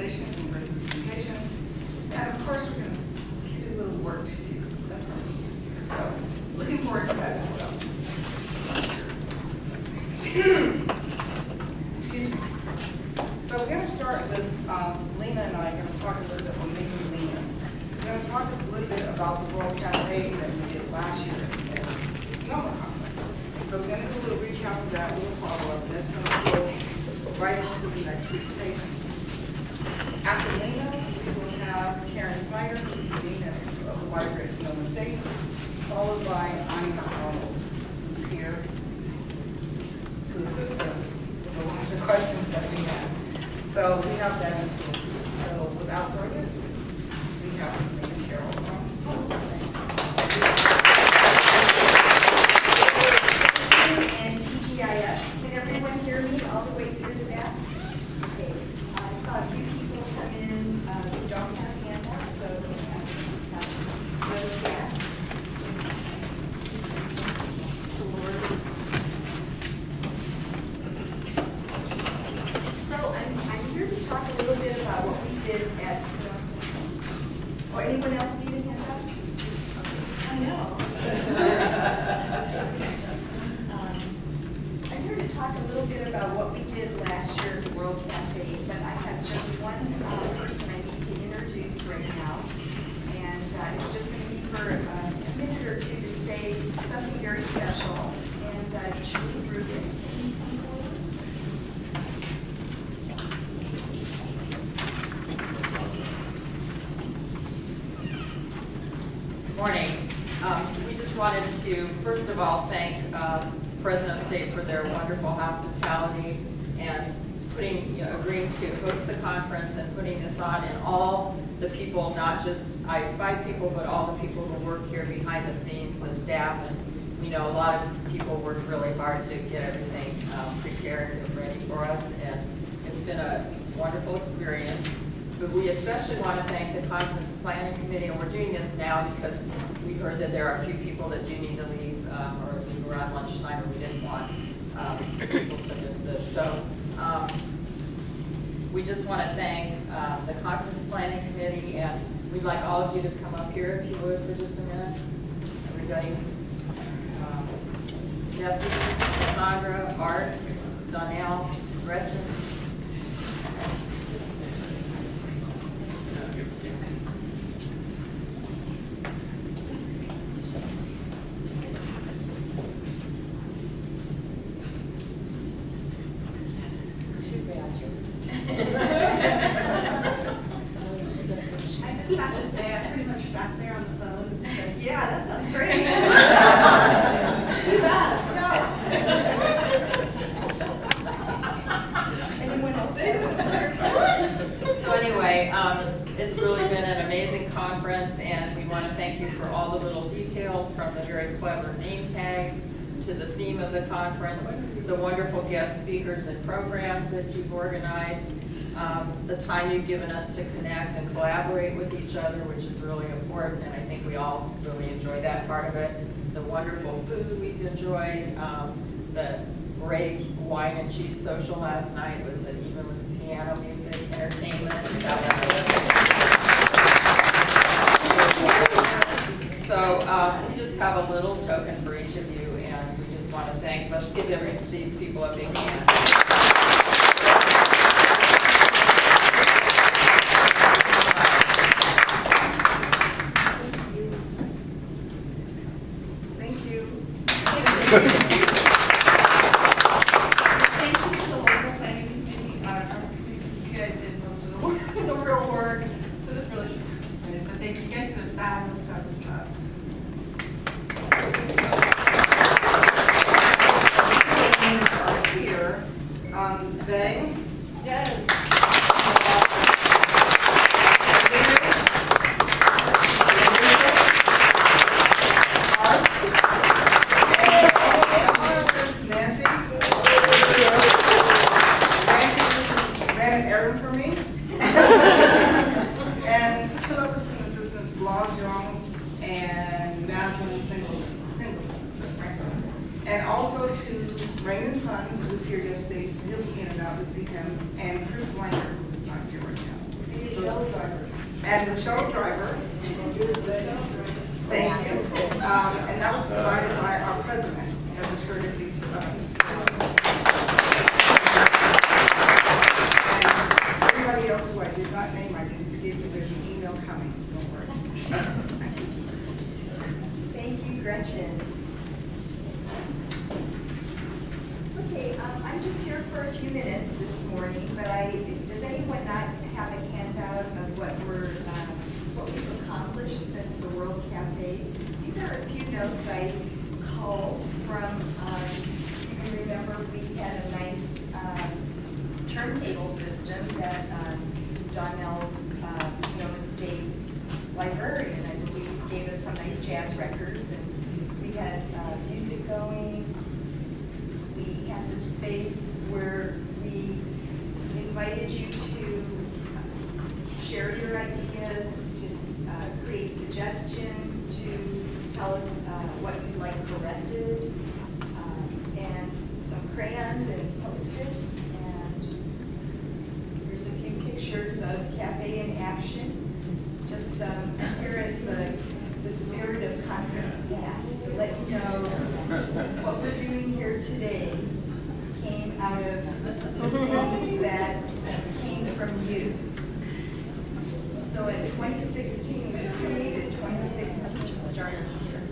conversations and great presentations. And of course, we're going to give you a little work to do. That's what we do here. So looking forward to that as well. Excuse me. So we're going to start with Lena and I are going to talk a little bit, well, maybe Lena. We're going to talk a little bit about the World Cafe that we did last year at the Sonoma Conference. So we're going to do a little recap of that, a little follow-up, and that's going to go right into the next presentation. After Lena, we will have Karen Snyder, who's the Dean of the Library at Sonoma State, followed by Anya Arnold, who's here to assist us with a lot of the questions that we have. So we have that in store. So without further ado, we have Lena Carroll from and TGIF. Can everyone hear me all the way through the back? Okay. I saw a few people come in who don't have handouts, so I'm going to ask them to pass those back. So I'm here to talk a little bit about what we did at Sonoma. Or anyone else need a handout? I know. I'm here to talk a little bit about what we did last year at the World Cafe, but I have just one person I need to introduce right now. And it's just going to be for a minute or two to say something very special. And Julie Rubin, can you come forward? Good morning. We just wanted to, first of all, thank Fresno State for their wonderful hospitality and agreeing to host the conference and putting this on, and all the people, not just I-SPIE people, but all the people who work here behind the scenes, the staff, and a lot of people worked really hard to get everything prepared and ready for us, and it's been a wonderful experience. But we especially want to thank the conference planning committee, and we're doing this now because we heard that there are a few people that do need to leave or leave around lunchtime, and we didn't want people to miss this. So we just want to thank the conference planning committee, and we'd like all of you to come up here if you would for just a minute. Everybody. Jesse, Sandra, Art, Donnell, Gretchen. I just have to say, I pretty much sat there on the phone and said, yeah, that sounds great. Do that. No. Anyone else? So anyway, it's really been an amazing conference, and we want to thank you for all the little details, from the very clever name tags to the theme of the conference, the wonderful guest speakers and programs that you've organized, the time you've given us to connect and collaborate with each other, which is really important, and I think we all really enjoy that part of it. The wonderful food we've enjoyed, the great wine and cheese social last night, even with the piano music, entertainment. So we just have a little token for each of you, and we just want to thank. Let's give these people a big hand. Thank you. Thank you to the local planning committee. You guys did most of the real work, so this really is. So thank you. You guys did a fabulous job. Here, they. Yes. Nancy. Ran an errand for me. And two other student assistants, Blog Jong and Maslin Singleton. And also to Raymond Hunt, who was here yesterday, so he'll be in and out to see him, and Chris Langer, who is not here right now. And the shuttle driver. Thank you. And that was provided by our president as a courtesy to us. And everybody else who I did not name, I didn't forgive you. There's an email coming. Don't worry. Thank you, Gretchen. Okay, I'm just here for a few minutes this morning, but does anyone not have a handout of what we've accomplished since the World Cafe? These are a few notes I called from, you can remember we had a nice turntable system that Donnell's Sonoma State librarian, I believe, gave us some nice jazz records, and we had music going. We had this space where we invited you to share your ideas, to create suggestions, to tell us what you'd like corrected, and some crayons and Post-its, and here's a few pictures of Cafe in action. Just here is the spirit of Conference Past, to let you know what we're doing here today came out of things that came from you. So in 2016, we created 2016 started here.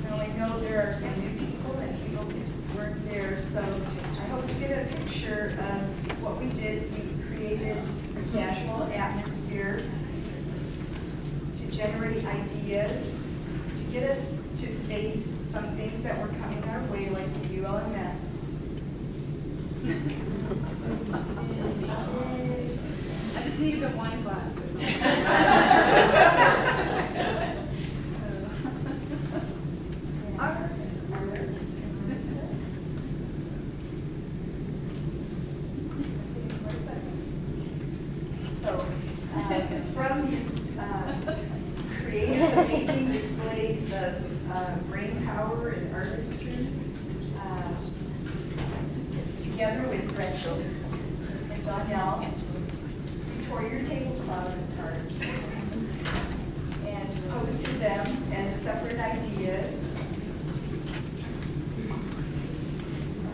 Now I know there are some new people and people who weren't there, so I hope you get a picture of what we did. We created a casual atmosphere to generate ideas, to get us to face some things that were coming our way, like the ULMS. I just needed a wine glass or something. So, from these creative, amazing displays of brain power and artistry, together with Gretchen and Donnell, we tore your tablecloths apart and posted them as separate ideas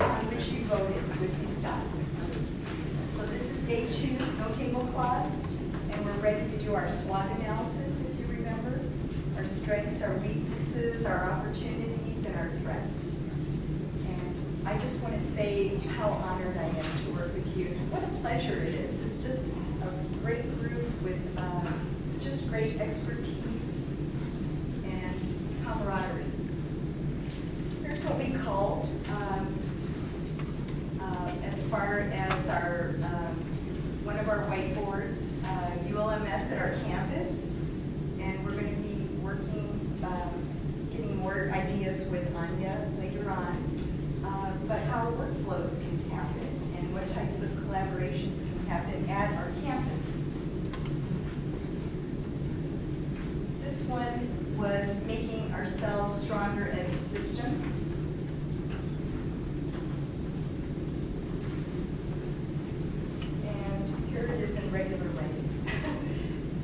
on which you voted with these dots. So this is day 2, no tablecloths, and we're ready to do our SWOT analysis, if you remember. Our strengths, our weaknesses, our opportunities, and our threats. And I just want to say how honored I am to work with you. What a pleasure it is. It's just a great group with just great expertise and camaraderie. Here's what we called as far as our one of our whiteboards, ULMS at our campus, and we're going to be working, getting more ideas with Anya later on, but how workflows can happen and what types of collaborations can happen at our campus. This one was making ourselves stronger as a system. Here it is in regular writing.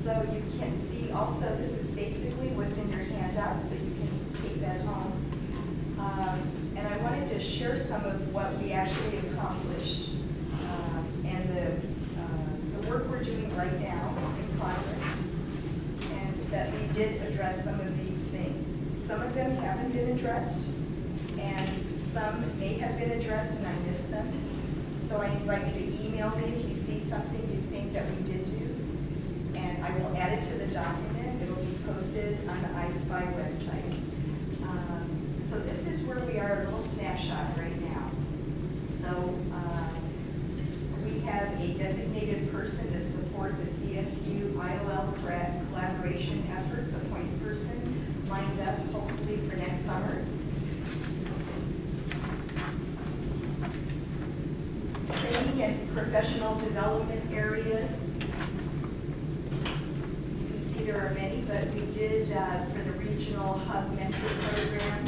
So you can see also, this is basically what's in your handout, so you can take that home. And I wanted to share some of what we actually accomplished and the work we're doing right now in progress, and that we did address some of these things. Some of them haven't been addressed, and some may have been addressed and I missed them. So I invite you to email me if you see something you think that we did do, and I will add it to the document. It will be posted on the I-SPIE website. So this is where we are, a little snapshot right now. So we have a designated person to support the CSU IOL collaboration efforts, a point person lined up hopefully for next summer. Training and professional development areas. You can see there are many, but we did for the regional hub mentor program,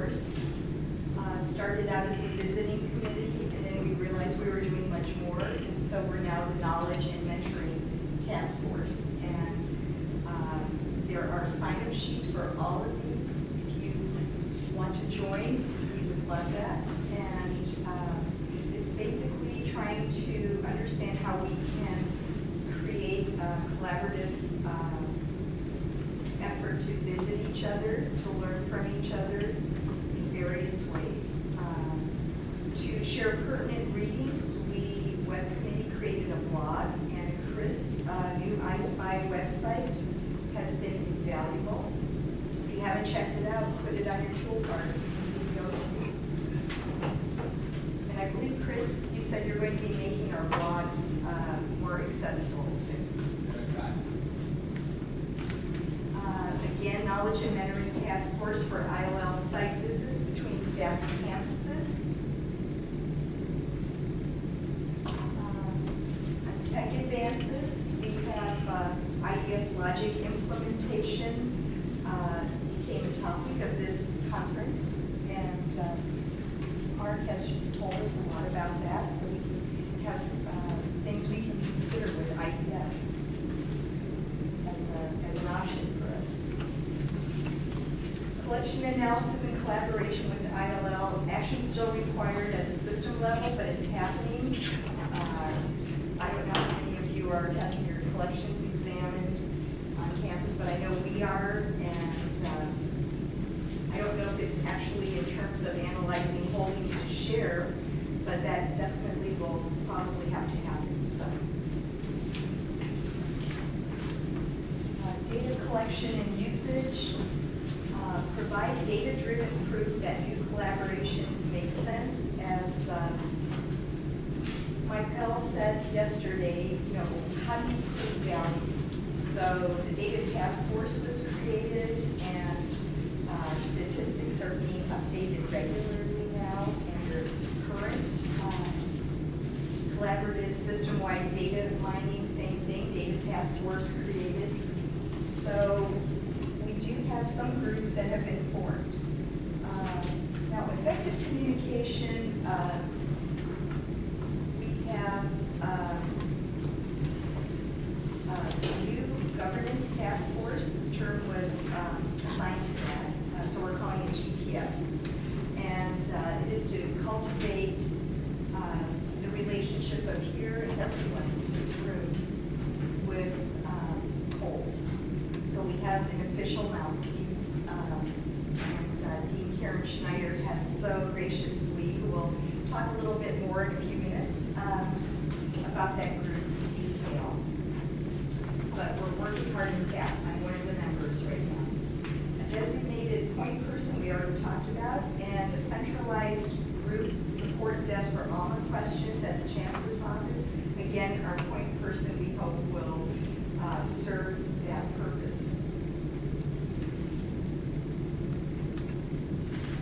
Force. Started out as the visiting committee, and then we realized we were doing much more, and so we're now the Knowledge and Mentoring Task Force. And there are sign-up sheets for all of these. If you want to join, we would love that. And it's basically trying to understand how we can create a collaborative effort to visit each other, to learn from each other in various ways. To share pertinent readings, web committee created a blog, and Chris' new I-SPIE website has been invaluable. If you haven't checked it out, put it on your toolbar. It's easy to go to. And I believe, Chris, you said you're going to be making our blogs more accessible soon. Again, Knowledge and Mentoring Task Force for IOL site visits between staff and campuses. On Tech Advances, we have IDS Logic implementation became a topic of this conference, and Mark has told us a lot about that, so we can have things we can consider with IDS as an option for us. Collection analysis and collaboration with ILL, action still required at the system level, but it's happening. I don't know how many of you are having your collections examined on campus, but I know we are, and I don't know if it's actually in terms of analyzing holdings to share, but that definitely will probably have to happen. So, data collection and usage. Provide data-driven proof that new collaborations make sense. As Michael said yesterday, how do you prove value? So the data task force was created, and statistics are being updated regularly now, and your current collaborative system-wide data mining, same thing, data task force created. So we do have some groups that have been formed. Now, effective communication, we have a new governance task force. This term was assigned to that, so we're calling it GTF. And it is to cultivate the relationship of here and everyone in this room with Cole. So we have an official mouthpiece, and Dean Karen Schneider has so graciously, who will talk a little bit more in a few minutes about that group in detail. But we're working hard and fast. I'm one of the members right now. A designated point person we already talked about, and a centralized group support desk for all the questions at the Chancellor's office. Again, our point person we hope will serve that purpose.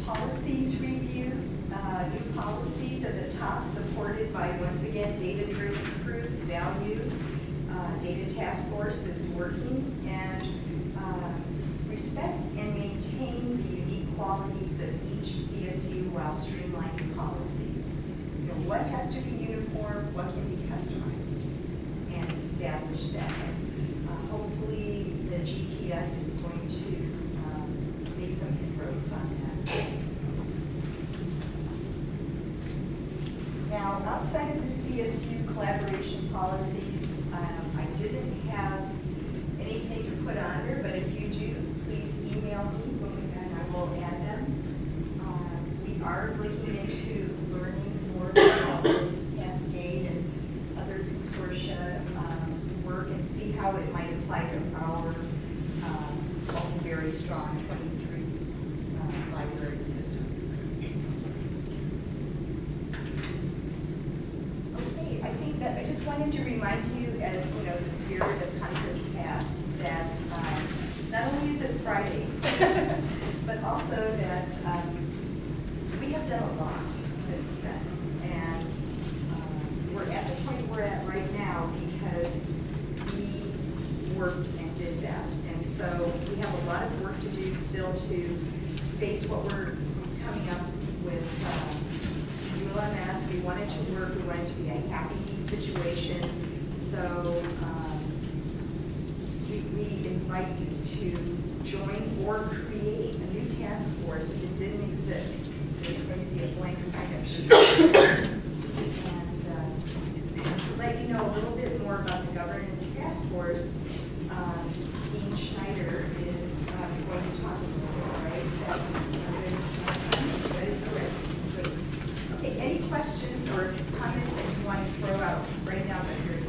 Policies review, new policies at the top supported by, once again, data-driven proof, value. Data task force is working, and respect and maintain the unique qualities of each CSU while streamlining policies. What has to be uniform, what can be customized, and establish that. Hopefully, the GTF is going to make some inroads on that. Now, outside of the CSU collaboration policies, I didn't have anything to put on there, but if you do, please email me and I will add them. We are looking into learning more about this Cascade and other consortia work and see how it might apply to our very strong 23 library system. Okay, I think that I just wanted to remind you, as the spirit of conference past, that not only is it Friday, but also that we have done a lot since then. And we're at the point we're at right now because we worked and did that. And so we have a lot of work to do still to face what we're coming up with ULMS. We wanted to work, we wanted to be a happy situation. So we invite you to join or create a new task force if it didn't exist. There's going to be a blank sign-up sheet. And to let you know a little bit more about the governance task force, Dean Schneider is going to talk a little bit, right? That is correct. Good. Okay, any questions or comments that you want to throw out right now that you're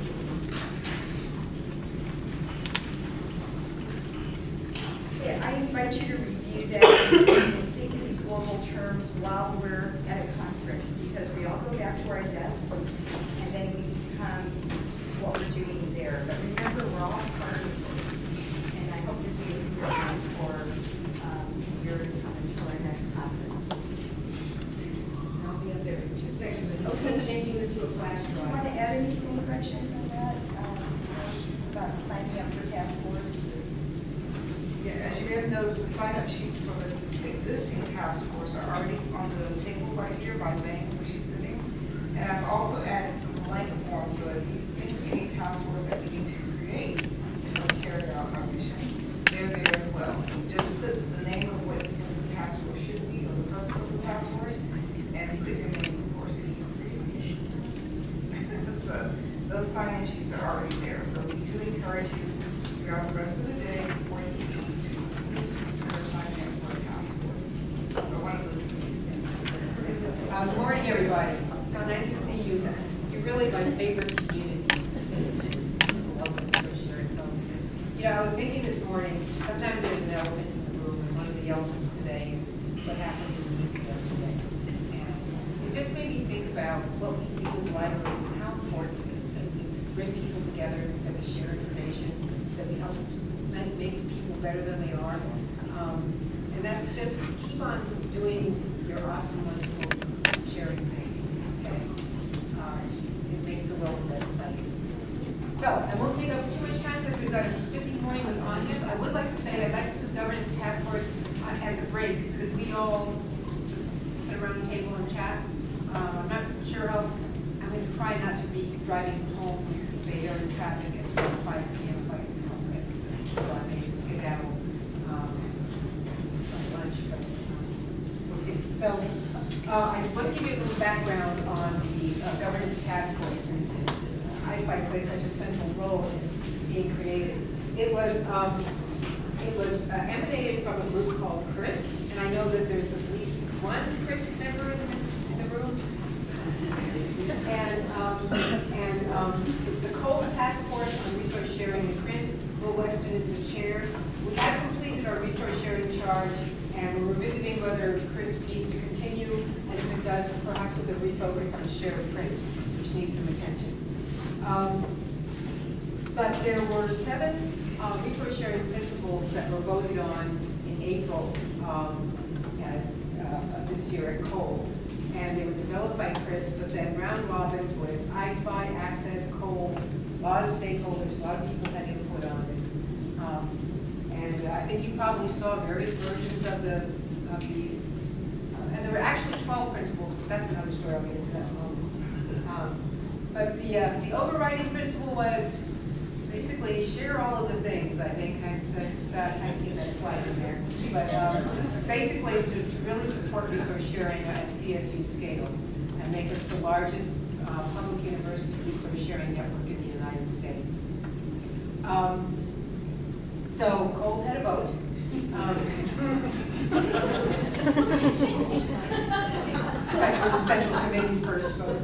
okay, I invite you to review that and think of these global terms while we're at a conference, because we all go back to our desks and then we become what we're doing there. But remember, we're all part of this, and I hope to see this around for your come until our next conference. I'll be up there for 2 seconds. Okay. Changing this to a flash Do you drive. want to add anything, Gretchen, on that, about signing up for task force? Yeah, as you may have noticed, the sign-up sheets for the existing task force are already on the table right here by Bank, where she's sitting. And I've also added some blank forms, so if you think of any task force that we need to create to help carry out our mission, they're there as well. So just put the name of what the task force should be, or the purpose of the task force, and put your name, of course, that you create. So those sign-in sheets are already there. So we do encourage you throughout the rest of the day, before you leave, to please consider signing up for a task force, or one of the things. Good morning, everybody. So nice to see you. You're really my favorite community. It's lovely to share folks. You know, I was thinking this morning, sometimes there's an elephant in the room, and one of the elephants today is what happened in the East yesterday. And it just made me think about what we do as libraries and how important it is that we bring people together, that we share information, that we help make people better than they are. And that's just keep on doing your awesome, wonderful sharing things. Okay, it makes the world a better place. So I won't take up too much time because we've got a busy morning with Anya's. I would like to say I'd like the governance task force at the break. Could we all just sit around the table and chat? I'm not sure how. I'm going to try not to be driving home Bay Area traffic at 5 p.m. if I can help it. So I may skedaddle for lunch, but we'll see. So I want to give you a little background on the governance task force, since I-SPIE plays such a central role in being created. It was emanated from a group called CRISP, and I know that there's at least one CRISP member in the room. And it's the Cole Task Force on Resource Sharing in Print. Will Weston is the chair. We have completed our resource sharing charge, and we're revisiting whether CRISP needs to continue, and if it does, perhaps with a refocus on shared print, which needs some attention. But there were 7 resource sharing principles that were voted on in April this year at Cole. And they were developed by CRISP, but then round robin with I-SPIE, Access, Cole, a lot of stakeholders, a lot of people had input on it. And I think you probably saw various versions of the and there were actually 12 principles, but that's another story. I'll get into that in a moment. But the overriding principle was basically share all of the things. I think I get that slide in there. But basically to really support resource sharing at CSU scale and make us the largest public university resource sharing network in the United States. So Cole had a vote. It's actually the Central Committee's first vote,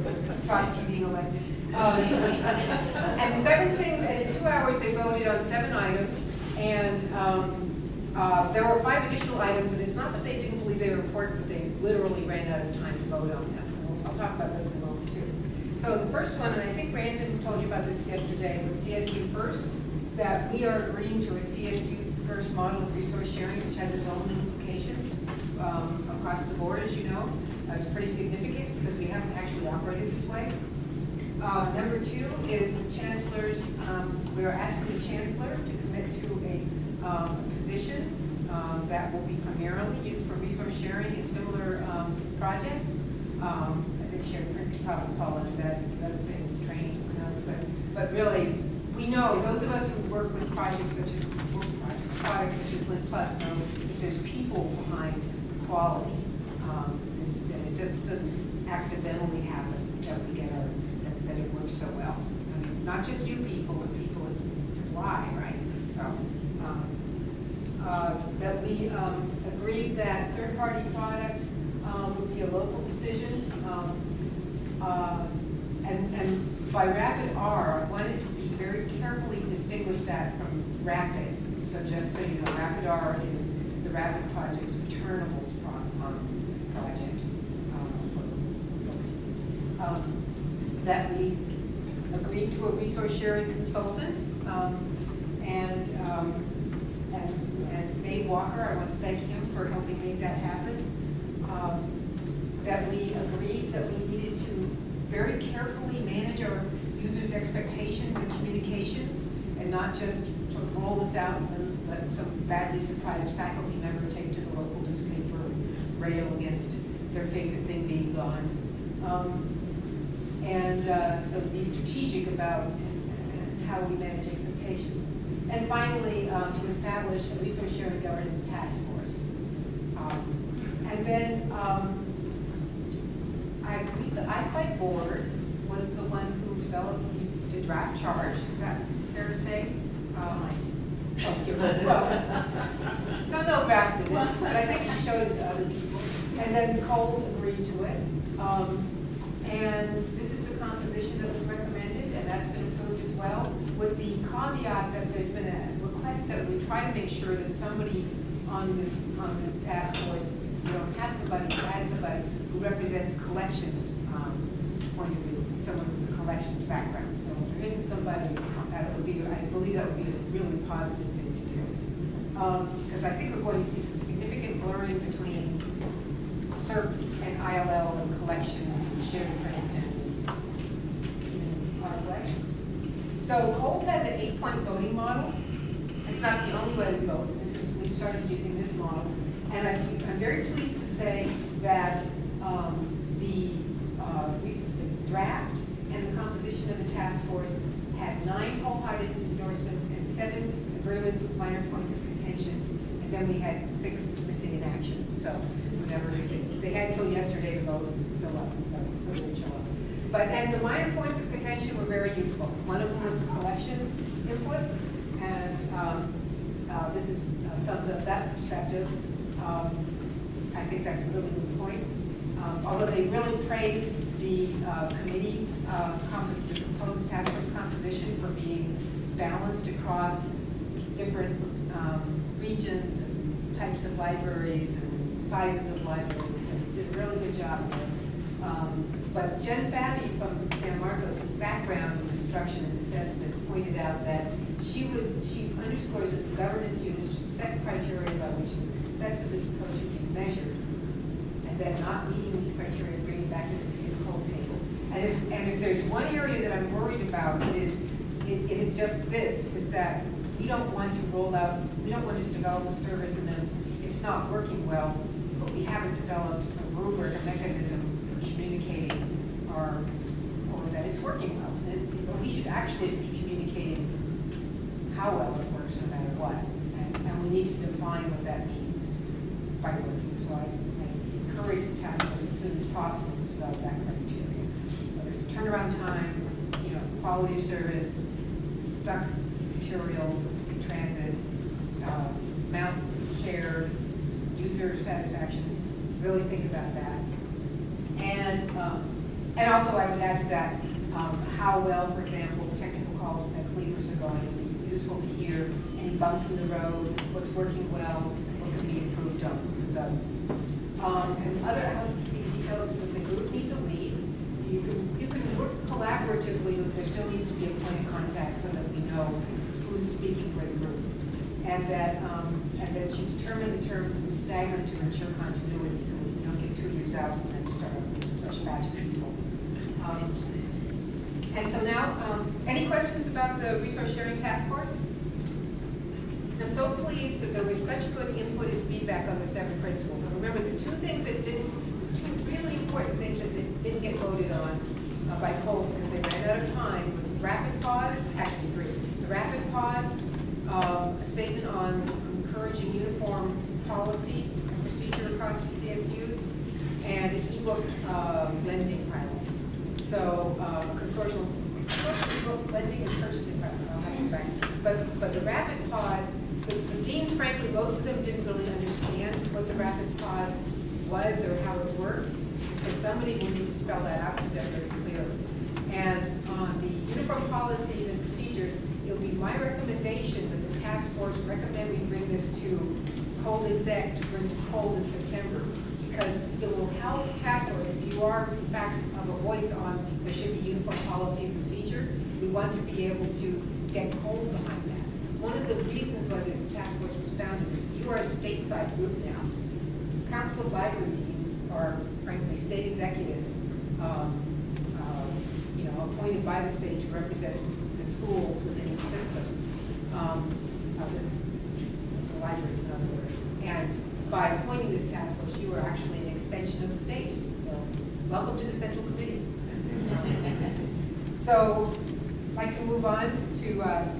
Trotsky being elected. And 7 things, and in 2 hours they voted on 7 items, and there were 5 additional items, and it's not that they didn't believe they were important, but they literally ran out of time to vote on them. I'll talk about those in a moment too. So the first one, and I think Brandon told you about this yesterday, was CSU First, that we are agreeing to a CSU First model of resource sharing, which has its own implications across the board, as you know. It's pretty significant because we haven't actually operated this way. Number 2 is the chancellor's, we are asking the chancellor to commit to a position that will be primarily used for resource sharing and similar projects. I think Sharon Frick could probably fall under that, other things, training, who knows, but really, we know, those of us who work with projects such as, products such as Lint Plus know that there's people behind quality. That it just doesn't accidentally happen that we get that it works so well. I mean, not just you people, but people at Y, right? So, that we agreed that third-party products would be a local decision. And by Rapid R, I wanted to be very carefully distinguish that from Rapid. So just so you know, Rapid R is the Rapid Project's returnables project for folks. That we agreed to a resource sharing consultant, and Dave Walker, I want to thank him for helping make that happen. That we agreed that we needed to very carefully manage our users' expectations and communications, and not just sort of roll this out and let some badly surprised faculty member take to the local newspaper and rail against their favorite thing being gone. So be strategic about how we manage expectations. And finally, to establish a resource sharing governance task force. And then I believe the I-SPIE board was the one who developed the draft charge. Is that fair to say? Well, don't know drafted it, but I think he showed it to other people. And then Cole agreed to it. And this is the composition that was recommended, and that's been approved as well, with the caveat that there's been a request that we try to make sure that somebody on the task force, have somebody who represents collections point of view, someone with a collections background. So if there isn't somebody, that would be, I believe that would be a really positive thing to do. Because I think we're going to see some significant blurring between CERP and ILL and collections and shared print and our collections. So Cole has an 8-point voting model. It's not the only way we vote. We started using this model. And I'm very pleased to say that the draft and the composition of the task force had 9 wholehearted endorsements and 7 agreements with minor points of contention. And then we had 6 missing in action. So whenever they had until yesterday to vote, so they didn't show up. And the minor points of contention were very useful. One of them was the collections input, and this sums up that perspective. I think that's a really good point. Although they really praised the committee, the proposed task force composition for being balanced across different regions and types of libraries and sizes of libraries, and did a really good job there. But Jen Fabby from San Marcos, whose background is instruction and assessment, pointed out that she underscores that the governance unit should set criteria by which the success of this approach is measured, and that not meeting these criteria bring it back to the seat of the whole table. And if there's one area that I'm worried about, it is just this, is that we don't want to roll out, we don't want to develop a service and then it's not working well, but we haven't developed a rubric, a mechanism for communicating or that it's working well. And we should actually be communicating how well it works no matter what. And we need to define what that means by working. So I encourage the task force as soon as possible to develop that criteria. Whether it's turnaround time, quality of service, stuck materials in transit, amount shared, user satisfaction. Really think about that. And also I would add to that how well, for example, technical calls with ex-leavers are going. It would be useful to hear any bumps in the road, what's working well, what can be improved on with those. And other housekeeping details is that the group needs a lead. You can work collaboratively, but there still needs to be a point of contact so that we know who's speaking for the group. And that you determine the terms and stagger to ensure continuity so we don't get 2 years out and then start a fresh batch of people. And so now, any questions about the resource sharing task force? I'm so pleased that there was such good input and feedback on the 7 principles. And remember, the two really important things that didn't get voted on by poll because they ran out of time was the rapid pod, actually 3. The rapid pod, a statement on encouraging uniform policy and procedure across the CSUs, and an ebook lending pilot. So consortial ebook lending and purchasing pilot. I'll have to go back. But the rapid pod, the deans, frankly, most of them didn't really understand what the rapid pod was or how it worked. And so somebody will need to spell that out to them very clearly. And on the uniform policies and procedures, it will be my recommendation that the task force recommend we bring this to Cold Exec to bring to Cold in September, because it will help the task force, if you are in fact of a voice on there should be uniform policy and procedure, we want to be able to get Cold behind that. One of the reasons why this task force was founded is you are a stateside group now. Council of Library Deans are frankly state executives, appointed by the state to represent the schools within each system, the libraries in other words. And by appointing this task force, you are actually an extension of the state. So welcome to the Central Committee. So I'd like to move on to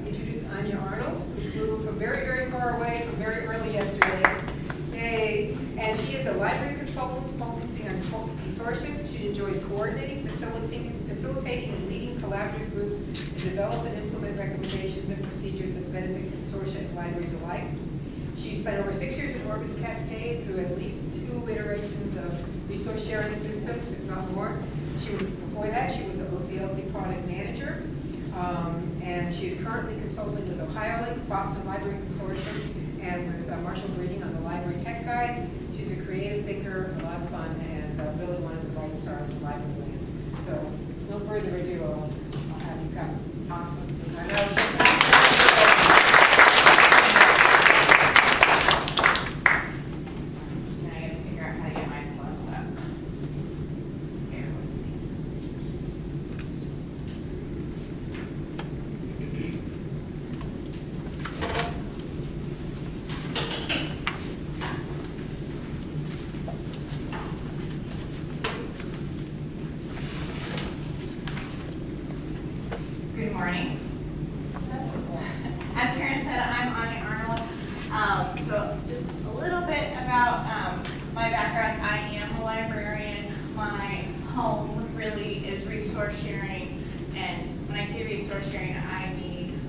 introduce Anya Arnold, who flew from very, very far away, from very early yesterday. Yay. And she is a library consultant focusing on consortiums. She enjoys coordinating, facilitating, and leading collaborative groups to develop and implement recommendations and procedures that benefit consortia and libraries alike. She spent over 6 years at Orbis Cascade through at least 2 iterations of resource sharing systems, if not more. Before that, she was an OCLC product manager, and she is currently consulting with Ohio Link, Boston Library Consortium, and with Marshall Breeding on the library tech guides. She's a creative thinker, a lot of fun, and really one of the bright stars of library land. So, no further ado, I'll have you come. Awesome. I know. Good morning. As Karen said, I'm Anya Arnold. So just a little bit about my background. I am a librarian. My home really is resource sharing. And when I say resource sharing, I mean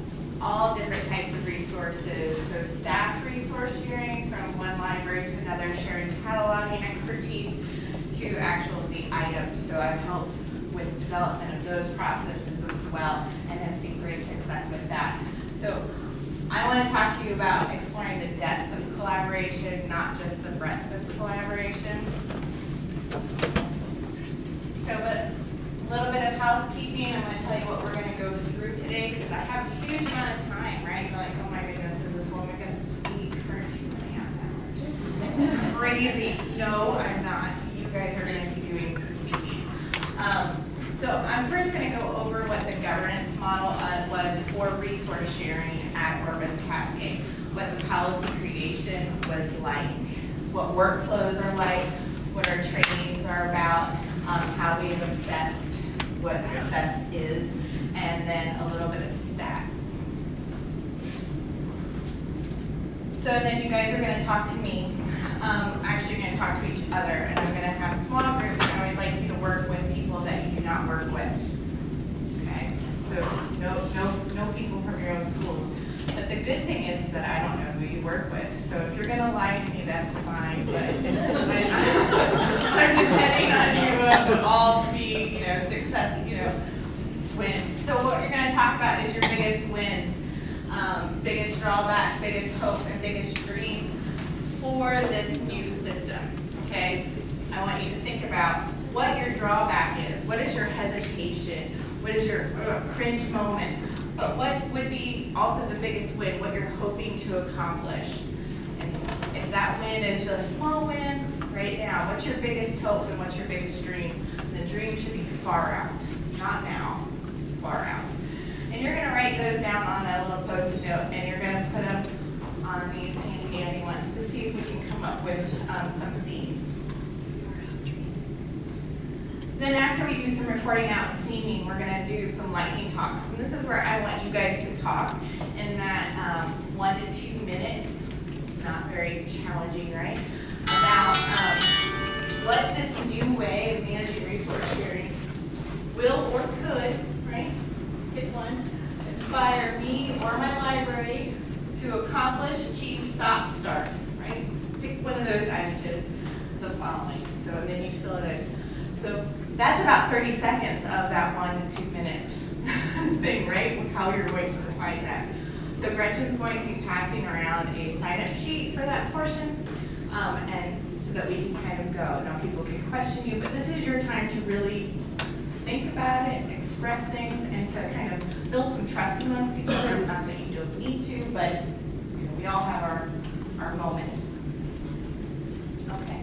all different types of resources. So staff resource sharing from one library to another, sharing cataloging expertise to actually the items. So I've helped with development of those processes as well, and have seen great success with that. So I want to talk to you about exploring the depths of collaboration, not just the breadth of collaboration. So a little bit of housekeeping. I'm going to tell you what we're going to go through today, because I have a huge amount of time, right? You're like, oh my goodness, is this woman going to speak for 2.5 hours? It's crazy. No, I'm not. You guys are going to be doing some speaking. So I'm first going to go over what the governance model was for resource sharing at Orbis Cascade, what the policy creation was like, what workflows are like, what our trainings are about, how we have assessed what success is, and then a little bit of stats. So then you guys are going to talk to me. Actually, you're going to talk to each other, and I'm going to have small groups, and I would like you to work with people that you do not work with. Okay? So no people from your own schools. But the good thing is that I don't know who you work with. So if you're going to lie to me, that's fine. But I'm depending on you all to be, success, wins. So what you're going to talk about is your biggest wins, biggest drawback, biggest hope, and biggest dream for this new system, okay? I want you to think about what your drawback is. What is your hesitation? What is your cringe moment? But what would be also the biggest win, what you're hoping to accomplish? And if that win is just a small win, write it down. What's your biggest hope and what's your biggest dream? The dream should be far out, not now, far out. And you're going to write those down on that little Post-it note, and you're going to put them come up with some themes. Then after we do some reporting out and theming, we're gonna do some lightning talks. And this is where I want you guys to talk in that 1 to 2 minutes. It's not very challenging, right? About what this new way of managing resource sharing will or could, right? Pick one, inspire me or my library to accomplish, achieve, stop, start, right? Pick one of those adjectives, the following. So then you fill it in. So that's about 30 seconds of that 1 to 2 minute thing, right? How you're going to provide that. So Gretchen's going to be passing around a sign-up sheet for that portion, and so that we can kind of go. Now people can question you, but this is your time to really think about it, express things, and to kind of build some trust amongst each other. Not that you don't need to, but you know, we all have our moments. Okay.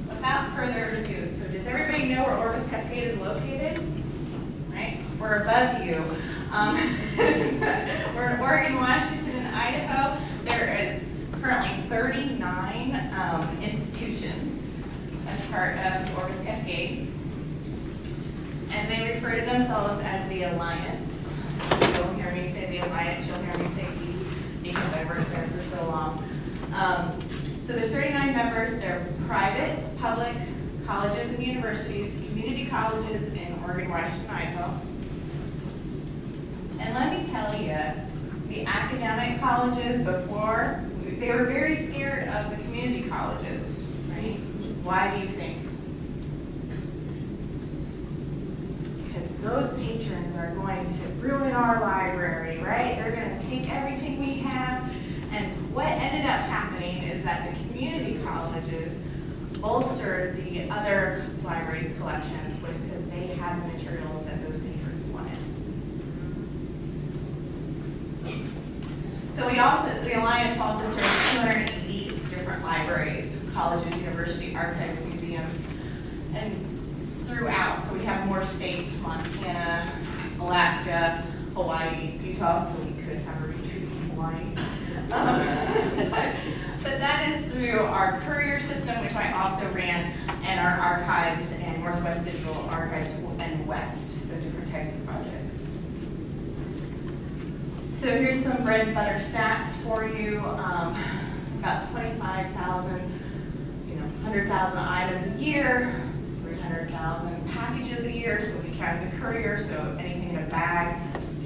Without further ado, so does everybody know where Orvis Cascade is located? Right? We're above you. We're in Oregon, Washington, and Idaho. There is currently 39 institutions as part of Orvis Cascade. And they refer to themselves as the Alliance. So you'll hear me say the Alliance, you'll hear me say we, because I worked there for so long. So there's 39 members. They're private, public colleges and universities, community colleges in Oregon, Washington, Idaho. And let me tell you, the academic colleges before, they were very scared of the community colleges, right? Why do you think? Because those patrons are going to ruin our library, right? They're going to take everything we have. And what ended up happening is that the community colleges bolstered the other libraries' collections because they had the materials that those patrons wanted. So the Alliance also serves 280 different libraries, colleges, university, archives, museums, and throughout. So we have more states, Montana, Alaska, Hawaii, Utah, so we could have a retreat in Hawaii. But that is through our courier system, which I also ran, and our archives and Northwest Digital Archives and West, so different types of projects. So here's some bread and butter stats for you. About 25,000, 100,000 items a year, 300,000 packages a year, so we counted the courier, so anything in a bag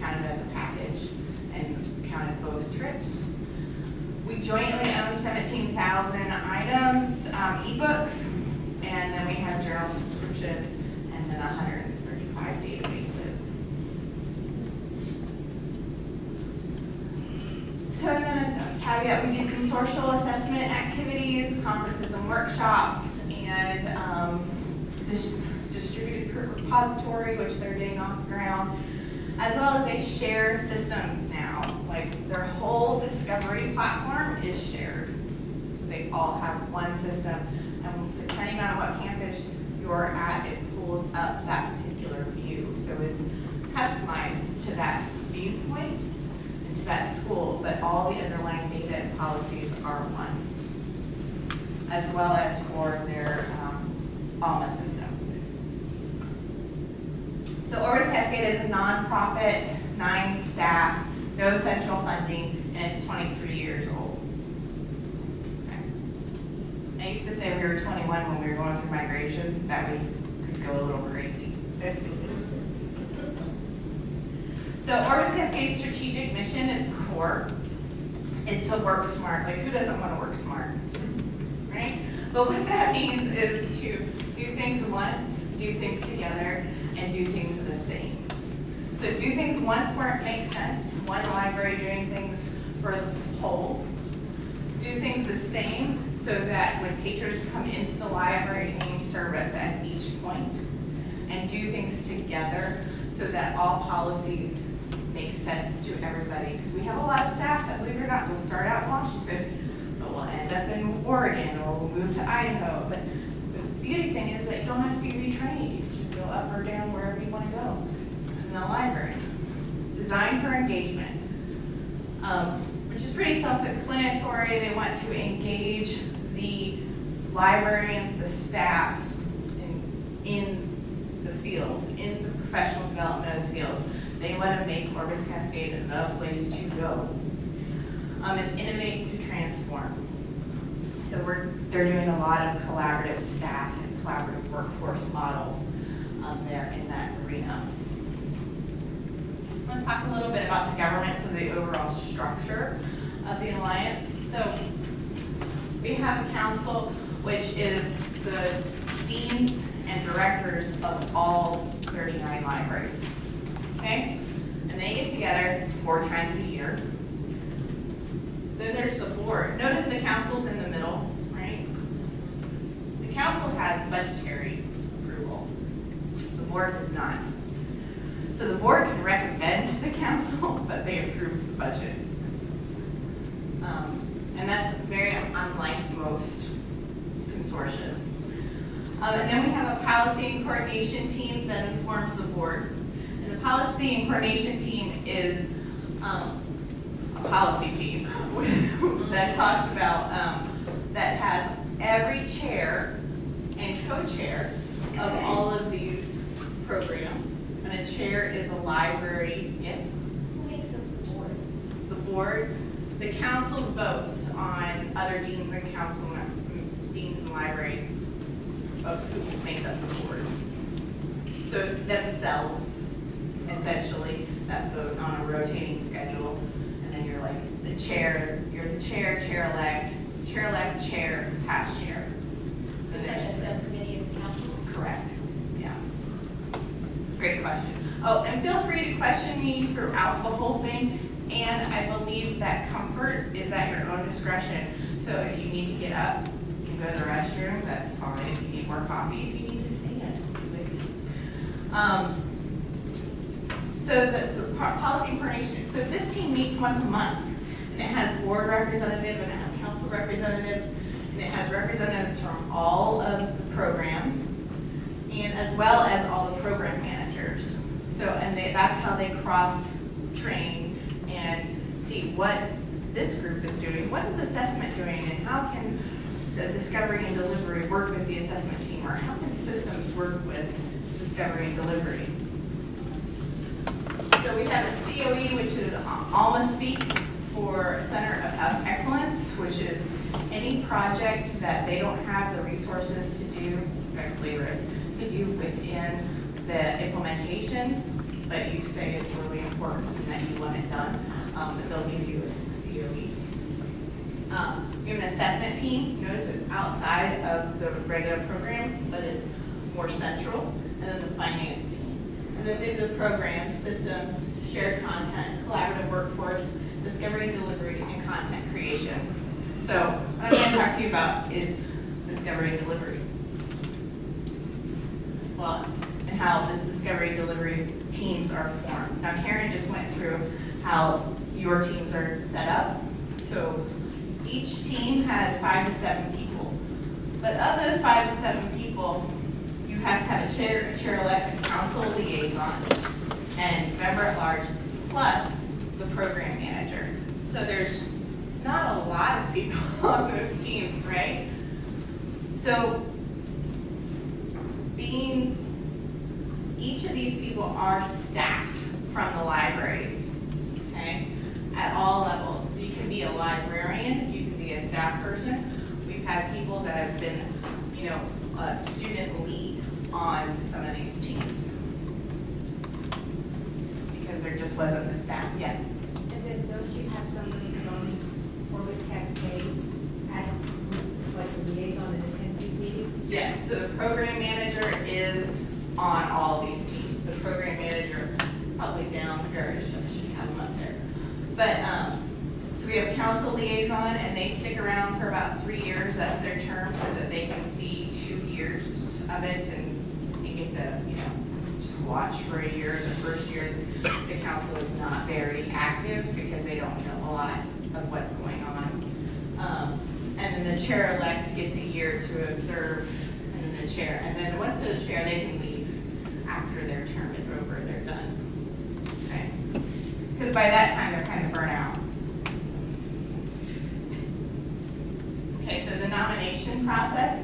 counted as a package and counted both trips. We jointly own 17,000 items, ebooks, and then we have journal subscriptions, and then 135 databases. So then a caveat, we do consortial assessment activities, conferences and workshops, and distributed repository, which they're getting off the ground, as well as they share systems now. Like their whole discovery platform is shared. So they all have one system, and depending on what campus you're at, it pulls up that particular view. So it's customized to that viewpoint and to that school, but all the underlying data and policies are one, as well as for their ALMA system. So Orvis Cascade is a nonprofit, 9 staff, no central funding, and it's 23 years old. Okay. I used to say we were 21 when we were going through migration, that we could go a little crazy. So Orvis Cascade's strategic mission, its core, is to work smart. Like, who doesn't want to work smart, right? But what that means is to do things once, do things together, and do things the same. So do things once where it makes sense, one library doing things for the whole. Do things the same so that when patrons come into the library, same service at each point. And do things together so that all policies make sense to everybody. Because we have a lot of staff that, believe it or not, will start out in Washington, but will end up in Oregon, or will move to Idaho. But the beauty thing is that you don't have to be retrained. You can just go up or down wherever you want to go in the library. Designed for engagement. which is pretty self-explanatory. They want to engage the librarians, the staff in the field, in the professional development of the field. They want to make Orbis Cascade the place to go. And innovate to transform. So they're doing a lot of collaborative staff and collaborative workforce models there in that arena. I'm going to talk a little bit about the governance of the overall structure of the Alliance. So we have a council, which is the deans and directors of all 39 libraries. Okay? And they get together 4 times a year. Then there's the board. Notice the council's in the middle, right? The council has budgetary approval. The board does not. So the board can recommend to the council that they approve the budget. And that's very unlike most consortia. And then we have a policy and coordination team that informs the board. And the policy and coordination team is a policy team that talks about, that has every chair and co-chair of all of these programs. And a chair is a library, yes? Who makes up the board? The board, the council votes on other deans and deans and libraries of who makes up the board. So it's themselves, essentially, that vote on a rotating schedule. And then you're like the chair, you're the chair, chair-elect, chair, past chair. So Is that a there's- subcommittee of the council? Correct, yeah. Great question. Oh, and feel free to question me throughout the whole thing, and I believe that comfort is at your own discretion. So if you need to get up and go to the restroom, that's fine. If you need more coffee, if you need to stand. So the policy and coordination. So this team meets once a month, and it has board representative, and it has council representatives, and it has representatives from all of the programs, and as well as all the program managers. So, and that's how they cross-train and see what this group is doing, what is assessment doing, and how can the discovery and delivery work with the assessment team, or how can systems work with discovery and delivery. So we have a COE, which is I-SPIE for Center of Excellence, which is any project that they don't have the resources to do, to do within the implementation, but you say it's really important and that you want it done, but they'll give you a COE. We have an assessment team. Notice it's outside of the regular programs, but it's more central. And then the finance team. And then these are programs, systems, shared content, collaborative workforce, discovery and delivery, and content creation. So what I'm going to talk to you about is discovery and delivery. Well, and how the discovery and delivery teams are formed. Now, Karen just went through how your teams are set up. So each team has 5 to 7 people. But of those 5 to 7 people, you have to have a chair-elect, and council liaison, and member at large, plus the program manager. So there's not a lot of people on those teams, right? So each of these people are staff from the libraries, okay, at all levels. You can be a librarian, you can be a staff person. We've had people that have been, a student lead on some of these teams because there just wasn't the staff yet. And then don't you have somebody from Orbis Cascade at, like, the liaison that attends these meetings? Yes, so the program manager is on all these teams. The program manager, probably down here, I should have them up there. But, so we have council liaison, and they stick around for about 3 years. That's their term, so that they can see 2 years of it, and you get to, just watch for a year. The first year, the council is not very active because they don't know a lot of what's going on. And then the chair-elect gets a year to observe, and then the chair. And then once they're the chair, they can leave after their term is over, they're done. Okay? Because by that time, they're kind of burnt out. process.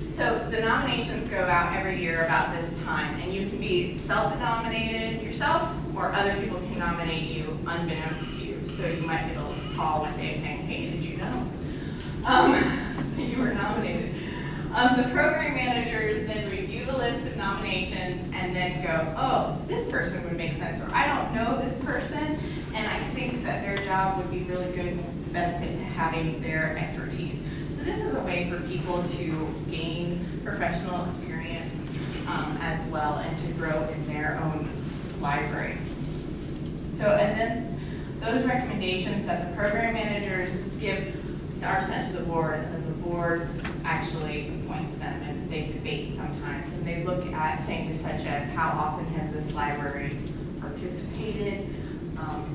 So the nominations go out every year about this time, and you can be self-nominated yourself, or other people can nominate you unbeknownst to you. So you might get a call one day saying, hey, did you know you were nominated? The program managers then review the list of nominations and then go, oh, this person would make sense, or I don't know this person, and I think that their job would be really good benefit to having their expertise. So this is a way for people to gain professional experience as well, and to grow in their own library. So, and then those recommendations that the program managers give are sent to the board, and then the board actually appoints them, and they debate sometimes, and they look at things such as how often has this library participated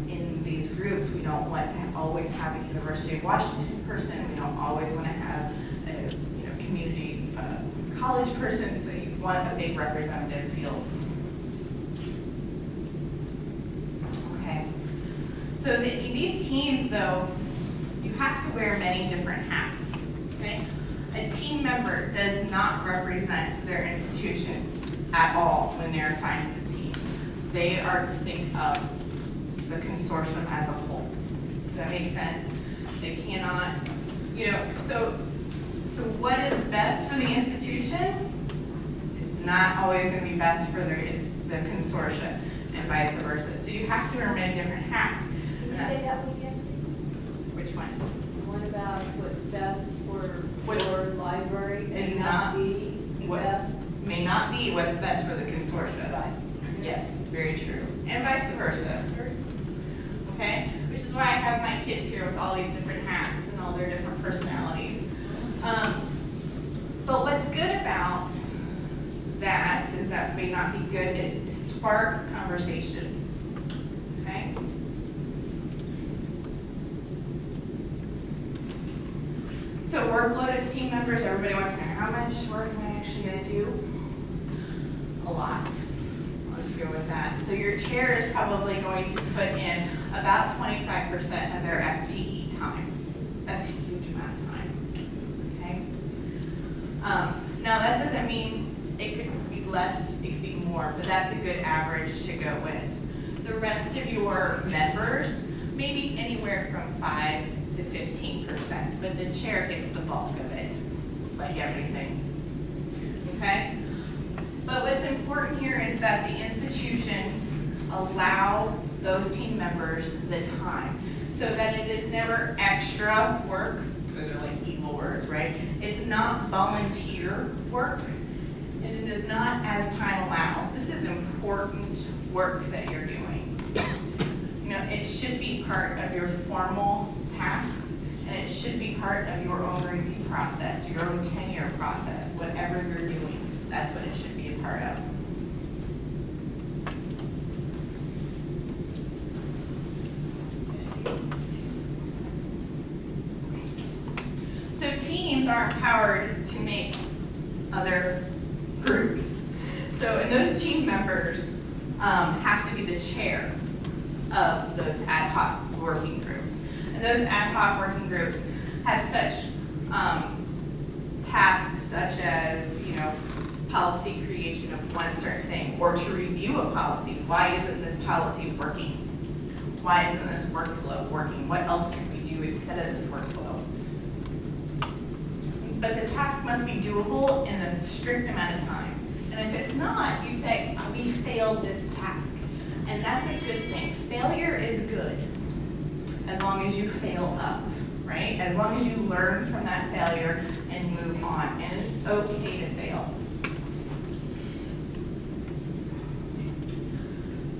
in these groups. We don't want to always have a University of Washington person. We don't always want to have a community college person, so you want a big representative field. Okay, so these teams, though, you have to wear many different hats, okay? A team member does not represent their institution at all when they're assigned to the team. They are to think of the consortium as a whole. Does that make sense? They cannot, so what is best for the institution is not always going to be best for the consortia, and vice versa. So you have to wear many different hats. Can you say that one again, Which one? What about what's best for Which your library is may not not be the what- best? May not be what's best for the consortia. Right. Yes, very true. And vice versa. Okay? Which is why I have my kids here with all these different hats and all their different personalities. But what's good about that is that may not be good, it sparks conversation. Okay? So workload of team members, everybody wants to know how much work am I actually going to do? A lot. Let's go with that. So your chair is probably going to put in about 25% of their FTE time. That's a huge amount of time. Okay? Now that doesn't mean it could be less, it could be more, but that's a good average to go with. The rest of your members, maybe anywhere from 5 to 15%, but the chair gets the bulk of it, like everything. Okay? But what's important here is that the institutions allow those team members the time, so that it is never extra work. Those are like evil words, right? It's not volunteer work, and it is not as time allows. This is important work that you're doing. It should be part of your formal tasks, and it should be part of your own review process, your own tenure process, whatever you're doing. That's what it should be a part of. So teams are empowered to make other groups. So, and those team members have to be the chair of those ad hoc working groups. And those ad hoc working groups have such tasks such as, policy creation of one certain thing, or to review a policy. Why isn't this policy working? Why isn't this workflow working? What else could we do instead of this workflow? But the task must be doable in a strict amount of time. And if it's not, you say, we failed this task. And that's a good thing. Failure is good as long as you fail up, right? As long as you learn from that failure and move on. And it's okay to fail.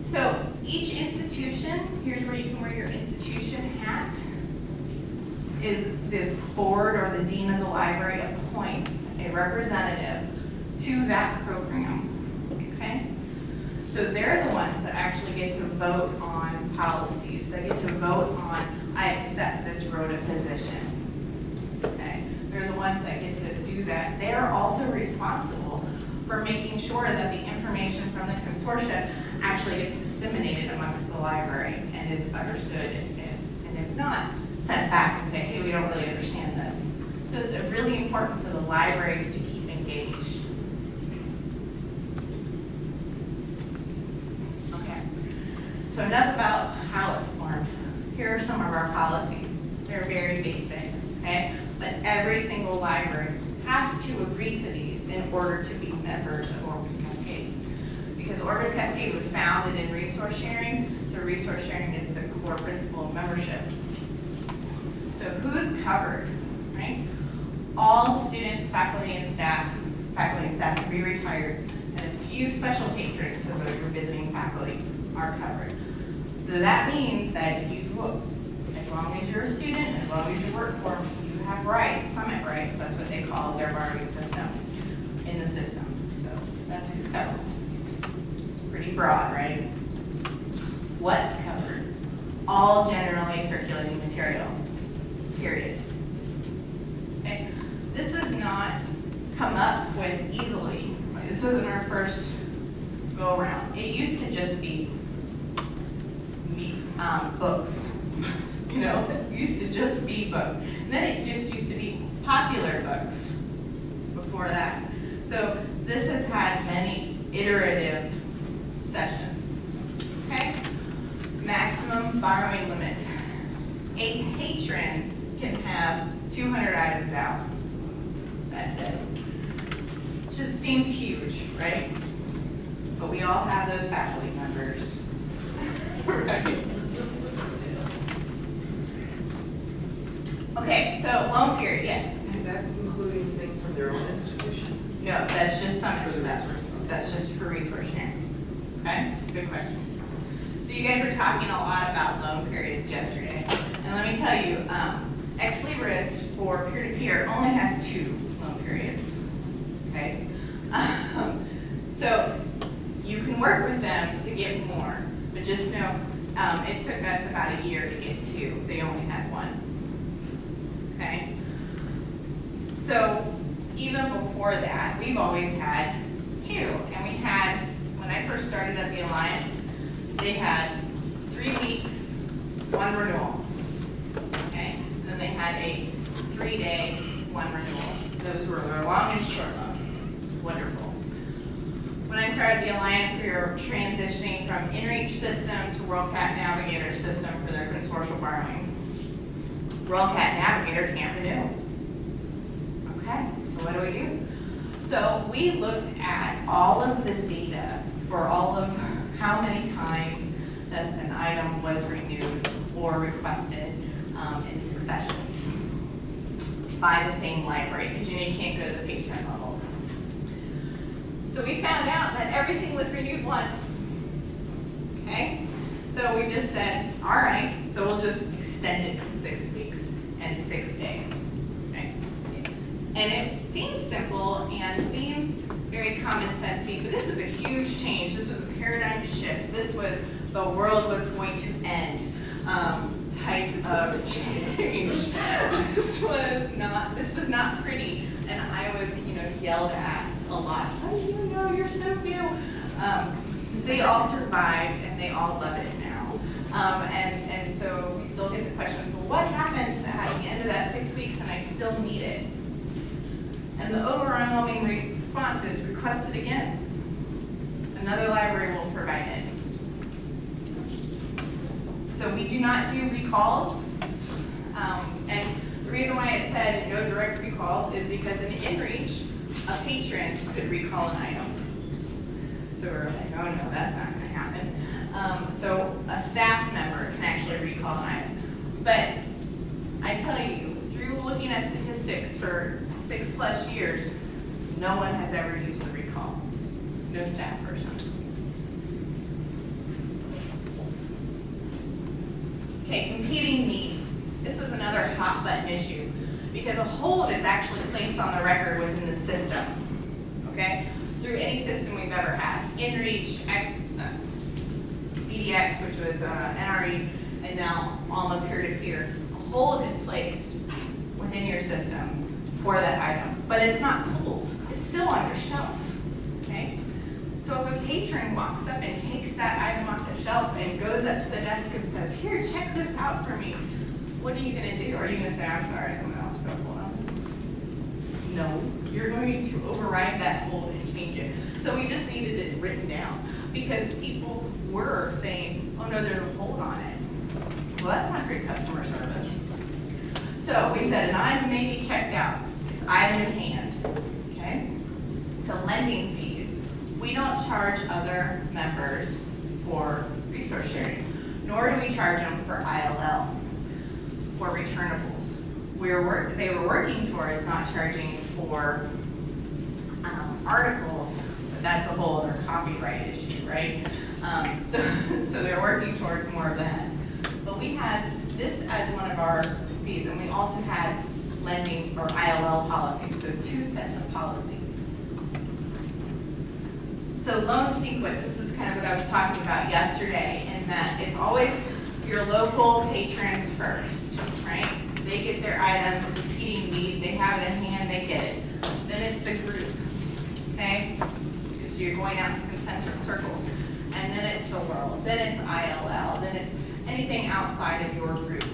So each institution, here's where you can wear your institution hat, is the board or the dean of the library appoints a representative to that program, okay? So they're the ones that actually get to vote on policies. They get to vote on, I accept this rota position, okay? They're the ones that get to do that. They are also responsible for making sure that the information from the consortia actually gets disseminated amongst the library and is understood. And if not, sent back and say, hey, we don't really understand this. So it's really important for the libraries to keep engaged. Okay, so enough about how it's formed. Here are some of our policies. They're very basic, okay? But every single library has to agree to these in order to be members of Orbis Cascade. Because Orbis Cascade was founded in resource sharing, so resource sharing is the core principle of membership. So who's covered, right? All students, faculty and staff can be retired, and a few special patrons, so those your visiting faculty, are covered. So that means that you, as long as you're a student, as long as you work for them, you have rights, summit rights, that's what they call their borrowing system, in the system. So that's who's covered. Pretty broad, right? What's covered? All generally circulating material, period. Okay? This was not come up with easily. This wasn't our first go around. It used to just be books. You know, it used to just be books. And then it just used to be popular books before that. So this has had many iterative sessions. Okay? Maximum borrowing limit. A patron can have 200 items out. That's it. Just seems huge, right? But we all have those faculty members. Right? Okay, so loan period, yes. Is that including things from their own institution? No, that's just some For the stuff. resource. That's just for resource sharing. Okay, good question. So you guys were talking a lot about loan periods yesterday. And let me tell you, Ex Libris for peer-to-peer only has 2 loan periods. Okay? So you can work with them to get more, but just know it took us about a year to get 2. They only had 1. Okay? So even before that, we've always had 2. And we had, when I first started at the Alliance, they had 3 weeks, 1 renewal. Okay? And then they had a 3-day, 1 renewal. Those were their long and short loans. Wonderful. When I started the Alliance, we were transitioning from InReach system to WorldCat Navigator system for their consortial borrowing. WorldCat Navigator can't renew. Okay, so what do? So we looked at all of the data for all of how many times that an item was renewed or requested in succession by the same library, because you can't go to the patron level. So we found out that everything was renewed once. Okay? So we just said, all right, so we'll just extend it to 6 weeks and 6 days. Okay? And it seems simple and seems very common sensey, but this was a huge change. This was a paradigm shift. This was the world was going to end type of change. This was not pretty, and I was, yelled at a lot. How do you know, you're so new? They all survived and they all love it now. And so we still get the questions, well, what happens at the end of that 6 weeks and I still need it? And the overwhelming response is request it again. Another library will provide it. So we do not do recalls. And the reason why it said no direct recalls is because in InReach, a patron could recall an item. So we're like, oh no, that's not going to happen. So a staff member can actually recall an item. But I tell you, through looking at statistics for 6+ years, no one has ever used a recall. No staff person. Okay, competing need. This is another hot button issue because a hold is actually placed on the record within the system. Okay, through any system we've ever had. InReach, BDX, which was NRE, and now Alma peer-to-peer. A hold is placed within your system for that item, but it's not pulled. It's still on your shelf. Okay, so if a patron walks up and takes that item off the shelf and goes up to the desk and says, "Here, check this out for me," what are you gonna do? Are you gonna say, I'm sorry, someone else got hold on this? No, you're going to override that hold and change it. So we just needed it written down, because people were saying, oh no, there's a hold on it. Well, that's not great customer service. So we said an item may be checked out, it's item in hand, okay? So lending fees, we don't charge other members for resource sharing, nor do we charge them for ILL, for returnables. They were working towards not charging for articles, but that's a whole other copyright issue, right? So they're working towards more of that. But we had this as one of our fees, and we also had lending or ILL policies, so 2 sets of policies. So loan sequence, this is kind of what I was talking about yesterday, in that it's always your local patrons first, right? They get their items, competing needs, they have it in hand, they get it. Then it's the group, okay? Because you're going out in concentric circles. And then it's the world, then it's ILL, then it's anything outside of your group.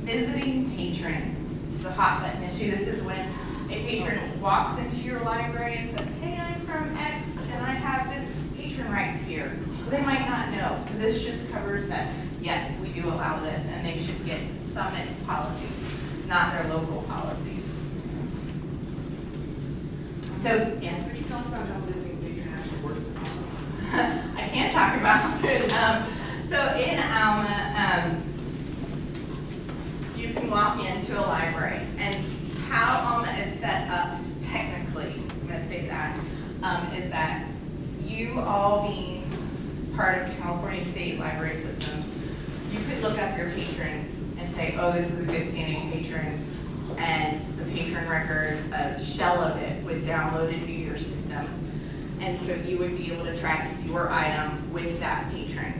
Visiting patron is a hot button issue. This is when a patron walks into your library and says, hey, I'm from X and I have this patron rights here. Well, they might not know. So this just covers that, yes, we do allow this, and they should get summit policies, not their local policies. So, yes. Could you talk about how visiting patron actually works in Alma? I can't talk about it. So in Alma, you can walk into a library, and how Alma is set up technically, I'm going to say that, is that you all being part of California State Library Systems, you could look up your patron and say, oh, this is a good standing patron, and the patron record, a shell of it would download into your system. And so you would be able to track your item with that patron.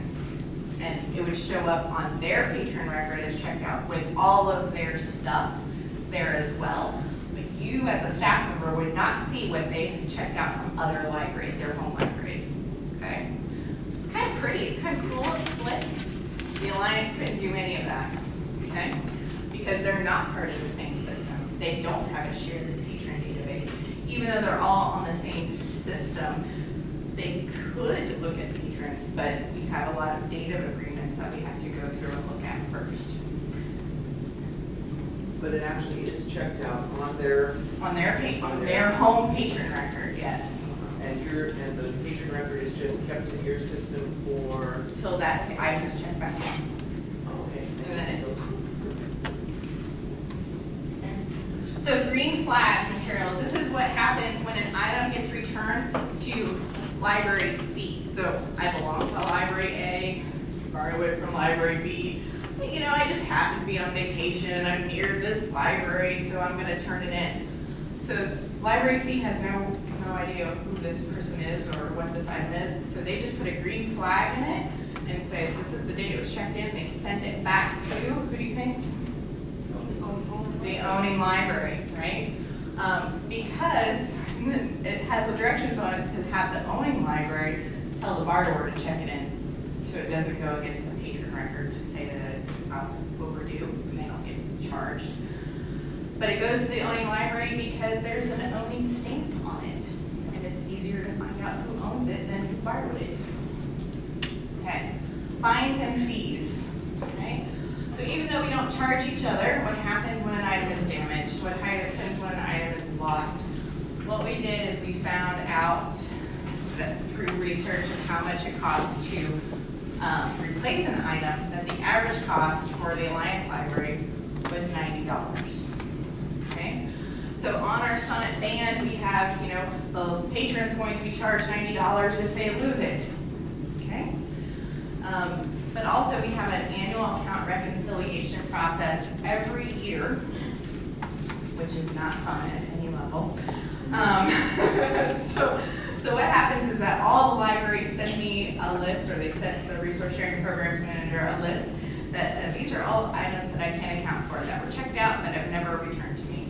And it would show up on their patron record as checked out with all of their stuff there as well. But you as a staff member would not see what they had checked out from other libraries, their home libraries, okay? It's kind of pretty, it's kind of cool, it's slick. The Alliance couldn't do any of that, okay? Because they're not part of the same system. They don't have a shared patron database. Even though they're all on the same system, they could look at patrons, but we have a lot of data agreements that we have to go through and look at first. But it actually is checked out on their, On their home patron record, yes. and the patron record is just kept in your system for, Till that item is checked back in. okay. And then So green flag materials, this is what happens when an item gets returned to library C. So I belong to library A, borrow it from library B. You know, I just happen to be on vacation and I'm near this library, so I'm gonna turn it in. So library C has no idea who this person is or what this item is. So they just put a green flag in it and say, this is the date it was checked in. They send it back to, who do you think? The owning library, right? Because it has the directions on it to have the owning library tell the borrower to check it in, so it doesn't go against the patron record to say that it's overdue and they don't get charged. But it goes to the owning library because there's an owning stamp on it, and it's easier to find out who owns it than who borrowed it. Okay, fines and fees, okay? So even though we don't charge each other, what happens when an item is damaged, what happens when an item is lost, what we did is we found out that through research of how much it costs to replace an item, that the average cost for the Alliance libraries was $90. Okay? So on our Summit band, we have, you know, the patron's going to be charged $90 if they lose it. Okay? But also we have an annual account reconciliation process every year, which is not fun at any level. So what happens is that all the libraries send me a list, or they send the resource sharing programs manager a list that says these are all items that I can't account for that were checked out but have never returned to me.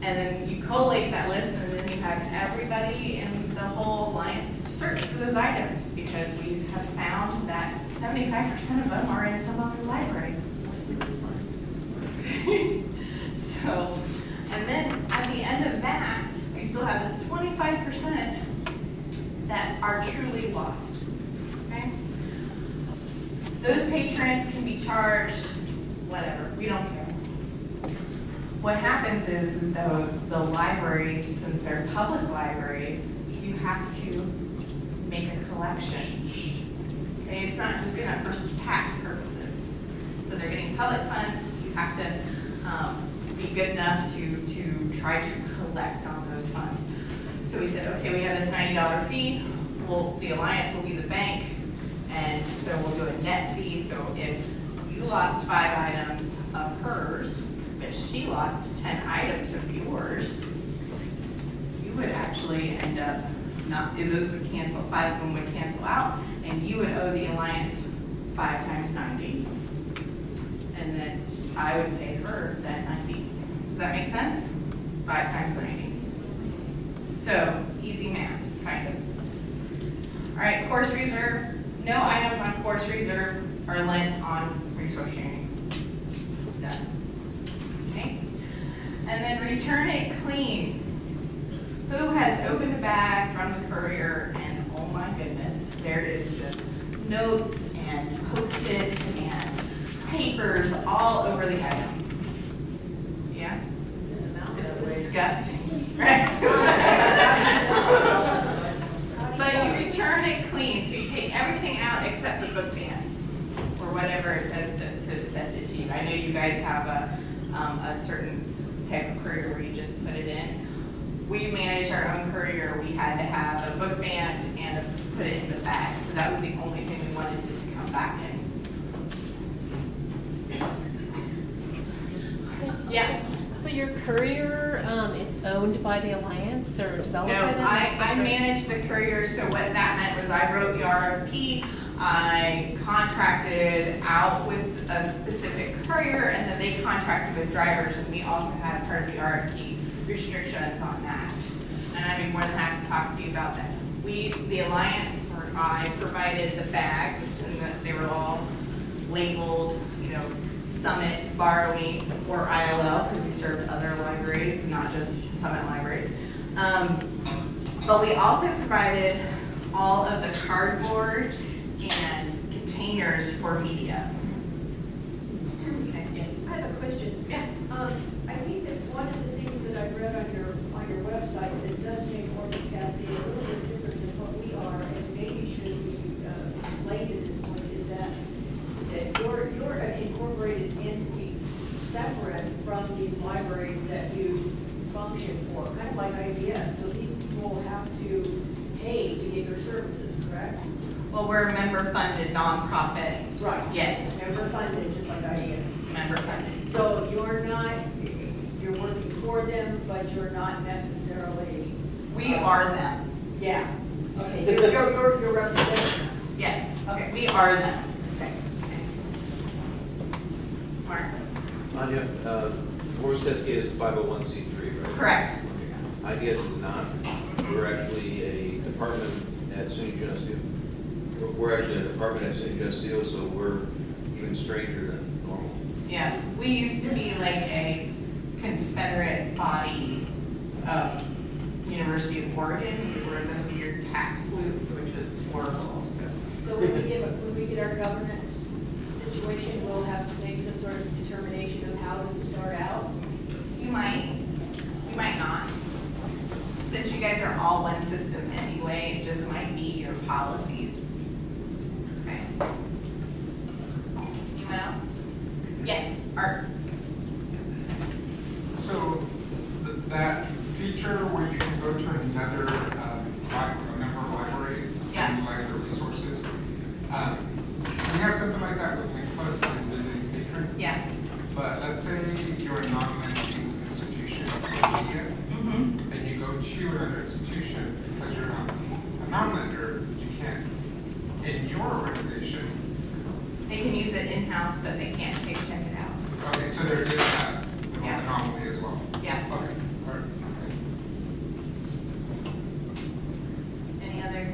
And then you collate that list, and then you have everybody in the whole Alliance certain for those items because we have found that 75% of them are in some other library. So, and then at the end of that, we still have this 25% that are truly lost. Okay? Those patrons can be charged whatever, we don't care. What happens is though the libraries, since they're public libraries, you have to make a collection. Okay, it's not just good enough for tax purposes. So they're getting public funds, you have to be good enough to try to collect on those funds. So we said, okay, we have this $90 fee, well, the Alliance will be the bank, and so we'll do a net fee. So if you lost 5 items of hers, but she lost 10 items of yours, you would actually end up not, those would cancel, 5 of them would cancel out, and you would owe the Alliance 5 times 90. And then I would pay her that 90. Does that make sense? 5 times 90. So, easy math, kind of. All right, course reserve. No items on course reserve are lent on resource sharing. Done. Okay? And then return it clean. Who has opened a bag from the courier and oh my goodness, there is just notes and Post-its and papers all over the item. Yeah? It's disgusting, right? But you return it clean, so you take everything out except the book band or whatever it says to send it to you. I know you guys have a certain type of courier where you just put it in. We manage our own courier. We had to have a book band and put it in the bag, so that was the only thing we wanted it to come back in. Yeah. So your courier, it's owned by the Alliance or developed No, by them? I managed the courier, so what that meant was I wrote the RFP, I contracted out with a specific courier, and then they contracted with drivers, and we also had part of the RFP restrictions on that. And I'd be more than happy to talk to you about that. The Alliance, or I, provided the bags, and they were all labeled, Summit, Borrowing, or ILL, because we served other libraries, not just Summit libraries. But we also provided all of the cardboard and containers for media. Okay, yes. I have a question. Yeah. I think that one of the things that I've read on your website that does make Corpus Cascade a little bit different than what we are, and maybe should be explained at this point, is that you're an incorporated entity separate from these libraries that you function for, kind of like IBS. So these people have to pay to get your services, correct? Well, we're a member-funded nonprofit. Right. Yes, Member funded, just like IBS. member-funded. So you're working for them, but you're not necessarily. We are them. Yeah, okay, you're representing them. Yes. Okay. We are them. Okay. Mark? Anya, Corpus Cascade is 501c3, right? Correct. Okay. IDS is not. We're actually a department at SUNY Geneseo. We're actually a department at SUNY Geneseo, so we're even stranger than normal. Yeah, we used to be like a Confederate body of University of Oregon. We were in this weird tax loop, which is horrible, so. So when we get our governance situation, we'll have to make some sort of determination of how to start out. You might not. Since you guys are all one system anyway, it just might be your policies. Okay. Anyone else? Yes, Art. So that feature where you can go to another member library Yeah. and utilize their resources, we have something like that with Link Plus and Visiting Patron. Yeah. But let's say you're a non-lending institution for media, Mm-hmm. and you go to another institution because you're not a non-lender, you can't. In your organization, They can use it in-house, but they can't check it out. okay, so there is that little Yeah. anomaly as well. Yeah. Okay, all right. Any other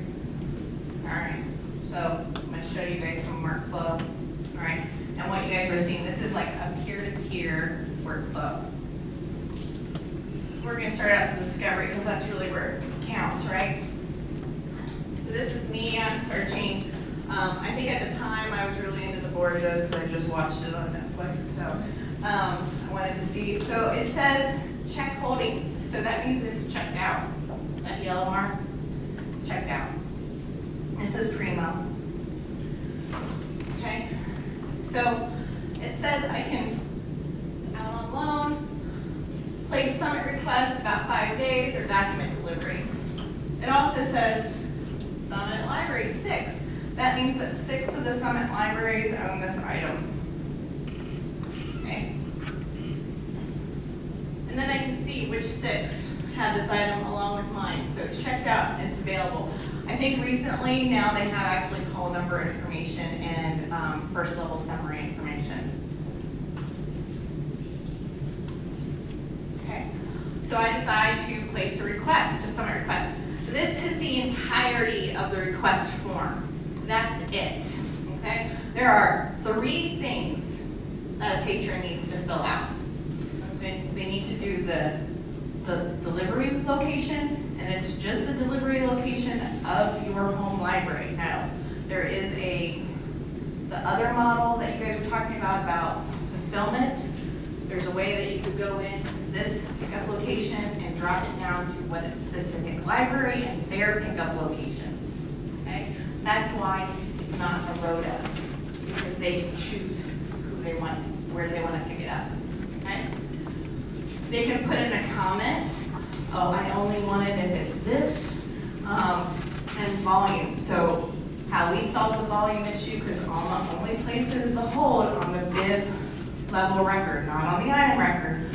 peer-to-peer workflow. We're gonna start out with discovery because that's really where it counts, right? So this is me, I'm searching. I think at the time I was really into the Borgias because I just watched it on Netflix, so I wanted to see. So it says check holdings, so that means it's checked out. That yellow mark, checked out. This is primo. Okay, so it says I can, it's out on loan, place summit request about 5 days or document delivery. It also says Summit Library 6. That means that 6 of the Summit libraries own this item. Okay. And then I can see which 6 had this item along with mine. So it's checked out, it's available. I think recently now they have actually call number information and first level summary information. Okay. So I decide to place a request, a summit request. This is the entirety of the request form. That's it, okay? There are 3 things that a patron needs to fill out. Okay? They need to do the delivery location, and it's just the delivery location of your home library. Now, there is the other model that you guys were talking about fulfillment. There's a way that you could go into this pickup location and drop it down to what specific library and their pickup locations, okay? That's why it's not a ROTA, because they can choose who they want, where they want to pick it up, okay? They can put in a comment, oh, I only want it if it's this, and volume. So how we solve the volume issue, because only places the hold on the bib level record, not on the item record.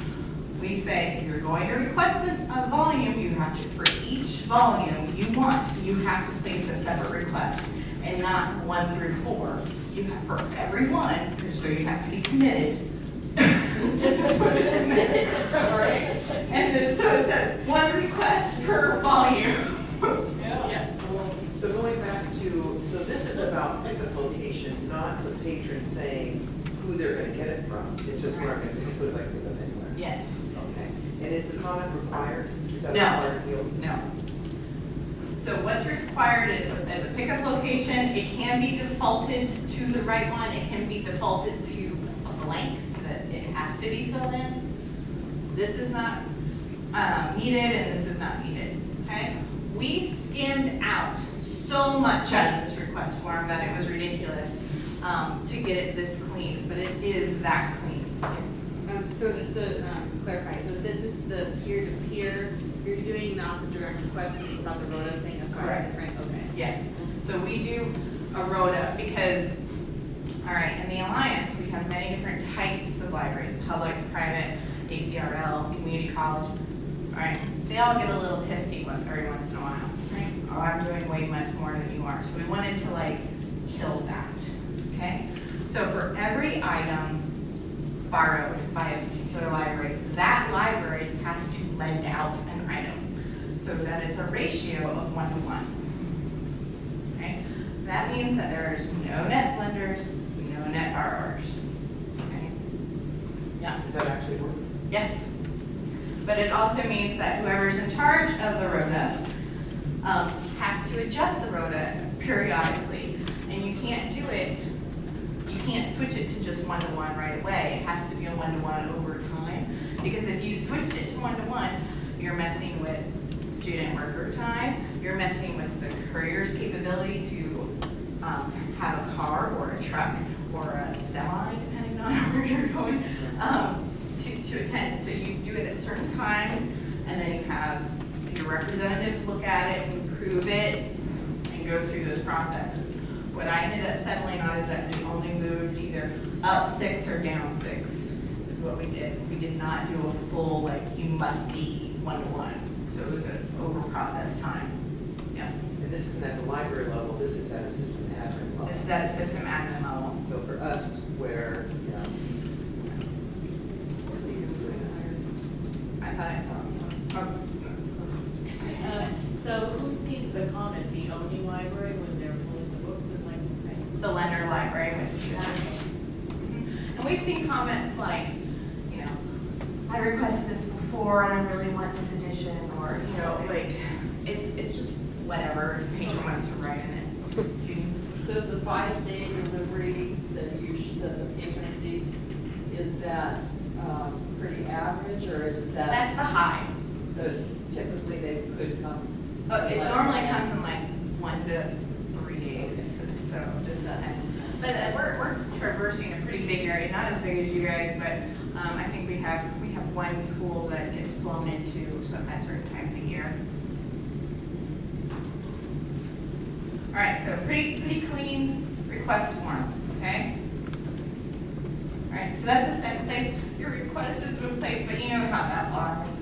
We say, if you're going to request a volume, you have to, for each volume you want, you have to place a separate request, and not 1 through 4. You have for every one, so you have to be committed. Right. And then, so it says 1 request per volume. Yes. So going back to, so this is about pickup location, not the patron saying who they're gonna get it from. It's just marking, so it's like pickup anywhere. Yes. Okay. And is the comment required? Is that No. part of the old? No. So what's required is as a pickup location, it can be defaulted to the right one, it can be defaulted to a blank so that it has to be filled in. This is not needed and this is not needed, okay? We skimmed out so much out of this request form that it was ridiculous to get it this clean, but it is that clean, yes. So just to clarify, so this is the peer-to-peer, you're doing not the direct request about the ROTA thing as well? Correct. Right, okay. Yes, so we do a ROTA because, all right, in the Alliance, we have many different types of libraries, public, private, ACRL, community college, all right? They all get a little testy every once in a while, right? Oh, I'm doing way much more than you are. So we wanted to like kill that, okay? So for every item borrowed by a particular library, that library has to lend out an item so that it's a ratio of 1-to-1. Okay? That means that there's no net lenders, no net borrowers. Okay? Yeah. Does that actually work? Yes. But it also means that whoever's in charge of the ROTA has to adjust the ROTA periodically. And you can't do it, you can't switch it to just 1-to-1 right away. It has to be a 1-to-1 over time. Because if you switched it to 1-to-1, you're messing with student worker time, you're messing with the courier's capability to have a car or a truck or a semi, depending on where you're going, to attend. So you do it at certain times, and then you have your representatives look at it and prove it and go through those processes. What I ended up settling on is that we only moved either up 6 or down 6 is what we did. We did not do a full, like, you must be 1-to-1. So it was an over-processed time. Yeah. And this isn't at the library level, this is at a system admin level. This is at a system admin level. So for us, where, what are you doing I thought I saw. Oh, So who sees the comment, the owning library when they're pulling the books and like? the lender library with you. And we've seen comments like, I requested this before and I really want this edition, or, you know, like, it's just whatever the patron wants to write in it. Judy? So is the 5-day delivery that the patron sees, is that pretty average, or is that? That's the high. So typically they could come. It less normally than that. comes in like 1 to 3 days, so just that. But we're traversing a pretty big area, not as big as you guys, but I think we have one school that gets flown into at certain times a year. All right, so pretty clean request form, okay? All right, so that's the second place. Your request has been placed, but you know how that logs.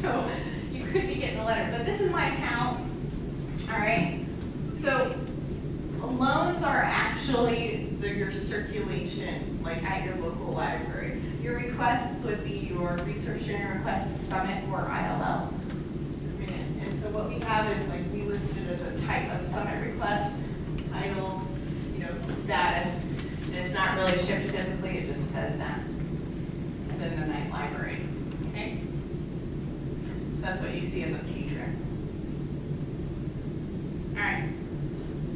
So you could be getting a letter, but this is my account. All right, so loans are actually your circulation, like at your local library. Your requests would be your research sharing request, Summit, or ILL. And so what we have is, like, we listed it as a type of Summit request, title, you know, status, and it's not really shipped physically, it just says that. And then the night library, okay? So that's what you see as a patron. All right.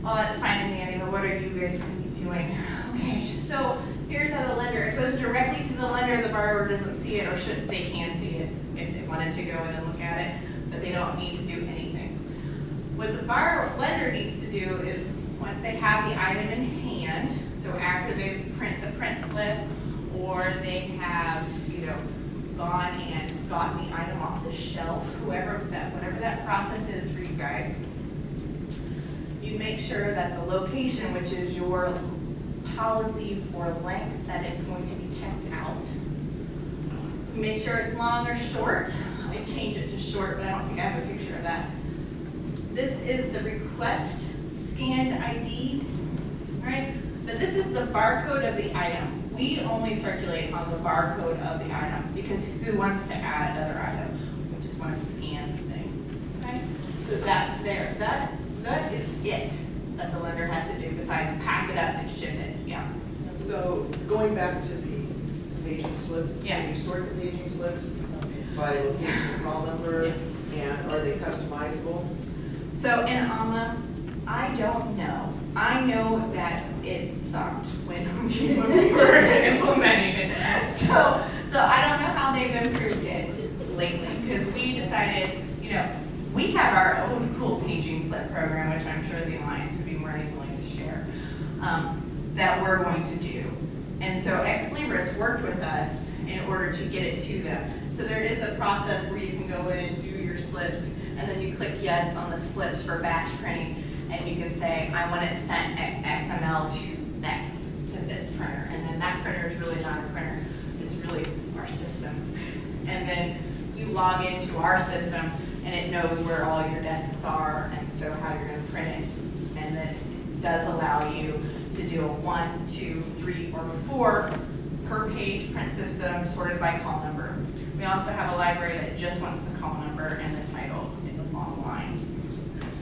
Oh, that's fine and dandy, but what are you guys going to be doing? Okay, so here's how the lender, it goes directly to the lender, the borrower doesn't see it, or they can see it if they wanted to go in and look at it, but they don't need to do anything. What the lender needs to do is, once they have the item in hand, so after they print the print slip, or they have, you know, gone and gotten the item off the shelf, whatever that process is for you guys, you make sure that the location, which is your policy for length that it's going to be checked out. You make sure it's long or short. I change it to short, but I don't think I have a picture of that. This is the request scanned ID, right? But this is the barcode of the item. We only circulate on the barcode of the item, because who wants to add another item? We just want to scan the thing, okay? So that's there. That is it that the lender has to do besides pack it up and ship it, yeah. So going back to the paging slips, Yeah. can you sort the paging slips by location and call number? And are they customizable? So in AMA, I don't know. I know that it sucked when we were implementing it. So I don't know how they've improved it lately, because we decided, you know, we have our own cool paging slip program, which I'm sure the Alliance would be more than willing to share, that we're going to do. And so Ex Libris worked with us in order to get it to them. So there is a process where you can go in and do your slips, and then you click yes on the slips for batch printing, and you can say, I want it sent XML to X, to this printer. And then that printer is really not a printer, it's really our system. And then you log into our system, and it knows where all your desks are, and so how you're going to print it. And then it does allow you to do a 1, 2, 3, or 4 per page print system sorted by call number. We also have a library that just wants the call number and the title in the long line.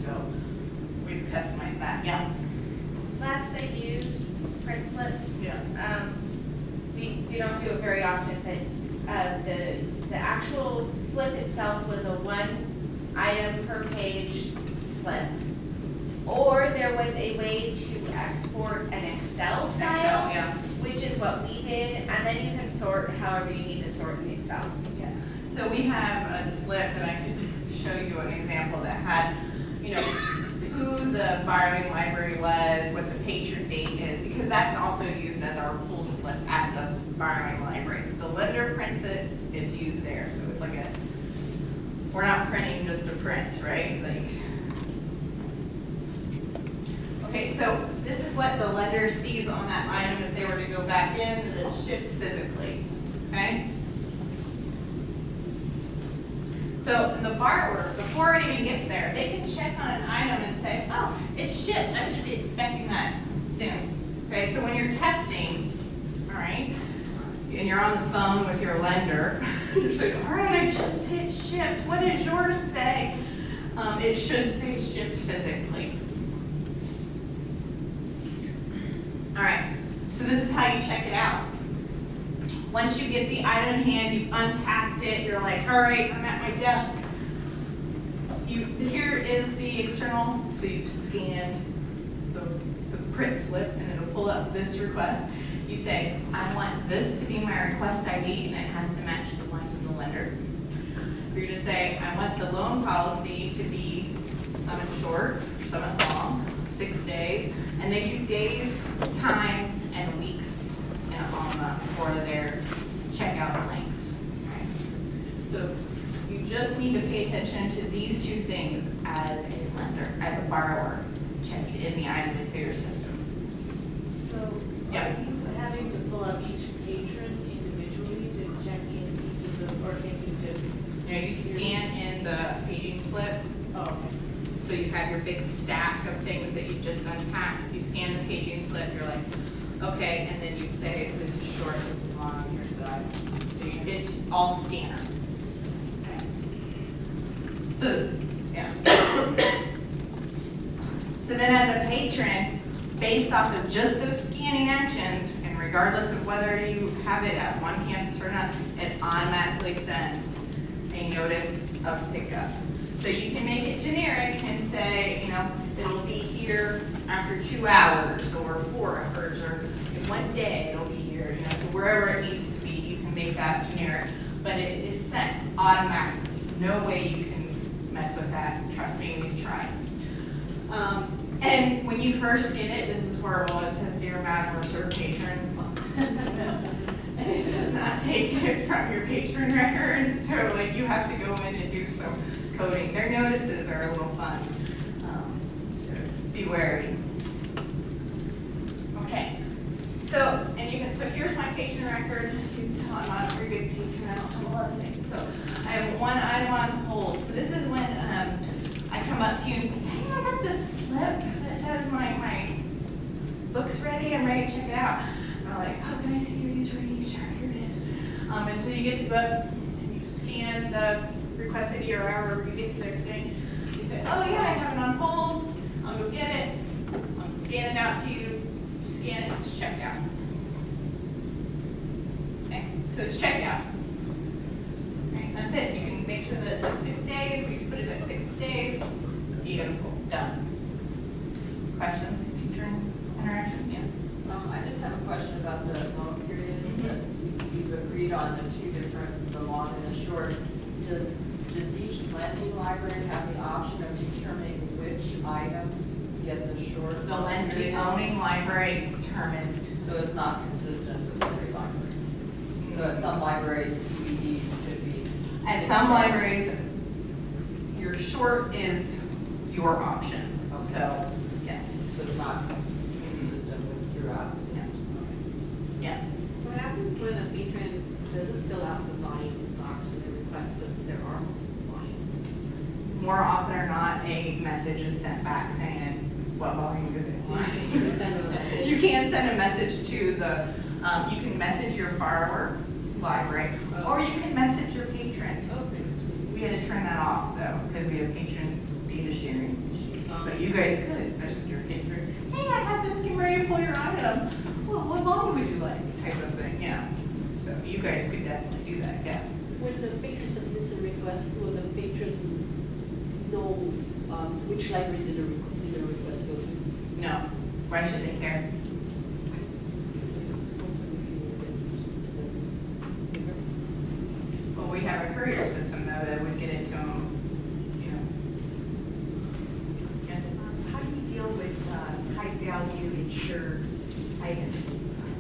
So we've customized that, yeah. Last I used print slips. Yeah. We don't do it very often, but the actual slip itself was a 1 item per page slip. Or there was a way to export an Excel file, Excel, yeah. which is what we did, and then you can sort however you need to sort in Excel. Yeah. So we have a slip that I could show you an example that had, you know, who the borrowing library was, what the patron date is, because that's also used as our pull slip at the borrowing library. So the lender prints it, it's used there. So it's like we're not printing just to print, right? Okay, so this is what the lender sees on that item if they were to go back in and it's shipped physically, okay? So the borrower, before it even gets there, they can check on an item and say, oh, it's shipped, I should be expecting that soon. Okay, so when you're testing, all right, and you're on the phone with your lender, you're saying, all right, I just hit shipped, what does yours say? It should say shipped physically. All right, so this is how you check it out. Once you get the item in hand, you've unpacked it, you're like, all right, I'm at my desk. Here is the external, so you've scanned the print slip and it'll pull up this request. You say, I want this to be my request ID and it has to match the line from the lender. You're gonna say, I want the loan policy to be Summit short, Summit long, 6 days, and they do days, times, and weeks in a month for their checkout links. Right? So you just need to pay attention to these two things as a lender, as a borrower, checking in the item into your system. So Yeah. are you having to pull up each patron individually to check in each of them, or can you just? You scan in the paging slip. Oh, okay. So you have your big stack of things that you just unpacked. You scan the paging slip, you're like, okay, and then you say, this is short, this is long, here's the item. So it's all scanned. Okay. So, yeah. So then as a patron, based off of just those scanning actions, and regardless of whether you have it at one campus or not, it automatically sends a notice of pickup. So you can make it generic and say, you know, it'll be here after 2 hours or 4 hours, or in 1 day it'll be here, you know, so wherever it needs to be, you can make that generic. But it is sent automatically. No way you can mess with that. Trust me, we've tried. And when you first get it, this is horrible. It says, Dear Madam or Sir Patron. And it does not take it from your patron record. So like you have to go in and do some coding. Their notices are a little fun. So be wary. Okay. So, and you can, so here's my patron record. You can tell I'm not a very good patron. I don't have a lot of things. So I have one item on hold. So this is when I come up to you and say, hey, I got this slip that says my book's ready. I'm ready to check it out. And I'm like, oh, can I see your user ID? Sure, here it is. And so you get the book and you scan the request ID or however you get to their thing. You say, oh yeah, I have it on hold. I'll go get it. I'll scan it out to you. Scan it, it's checked out. Okay, so it's checked out. Okay, that's it. You can make sure that it says 6 days. We just put it at 6 days. Beautiful. Done. Questions? Future interaction? Yeah. I just have a question about the loan period that you've agreed on, the two different, the long and the short. Does each lending library have the option of determining which items get the short? The loan period? owning library determines. So it's not consistent with every library. So at some libraries, DVDs could be. At some libraries, your short is your option. Okay. So, yes. So it's not consistent with throughout the system. Yeah. What happens when a patron doesn't fill out the volume box and they request that there are multiple volumes? More often or not, a message is sent back saying, what volume do they want? You can send a message to the, you can message your borrower library, or you can message your patron. We had to turn that off though, because we have patron data sharing issues. But you guys could message your patron, hey, I have this, get ready to pull your item. Well, what volume would you like? Type of thing, yeah. So you guys could definitely do that, yeah. When the patron submits a request, will the patron know which library did the request go to? No, why should they care? Well, we have a courier system though that would get it to them, you know. Yeah. How do you deal with high-value insured items?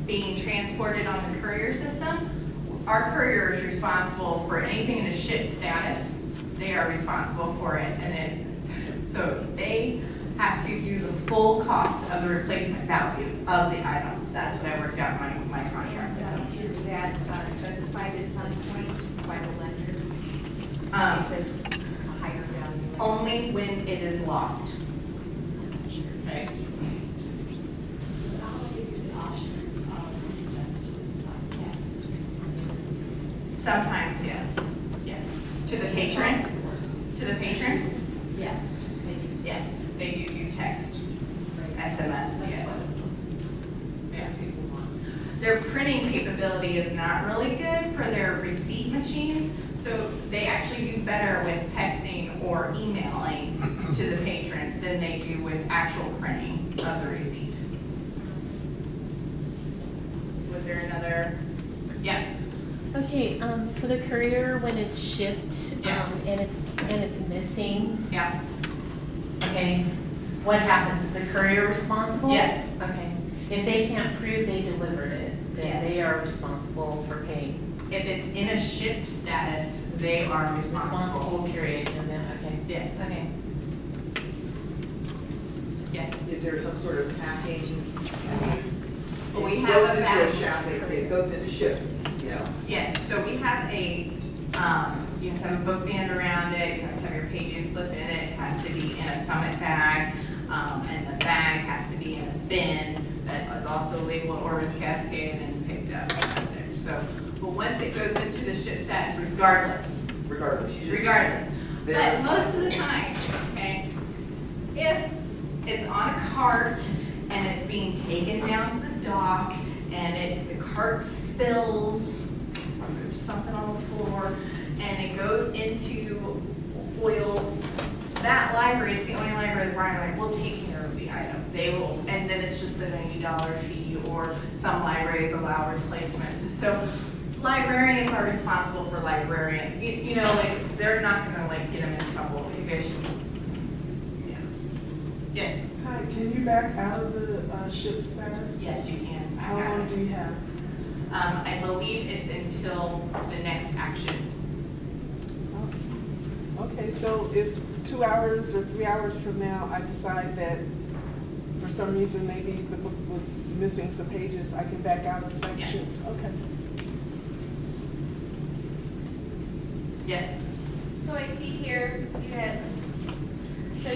Being transported on the courier system, our courier is responsible for anything in a ship status. They are responsible for it, and so they have to do the full cost of the replacement value of the item. That's what I worked out in my contract with them. Is that specified at some point by the lender? The higher value? Only when it is lost. Okay? I'll give you the options of messages, not text. Sometimes, yes. Yes. To the patron? To the patron? Yes. Yes, they do text, SMS, yes. Yeah. Their printing capability is not really good for their receipt machines, so they actually do better with texting or emailing to the patron than they do with actual printing of the receipt. Was there another? Yeah. Okay, for the courier, when it's shipped, Yeah. and it's missing, Yeah. okay, what happens? Is the courier responsible? Yes. Okay, if they can't prove they delivered it, then Yes. they are responsible for paying. If it's in a ship status, they are responsible. Responsible, period, and then, okay. Yes. Okay. Yes. Is there some sort of packaging? Well, we It have goes a into bag. shipping, it goes into shipping, you know? Yes, so we have a, you have to have a book band around it, you have to have your paging slip in it, it has to be in a summit bag, and the bag has to be in a bin that is also labeled Orbis Cascade and picked up out there. So, but once it goes into the ship status, regardless, Regardless, you just. regardless. they're But most of the time, okay, if it's on a cart and it's being taken down to the dock and the cart spills, there's something on the floor, and it goes into oil, that library is the only library that will take care of the item. They will, and then it's just the $90 fee, or some libraries allow replacements. So librarians are responsible for librarian, you know, like, they're not gonna like get them in trouble. You guys should, yeah. Yes, Hi, can you back out of the ship status? yes, you can. How long do you have? I believe it's until the next action. Okay, so if 2 hours or 3 hours from now, I decide that for some reason maybe the book was missing some pages, I can back out of section? Okay. Yes. So I see here, you had, so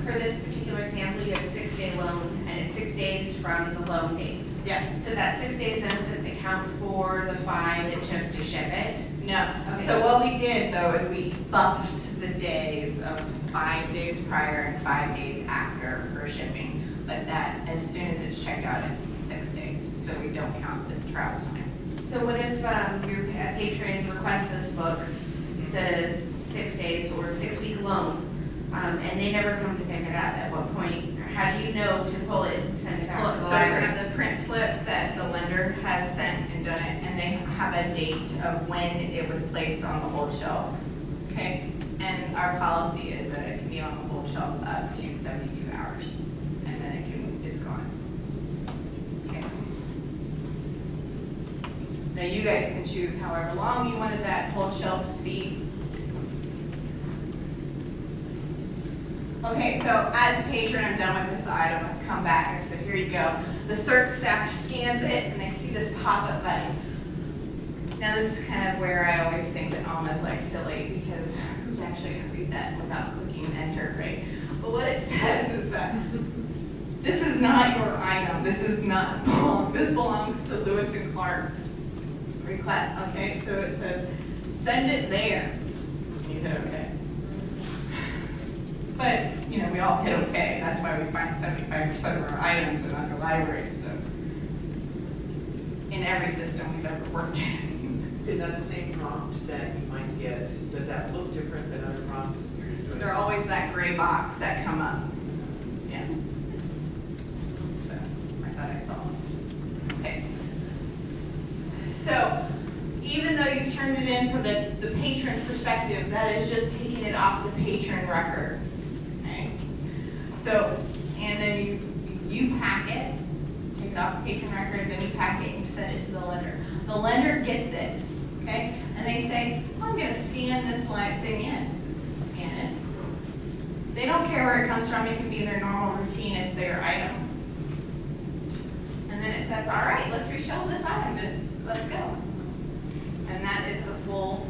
for this particular example, you have 6-day loan, and it's 6 days from the loan date. Yeah. So that 6 days doesn't account for the 5 it took to ship it? No. Okay. So what we did though is we buffed the days of 5 days prior and 5 days after for shipping. But that, as soon as it's checked out, it's 6 days. So we don't count the travel time. So what if your patron requests this book, it's a 6 days or 6-week loan, and they never come to pick it up? At what point, how do you know to pull it, send it back Well, to the so you library? have the print slip that the lender has sent and done it, and they have a date of when it was placed on the hold shelf, okay? And our policy is that it can be on the hold shelf up to 72 hours, and then it's gone. Okay. Now, you guys can choose however long you wanted that hold shelf to be. Okay, so as a patron, I'm done with this item, I've come back, I said, here you go. The CERT staff scans it, and they see this pop-up button. Now, this is kind of where I always think that Alma's like silly, because who's actually gonna read that without clicking enter, right? But what it says is that this is not your item, this is not, this belongs to Lewis and Clark request, okay? So it says, send it there. You hit okay. But, you know, we all hit okay. That's why we find 75% of our items in other libraries, so. In every system we've ever worked in. Is that the same prompt that you might get? Does that look different than other prompts? You're just doing. They're always that gray box that come up. Yeah. So, I thought I saw them. Okay. So, even though you've turned it in from the patron's perspective, that is just taking it off the patron record. Okay? So, and then you pack it, take it off the patron record, then you pack it and send it to the lender. The lender gets it, okay? And they say, I'm gonna scan this thing in. Scan it. They don't care where it comes from, it can be their normal routine, it's their item. And then it says, all right, let's reshelve this item, then let's go. And that is the full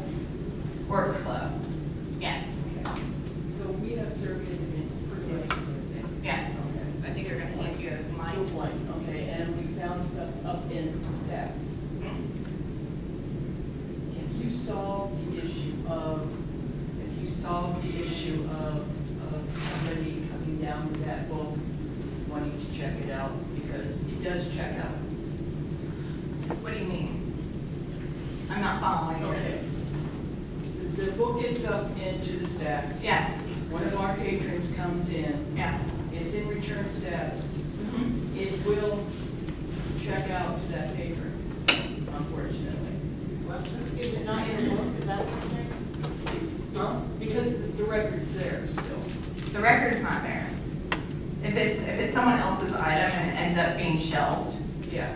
workflow. Yeah, So we have survey events per day. yeah. Okay. I think they're gonna hand you a To line. one, okay, and we found stuff up in stats. If you solve the issue of somebody coming down with that book, wanting to check it out, because it does check out. What do you mean? I'm not following you. Okay. The book gets up into the stacks. Yes. One of our patrons comes in, Yeah. it's in return status. Mhm. It will check out to that patron, unfortunately. Is it not your book, is that what you're saying? Because the record's there still. The record's not there. If it's someone else's item and it ends up being shelved, Yeah.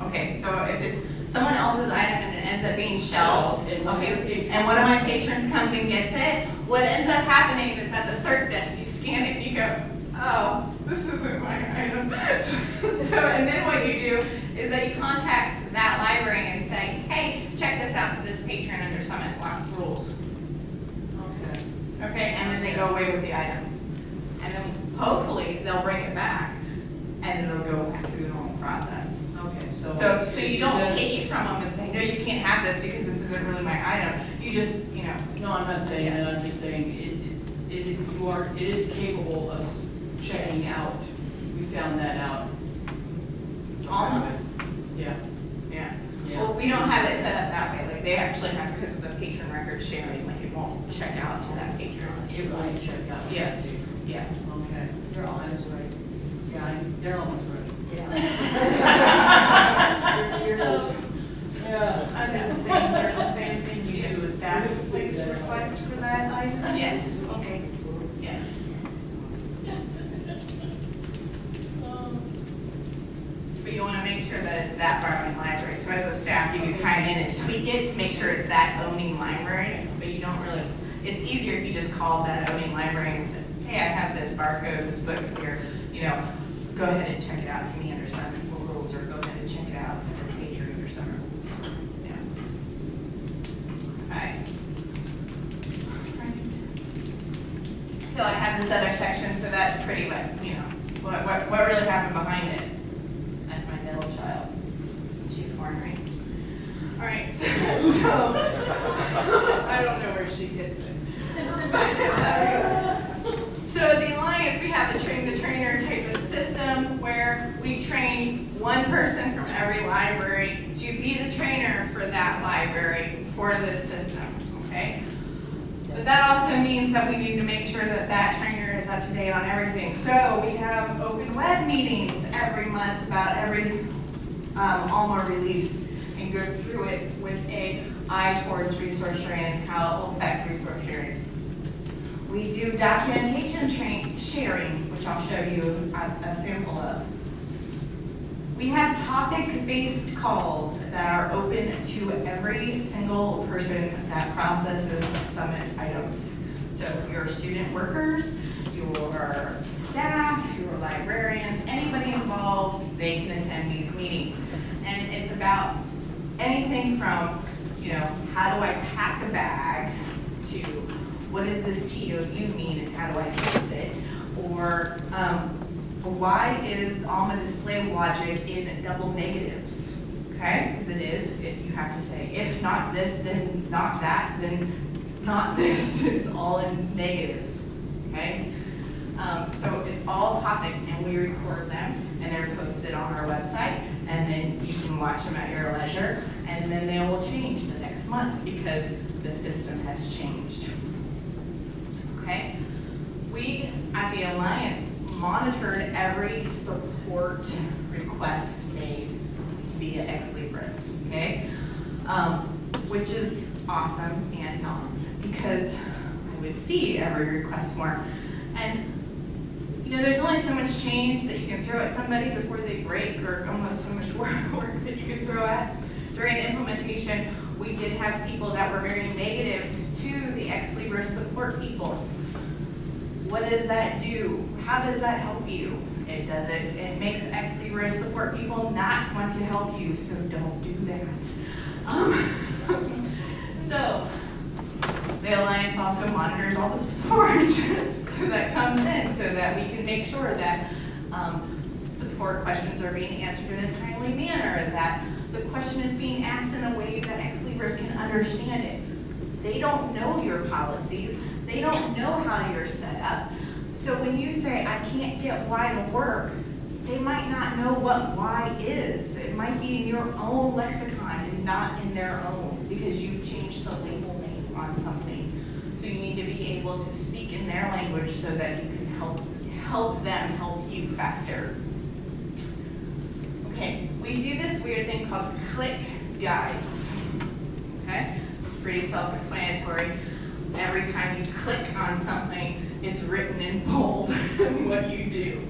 okay, so if it's someone else's item and it ends up being shelved, And one of your okay, patrons- and one of my patrons comes and gets it, what ends up happening is at the cert desk, you scan it and you go, oh, this isn't my item. So, and then what you do is that you contact that library and say, hey, check this out to this patron under Summit rules. Okay. Okay, and then they go away with the item. And then hopefully they'll bring it back and it'll go back through the normal process. Okay, So you don't take it from them and say, no, you can't have this because this isn't really my item. You just, you know. No, I'm not saying that, I'm just saying it is capable of checking out. We found that out. All of it. Yeah. Yeah. Yeah. Well, we don't have it set up that way. Like they actually have, because of the patron record sharing, like it won't check out to that patron. It won't check out. Yeah. Yeah. Okay. You're almost right. Yeah, they're almost right. Yeah. Under the same circumstance, can you do a staff place request for that item? Yes. Okay. Yes. But you want to make sure that it's that borrowing library. So as a staff, you can kind of in and tweak it to make sure it's that owning library, but you don't really, it's easier if you just call that owning library and say, hey, I have this barcode, this book here, you know, go ahead and check it out to me under some rules, or go ahead and check it out to this patron under some rules. Yeah. Okay. So I have this other section, so that's pretty much, you know, what really happened behind it. That's my middle child. She's ornery. All right, so I don't know where she gets it. So at the Alliance, we have a train the trainer type of system where we train one person from every library to be the trainer for that library for this system, okay? But that also means that we need to make sure that that trainer is up to date on everything. So we have open web meetings every month about every Alma release and go through it with an eye towards resource sharing and how it will affect resource sharing. We do documentation sharing, which I'll show you a sample of. We have topic-based calls that are open to every single person that processes Summit items. So your student workers, your staff, your librarians, anybody involved, they can attend these meetings. And it's about anything from, you know, how do I pack a bag, to what does this TOU mean and how do I fix it? Or why is Alma display logic in double negatives? Okay, because it is, you have to say, if not this, then not that, then not this. It's all in negatives, okay? So it's all topic, and we record them, and they're posted on our website, and then you can watch them at your leisure, and then they will change the next month because the system has changed. Okay? We, at the Alliance, monitored every support request made via Ex Libris, okay? Which is awesome and not, because I would see every request form. And, you know, there's only so much change that you can throw at somebody before they break, or almost so much work that you can throw at. During the implementation, we did have people that were very negative to the Ex Libris support people. What does that do? How does that help you? It doesn't. It makes Ex Libris support people not want to help you, so don't do that. So, the Alliance also monitors all the support so that comes in, so that we can make sure that support questions are being answered in a timely manner, that the question is being asked in a way that Ex Libris can understand it. They don't know your policies. They don't know how you're set up. So when you say, I can't get Y to work, they might not know what why is. It might be in your own lexicon and not in their own, because you've changed the label name on something. So you need to be able to speak in their language so that you can help them help you faster. Okay, we do this weird thing called click guides. Okay, it's pretty self-explanatory. Every time you click on something, it's written in bold what you do.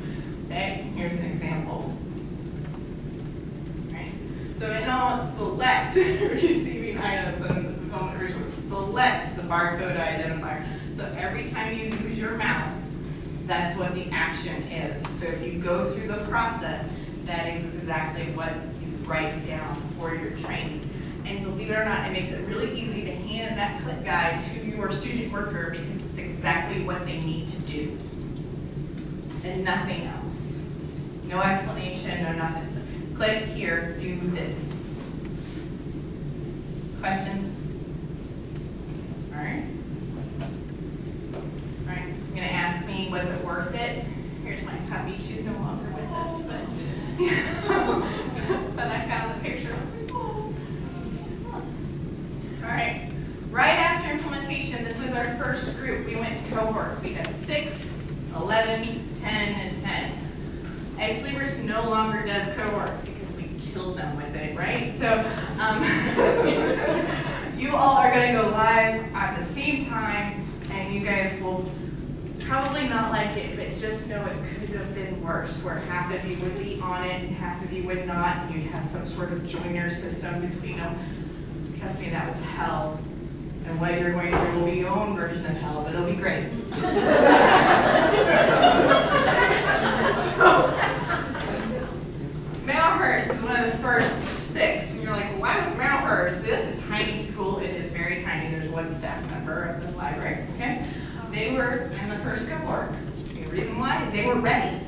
Okay, here's an example. Right. So in all select receiving items and the component resource, select the barcode identifier. So every time you use your mouse, that's what the action is. So if you go through the process, that is exactly what you write down for your training. And believe it or not, it makes it really easy to hand that click guide to your student worker because it's exactly what they need to do. And nothing else. No explanation, no nothing. Click here, do this. Questions? All right. All right, you're gonna ask me, was it worth it? Here's my puppy, she's no longer with us, but but I found the picture. All right, right after implementation, this was our first group. We went cohorts. We had 6, 11, 10, and 10. Ex-Libris no longer does cohorts because we killed them with it, right? So you all are going to go live at the same time, and you guys will probably not like it, but just know it could have been worse, where half of you would be on it and half of you would not, and you'd have some sort of joiner system between them. Trust me, that was hell. And what you're going through will be your own version of hell, but it'll be great. So, Marylhurst is one of the first 6. And you're like, well, why was Marylhurst? This is a tiny school. It is very tiny. There's one staff member of the library, okay? They were in the first cohort. The reason why? They were ready.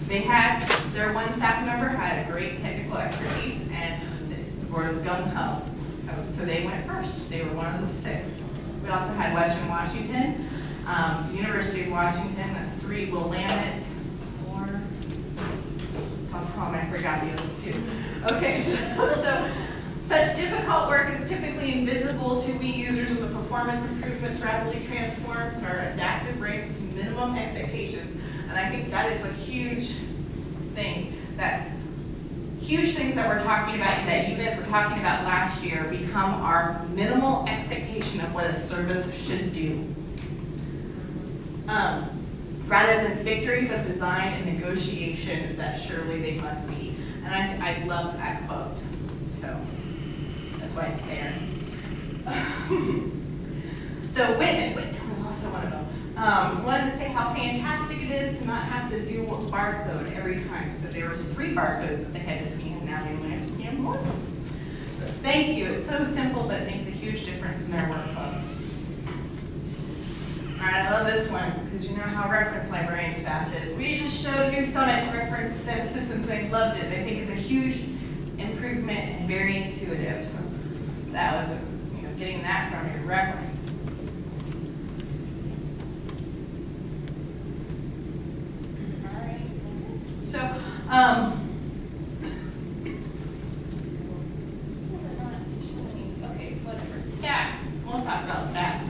They had, their one staff member had a great technical expertise, and the board was gung-ho. So they went first. They were one of the 6. We also had Western Washington, University of Washington, that's 3, Willamette, 4, Tom, I forgot the other 2. Okay, so such difficult work is typically invisible to we users when the performance improvements rapidly transforms and our adaptive brains to minimum expectations. And I think that is a huge thing, that huge things that we're talking about, that you guys were talking about last year, become our minimal expectation of what a service should do. Rather than victories of design and negotiation that surely they must be. And I love that quote, so that's why it's there. So Whitman was also one of them. Wanted to say how fantastic it is to not have to do a barcode every time. So there was 3 barcodes that they had to scan, now they only have to scan once. So thank you, it's so simple, but it makes a huge difference in their workflow. All right, I love this one, because you know how reference librarian staff is. We just showed a new summit to reference systems, they loved it. They think it's a huge improvement and very intuitive. So that was, getting that from your reference. So, okay, whatever. Stats. We'll talk about stats.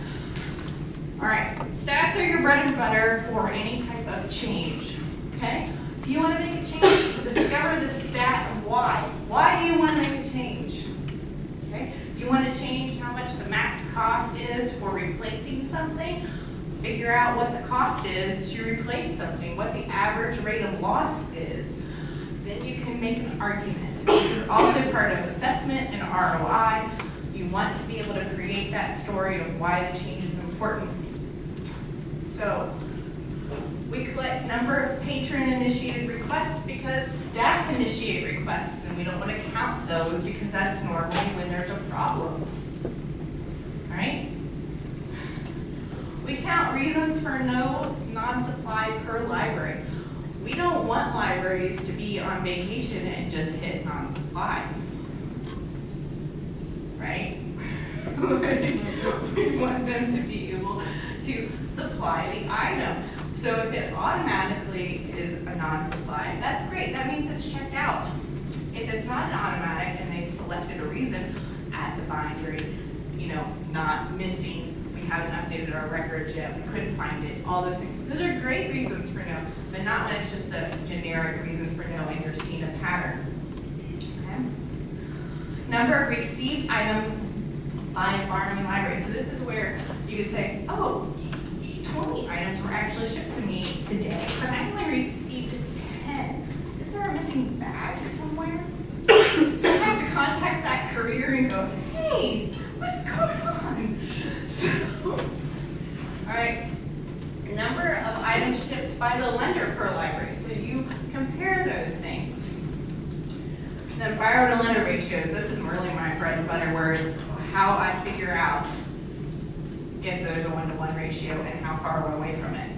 All right, stats are your bread and butter for any type of change, okay? If you want to make a change, discover the stat of why. Why do you want to make a change? Okay? If you want to change how much the max cost is for replacing something, figure out what the cost is to replace something, what the average rate of loss is. Then you can make an argument. This is also part of assessment and ROI. You want to be able to create that story of why the change is important. So we collect number of patron-initiated requests because staff initiate requests, and we don't want to count those because that's normally when there's a problem. All right? We count reasons for no non-supply per library. We don't want libraries to be on vacation and just hit non-supply. Right? We want them to be able to supply the item. So if it automatically is a non-supply, that's great, that means it's checked out. If it's not an automatic and they've selected a reason, add the bindery, you know, not missing, we haven't updated our records yet, we couldn't find it, all those things. Those are great reasons for no, but not when it's just a generic reason for no and you're seeing a pattern. Okay? Number of received items by Farming Library. So this is where you could say, oh, 20 items were actually shipped to me today, but I only received 10. Is there a missing bag somewhere? Do I have to contact that courier and go, hey, what's going on? So, all right, number of items shipped by the lender per library. So you compare those things. Then borrow to lender ratios. This is really my bread and butter words, how I figure out if there's a 1-to-1 ratio and how far we're away from it.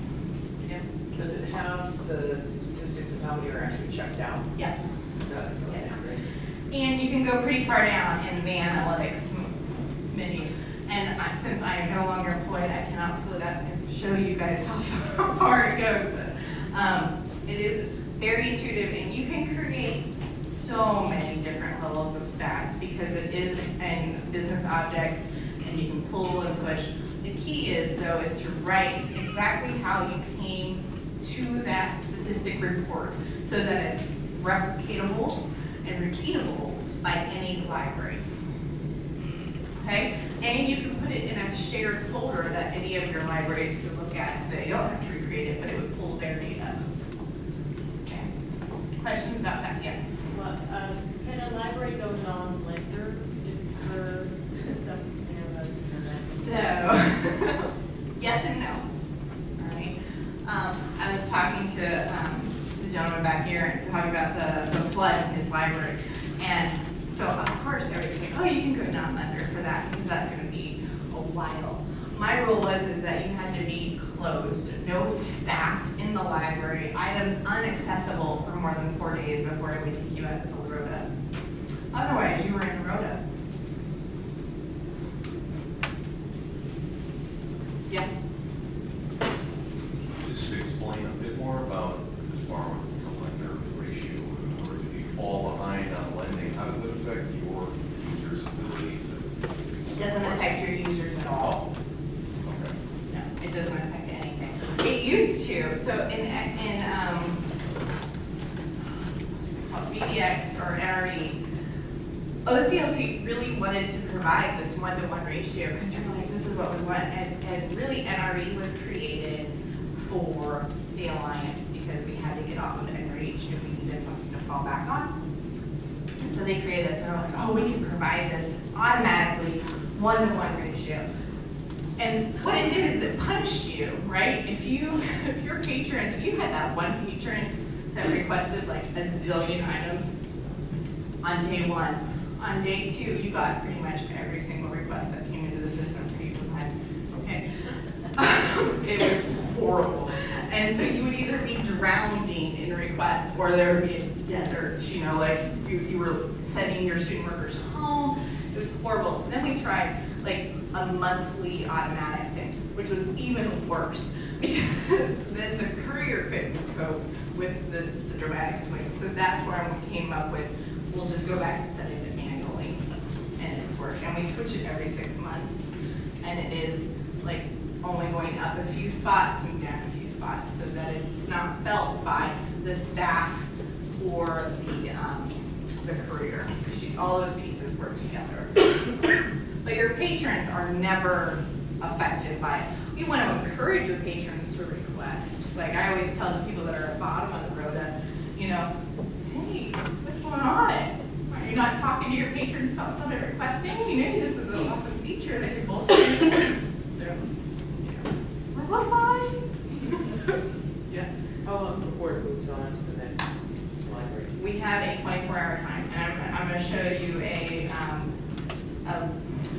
Yeah. Does it have the statistics of how many are actually checked out? Yeah. It does, so that's Yes. great. And you can go pretty far down in the analytics menu. And since I am no longer employed, I cannot pull it up and show you guys how far it goes. But it is very intuitive, and you can create so many different levels of stats because it is in business objects, and you can pull and push. The key is, though, is to write exactly how you came to that statistic report so that it's replicatable and repeatable by any library. Okay? And you can put it in a shared folder that any of your libraries could look at so they don't have to recreate it, but it would pull their data. Okay? Questions about that? Yeah. Well, can a library go non-lender if for something So, yes and no. All right. I was talking to the gentleman back here and talking about the flood in his library. And so, of course, everybody's like, oh, you can go non-lender for that because that's going to be a while. My rule is that you had to be closed, no staff in the library, items unaccessible for more than 4 days before I would take you out of the rota. Otherwise, you were in rota. Yeah. Just to explain a bit more about this borrowing to lender ratio, in other words, if you fall behind on lending, how does it affect your users' ability to? It doesn't affect your users at all. Okay. No, it doesn't affect anything. It used to. So in what's it called, VDX or NRE, OCLC really wanted to provide this 1-to-1 ratio because they're like, this is what we want. And really NRE was created for the Alliance because we had to get off of NRH and we needed something to fall back on. And so they created this and they're like, oh, we can provide this automatically 1-to-1 ratio. And what it did is it punished you, right? If your patron, if you had that one patron that requested like a zillion items on day 1, on day 2, you got pretty much every single request that came into the system for you to provide, okay? It was horrible. And so you would either be drowning in requests or there would be a desert, you know, like you were sending your student workers home. It was horrible. So then we tried like a monthly automatic thing, which was even worse because then the courier couldn't cope with the dramatic swings. So that's where we came up with, we'll just go back and set it manually, and it's worked. And we switch it every 6 months, and it is like only going up a few spots and down a few spots so that it's not felt by the staff or the courier. All those pieces work together. But your patrons are never affected by it. You want to encourage your patrons to request. Like I always tell the people that are at the bottom of the rota, you know, hey, what's going on? Are you not talking to your patrons about something requesting? You know, this is an awesome feature that you're both We're fine. Yeah. How long before it moves on to the next library? We have a 24-hour time, and I'm going to show you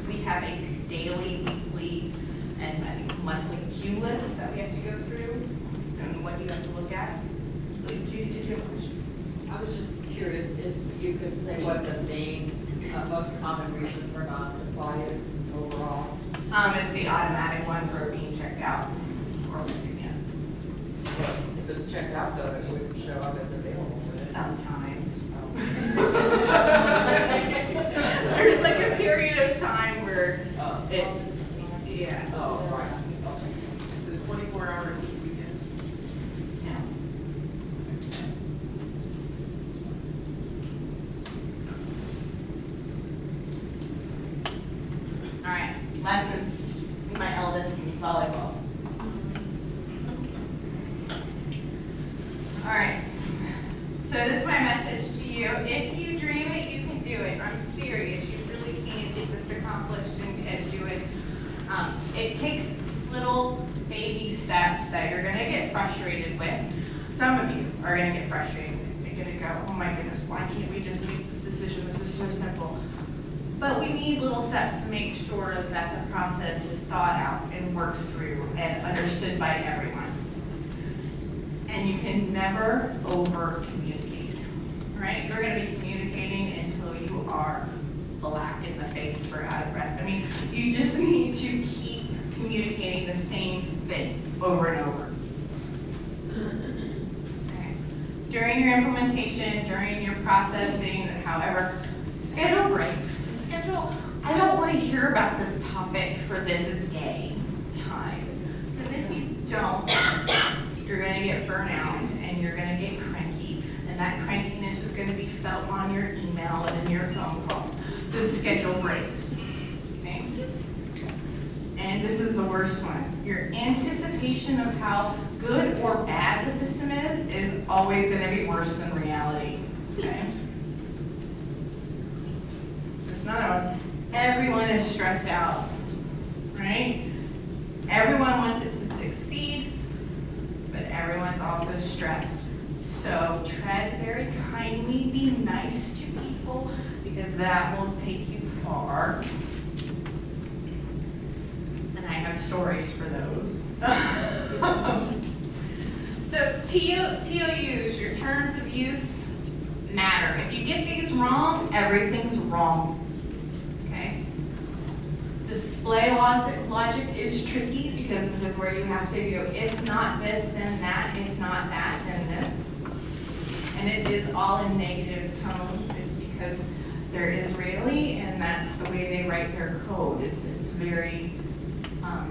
we have a daily, weekly, and I think monthly queue list that we have to go through, and what you have to look at. Did you have a question? I was just curious if you could say what the main, most common reason for non-supply is overall. It's the automatic one for being checked out or missing it. checked out though, it wouldn't show up as available, would it? Sometimes. There's like a period of time where it, yeah. Oh, right, okay. This 24-hour weekends. Yeah. All right, lessons. My eldest in volleyball. All right. So this is my message to you. If you dream it, you can do it. I'm serious. You really can get this accomplished and do it. It takes little baby steps that you're going to get frustrated with. Some of you are going to get frustrated. You're going to go, oh my goodness, why can't we just make this decision? This is so simple. But we need little steps to make sure that the process is thought out and worked through and understood by everyone. And you can never over communicate, right? You're going to be communicating until you are black in the face or out of breath. I mean, you just need to keep communicating the same thing over and over. Okay. During your implementation, during your processing, however, schedule breaks. I don't want to hear about this topic for this day times. Because if you don't, you're going to get burnout and you're going to get cranky. And that crankiness is going to be felt on your email and in your phone calls. So schedule breaks. Okay? And this is the worst one. Your anticipation of how good or bad the system is always going to be worse than reality. Okay? Another one. Everyone is stressed out, right? Everyone wants it to succeed, but everyone's also stressed. So tread very kindly, be nice to people, because that will take you far. And I have stories for those. So TOUs, your terms of use, matter. If you get these wrong, everything's wrong. Okay? Display logic is tricky because this is where you have to go, if not this, then that, if not that, then this. And it is all in negative tones. It's because they're Israeli and that's the way they write their code. It's very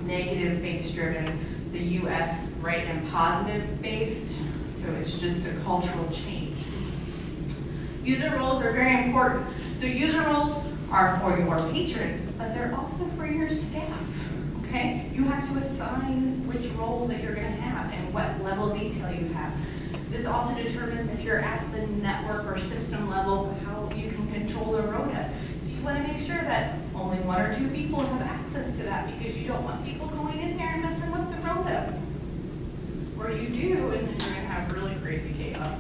negative base driven. The US write in positive based, so it's just a cultural change. User roles are very important. So user roles are for your patrons, but they're also for your staff, okay? You have to assign which role that you're gonna have and what level of detail you have. This also determines if you're at the network or system level, how you can control the rota. So you wanna make sure that only 1 or 2 people have access to that because you don't want people going in there and messing with the rota. Or you do, and then you're gonna have really crazy chaos.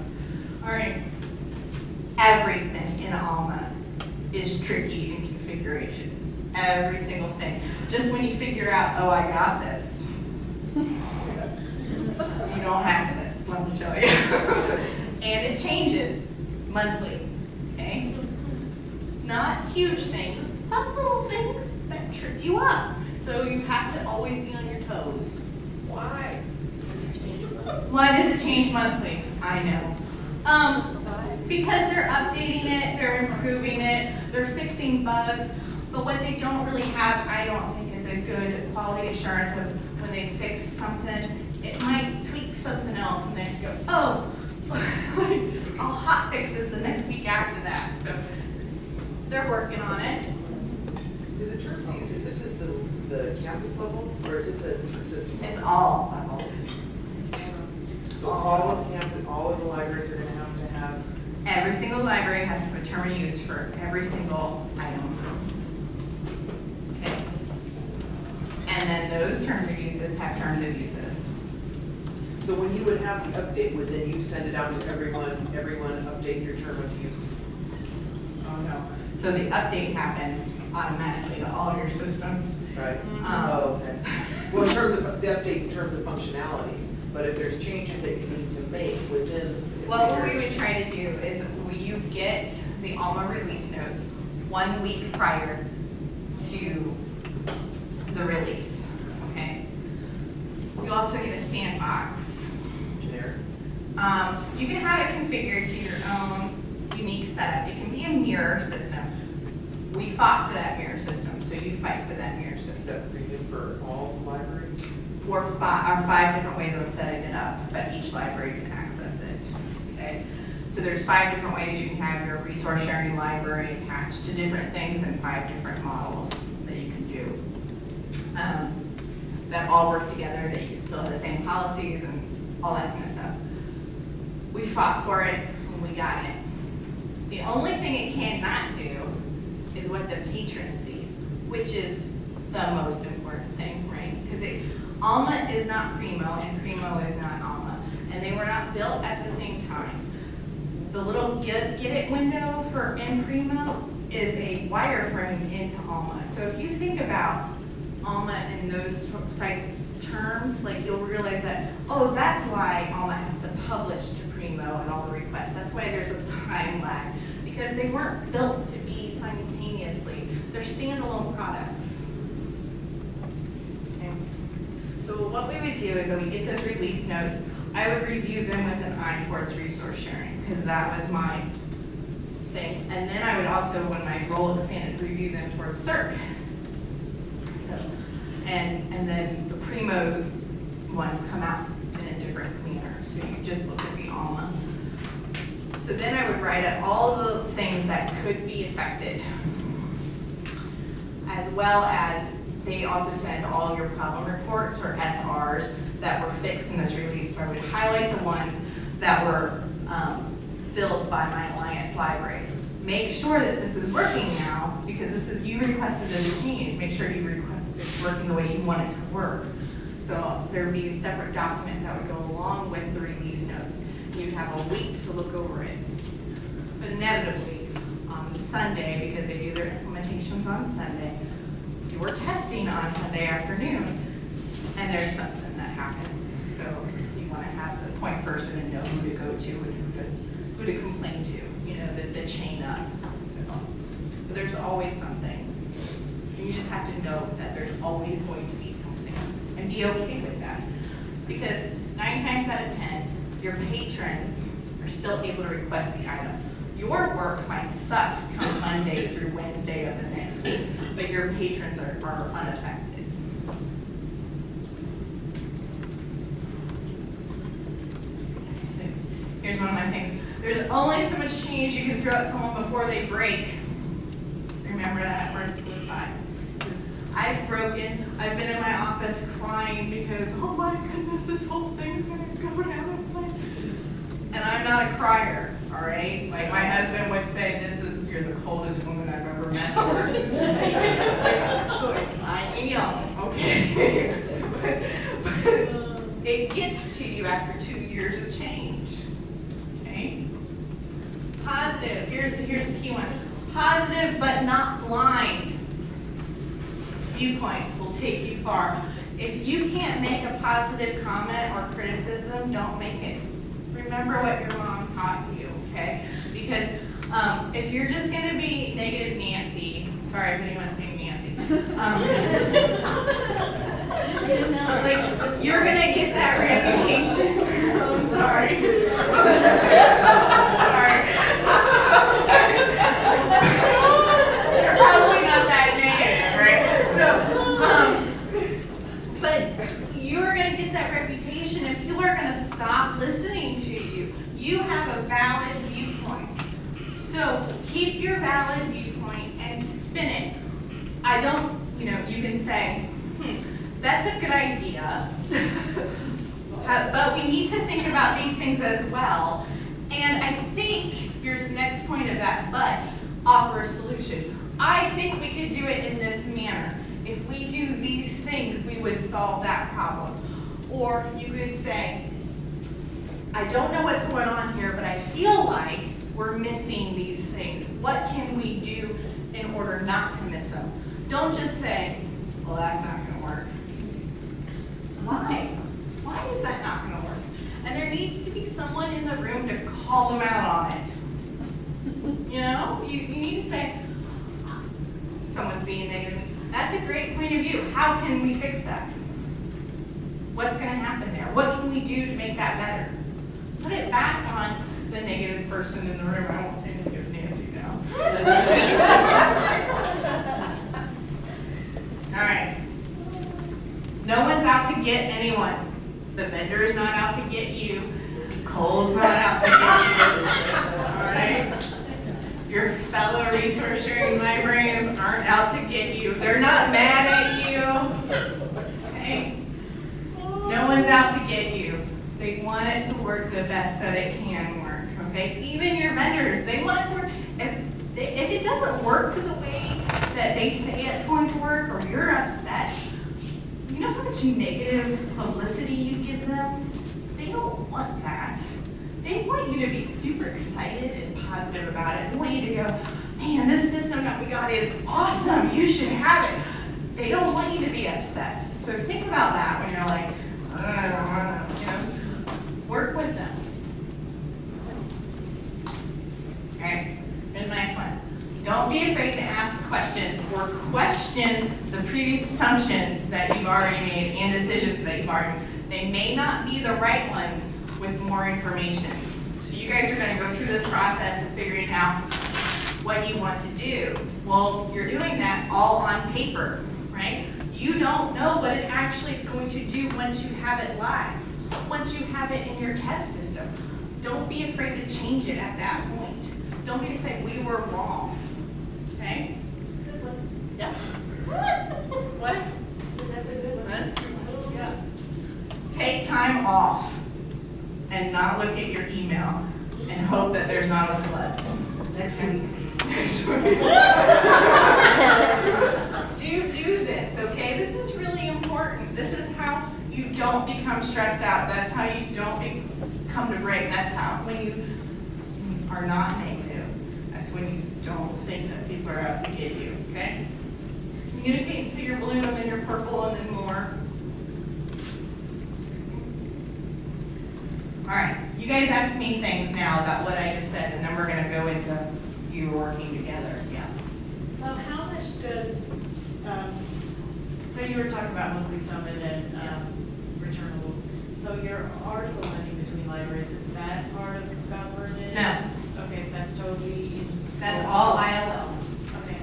All right, everything in Alma is tricky in configuration. Every single thing. Just when you figure out, oh, I got this. You don't have this, let me tell you. And it changes monthly, okay? Not huge things, but little things that trip you up. So you have to always be on your toes. Why? Why does it change monthly? I know. Because they're updating it, they're improving it, they're fixing bugs, but what they don't really have, I don't think, is a good quality assurance of when they fix something. It might tweak something else and then go, oh, I'll hot fix this the next week after that. So they're working on it. Is it terms of use, is this at the campus level, or is this the system level? It's all levels. So all of the libraries are gonna have Every single library has to have a term of use for every single item. Okay. And then those terms of uses have terms of uses. So when you would have the update, would then you send it out to everyone update your term of use? Oh no. So the update happens automatically to all your systems. Right. Oh, okay. Well, in terms of the update, in terms of functionality, but if there's changes that you need to make within. Well, what we would try to do is you get the Alma release notes 1 week prior to the release, okay? You also get a sandbox. Generic. You can have it configured to your own unique setup. It can be a mirror system. We fought for that mirror system, so you fight for that mirror Is system. that premium for all libraries? Or five different ways of setting it up, but each library can access it, okay? So there's 5 different ways you can have your resource sharing library attached to different things and 5 different models that you can do. That all work together, that you can still have the same policies and all that kind of stuff. We fought for it and we got it. The only thing it cannot do is what the patron sees, which is the most important thing, right? Because Alma is not Primo and Primo is not Alma, and they were not built at the same time. The little get it window for in Primo is a wireframe into Alma. So if you think about Alma in those type terms, like you'll realize that, oh, that's why Alma has to publish to Primo and all the requests. That's why there's a time lag, because they weren't built to be simultaneously. They're standalone products. Okay. So what we would do is when we get those release notes, I would review them with an eye towards resource sharing, because that was my thing. And then I would also, when my role expanded, review them towards CERC. So, and then the Primo ones come out in a different manner. So you just look at the Alma. So then I would write up all the things that could be affected, as well as they also send all your problem reports or SRs that were fixed in this release. So I would highlight the ones that were filled by my Alliance libraries. Make sure that this is working now, because this is, you requested this change. Make sure it's working the way you want it to work. So there would be a separate document that would go along with the release notes. You'd have a week to look over it. But inevitably, on Sunday, because they do their implementations on Sunday, you're testing on Sunday afternoon, and there's something that happens. So you want to have the point person and know who to go to and who to complain to, you know, the chain up. So, but there's always something. And you just have to know that there's always going to be something and be okay with that. Because 9 times out of 10, your patrons are still able to request the item. Your work might suck come Monday through Wednesday of the next week, but your patrons are unaffected. Here's one of my things. There's only so much change you can throw at someone before they break. Remember that, word slip by. I've been in my office crying because, oh my goodness, this whole thing's gonna go down. And I'm not a crier, all right? Like my husband would say, you're the coldest woman I've ever met. I am, okay? But it gets to you after 2 years of change, okay? Positive, here's a key one. Positive but not blind viewpoints will take you far. If you can't make a positive comment or criticism, don't make it. Remember what your mom taught you, okay? Because if you're just going to be negative Nancy, sorry if anyone's saying Nancy, like you're going to get that reputation. I'm sorry. Sorry. You're probably not that negative, right? So, but you're going to get that reputation if people are going to stop listening to you. You have a valid viewpoint. So keep your valid viewpoint and spin it. I don't, you can say, that's a good idea, but we need to think about these things as well. And I think your next point of that, but offer a solution. I think we could do it in this manner. If we do these things, we would solve that problem. Or you could say, I don't know what's going on here, but I feel like we're missing these things. What can we do in order not to miss them? Don't just say, well, that's not going to work. Why? Why is that not going to work? And there needs to be someone in the room to call them out on it. You need to say, someone's being negative. That's a great point of view. How can we fix that? What's going to happen there? What can we do to make that better? put it back on the negative person in the room. I won't say negative Nancy now. All right. No one's out to get anyone. The vendor is not out to get you. Cole's not out to get you. All right? Your fellow resource sharing librarians aren't out to get you. They're not mad at you. Okay? No one's out to get you. They want it to work the best that it can work. Okay? Even your vendors, they want it to work. If it doesn't work the way that they say it's going to work, or you're upset, you know how much negative publicity you give them? They don't want that. They want you to be super excited and positive about it. They want you to go, man, this system that we got is awesome. You should have it. They don't want you to be upset. So think about that when you're like, I don't want to, work with them. All right, and the next one. Don't be afraid to ask questions or question the previous assumptions that you've already made and decisions that you've already made. They may not be the right ones with more information. So you guys are going to go through this process of figuring out what you want to do. Well, you're doing that all on paper, right? You don't know what it actually is going to do once you have it live, once you have it in your test system. Don't be afraid to change it at that point. Don't be to say, we were wrong. Okay? Good one. Yeah. What? So that's a good one. Yeah. Take time off and not look at your email and hope that there's not a flood. Next week. Do this, okay? This is really important. This is how you don't become stressed out. That's how you don't come to break. That's how, when you are not negative, that's when you don't think that people are out to get you, okay? Communicate until you're blue and then you're purple and then more. All right, you guys ask me things now about what I just said, and then we're going to go into you working together. Yeah. So how much does, so you were talking about mostly Summit and returnables. So your article lending between libraries, is that part of governance? No. Okay, that's totally. That's all ILL. Okay.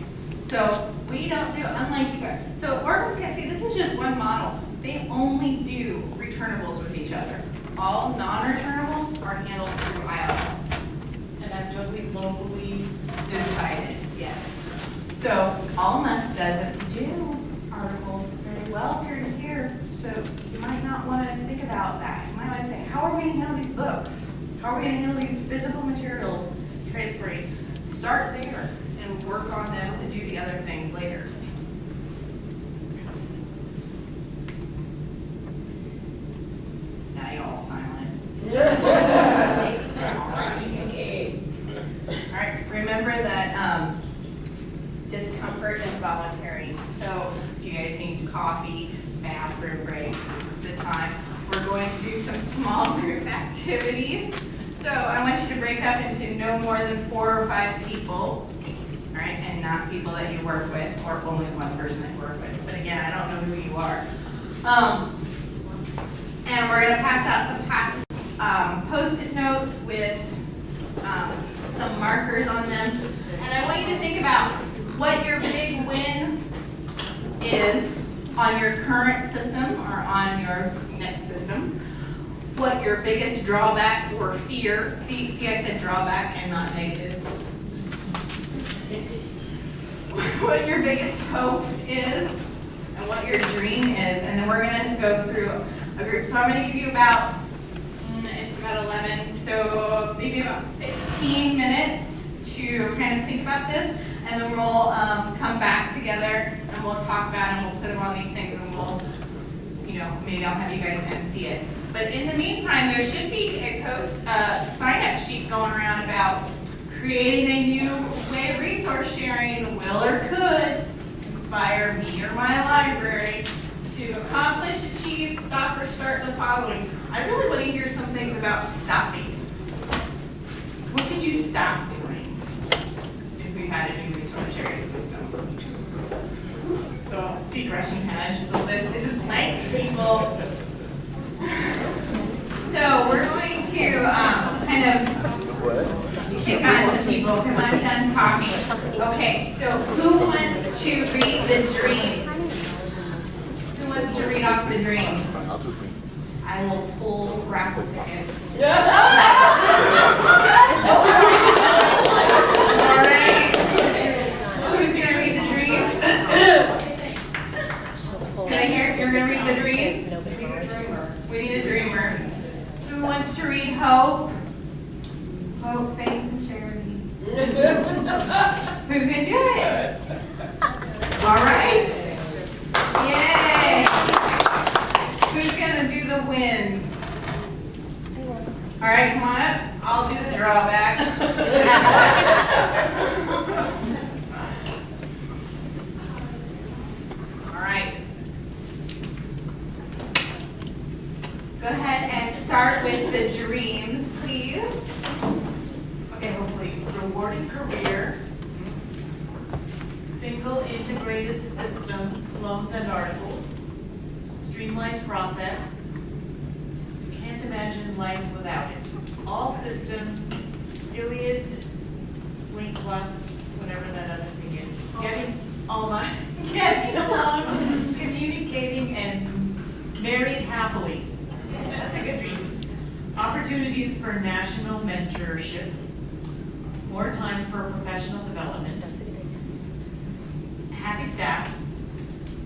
So we don't do, unlike you guys. So Oracle's Cascade, this is just one model. They only do returnables with each other. All non-returnables are handled through ILL. And that's totally locally Decided, yes. So Alma doesn't do articles very well peer to peer, so you might not want to think about that. You might want to say, how are we going to handle these books? How are we going to handle these physical materials transporting? Start there and work on them to do the other things later. Now you're all silent. All right, remember that discomfort is voluntary. So if you guys need coffee, bathroom breaks, this is the time. We're going to do some small group activities. So I want you to break up into no more than 4 or 5 people, all right, and not people that you work with or only one person that you work with. But again, I don't know who you are. And we're going to pass out some Post-it notes with some markers on them. And I want you to think about what your big win is on your current system or on your next system. What your biggest drawback or fear, see I said drawback and not negative. What your biggest hope is and what your dream is. And then we're going to go through a group. So I'm going to give you about, it's about 11, so maybe about 15 minutes to kind of think about this. And then we'll come back together and we'll talk about it and we'll put them on these things and we'll, maybe I'll have you guys MC it. But in the meantime, there should be a sign-up sheet going around about creating a new way of resource sharing will or could inspire me or my library to accomplish, achieve, stop, or start the following. I really want to hear some things about stopping. What could you stop doing if we had a new resource sharing system? So, see, Russian tennis, the list is blank, people. So we're going to kind of pick on some people because I'm done talking. Okay, so who wants to read the dreams? Who wants to read off the dreams? I will pull raffle tickets. All right. Who's gonna read the dreams? Can I hear? You're gonna read the dreams? We need a dreamer. Who wants to read hope? Hope, faith, and charity. Who's gonna do it? All right. Yay. Who's gonna do the winds? All right, come on up. I'll do the drawbacks. All right. Go ahead and start with the dreams, please. Okay, hopefully, rewarding career, single integrated system, loans and articles, streamlined process, can't imagine life without it. All systems, Iliad, Link Plus, whatever that other thing is. Getting along, communicating, and married happily. That's a good dream. Opportunities for national mentorship. More time for professional development. Happy staff.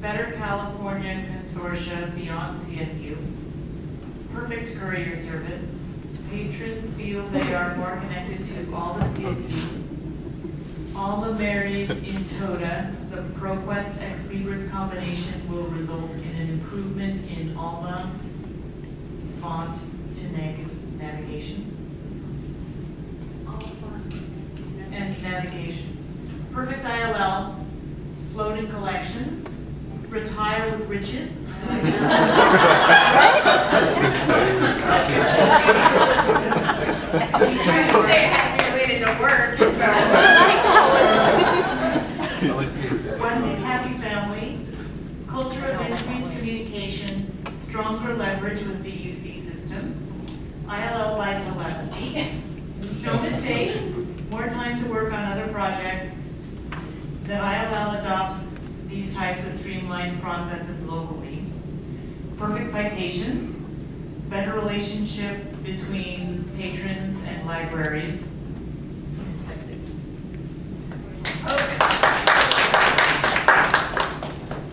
Better California consortia beyond CSU. Perfect courier service. Patrons feel they are more connected to all the CSU. Alma Mary's in Toda. The ProQuest Ex Libris combination will result in an improvement in Alma font to navigation. And navigation. Perfect ILL, float in collections, retire with riches. I was trying to say it had to be related to work, One happy family, culture of increased communication, stronger leverage with the UC system, ILL by telepathy, no mistakes, more time to work on other projects. The ILL adopts these types of streamlined processes locally. Perfect citations, better relationship between patrons and libraries. That's it. Okay.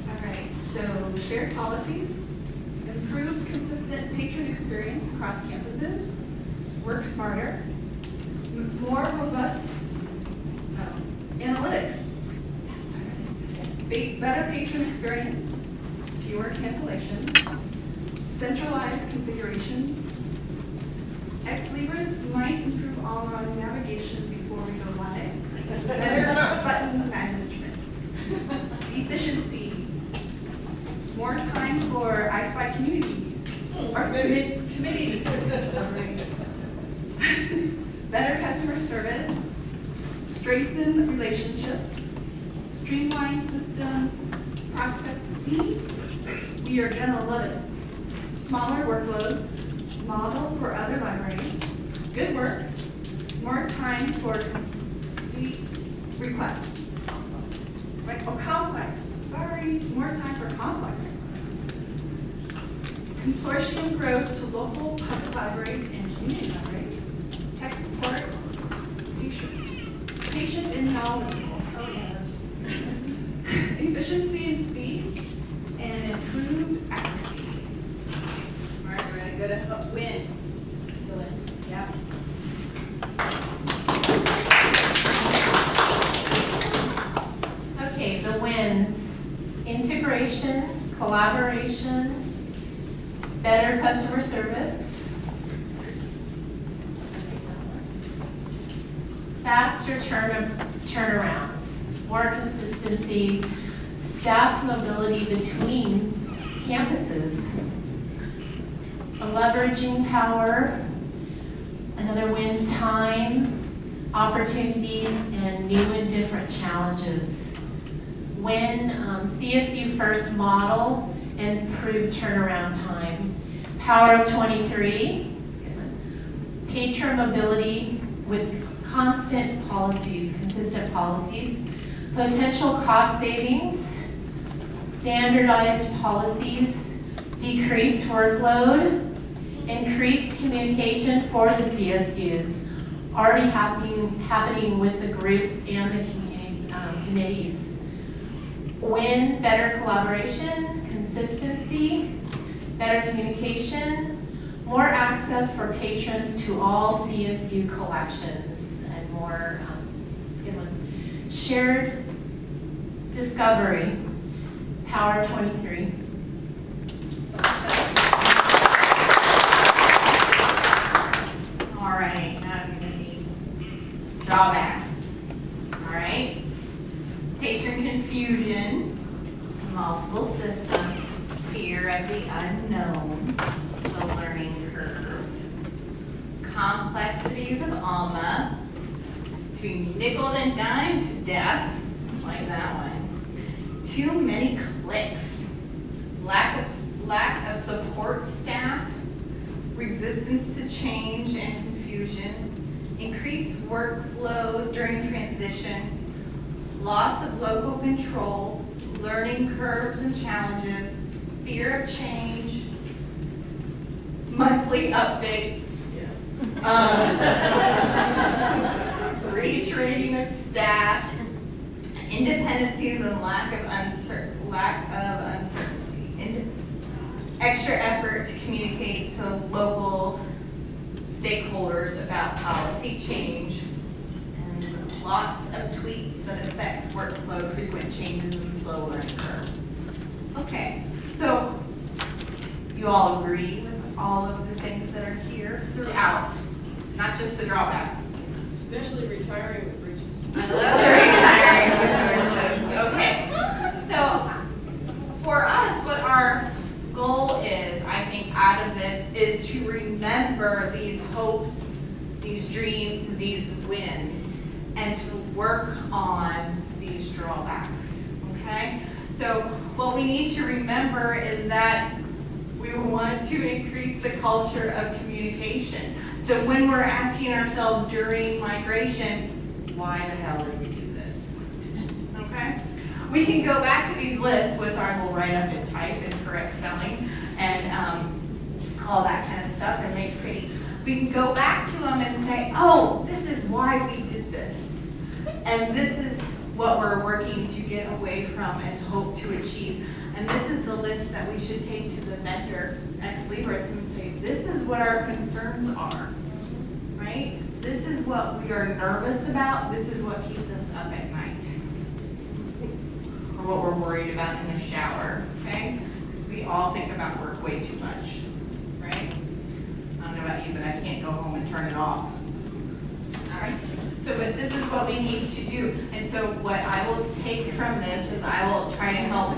All right, so shared policies, improve consistent patron experience across campuses, work smarter, more robust analytics, better patron experience, fewer cancellations, centralized configurations. Ex Libris might improve all our navigation before we go live. Better button management. Efficiencies. More time for I-SPIE communities, or committees. Better customer service. Strengthen relationships. Streamline system processing. We are gonna love it. Smaller workload. Model for other libraries. Good work. More time for complete requests. Right? Oh, complex. Sorry. More time for complex requests. Consortium grows to local public libraries and community libraries. Tech support. Patient and knowledgeable. Oh, yes. Efficiency and speed. And improved accuracy. All right, we're gonna go to win. The win. Yeah. Okay, the wins. Integration, collaboration, better customer service, faster turnarounds, more consistency, staff mobility between campuses, a leveraging power, another win, time, opportunities, and new and different challenges. Win, CSU first model, improved turnaround time. Power of 23, that's a good one. patron mobility with consistent policies, potential cost savings, standardized policies, decreased workload, increased communication for the CSUs, already happening with the groups and the committees. Win, better collaboration, consistency, better communication, more access for patrons to all CSU collections, and more, let's get one. Shared discovery, Power 23. All right, now I'm gonna need drawbacks. All right. Patron confusion, multiple systems, fear of the unknown, the learning curve, complexities of ALMA, to be nickeled and dimed to death, like that one. Too many clicks, lack of support staff, resistance to change and confusion, increased workload during transition, loss of local control, learning curves and challenges, fear of change, monthly updates, retraining of staff, independencies and lack of uncertainty, extra effort to communicate to local stakeholders about policy change, and lots of tweaks that affect workload, frequent changes, and slow learning curve. Okay, so you all agree with all of the things that are here throughout, not just the drawbacks. Especially retiring with Bridget. I love the retiring with Bridget. Okay, so for us, what our goal is, I think, out of this is to remember these hopes, these dreams, these wins, and to work on these drawbacks, okay? So what we need to remember is that we want to increase the culture of communication. So when we're asking ourselves during migration, why the hell did we do this? Okay? We can go back to these lists, which I will write up and type and correct spelling and all that kind of stuff and make pretty. We can go back to them and say, oh, this is why we did this. And this is what we're working to get away from and hope to achieve. And this is the list that we should take to the vendor, ex libris, and say, this is what our concerns are, right? This is what we are nervous about. This is what keeps us up at night. Or what we're worried about in the shower, okay? Because we all think about work way too much, right? I don't know about you, but I can't go home and turn it off. All right? So, but this is what we need to do. And so what I will take from this is I will try to help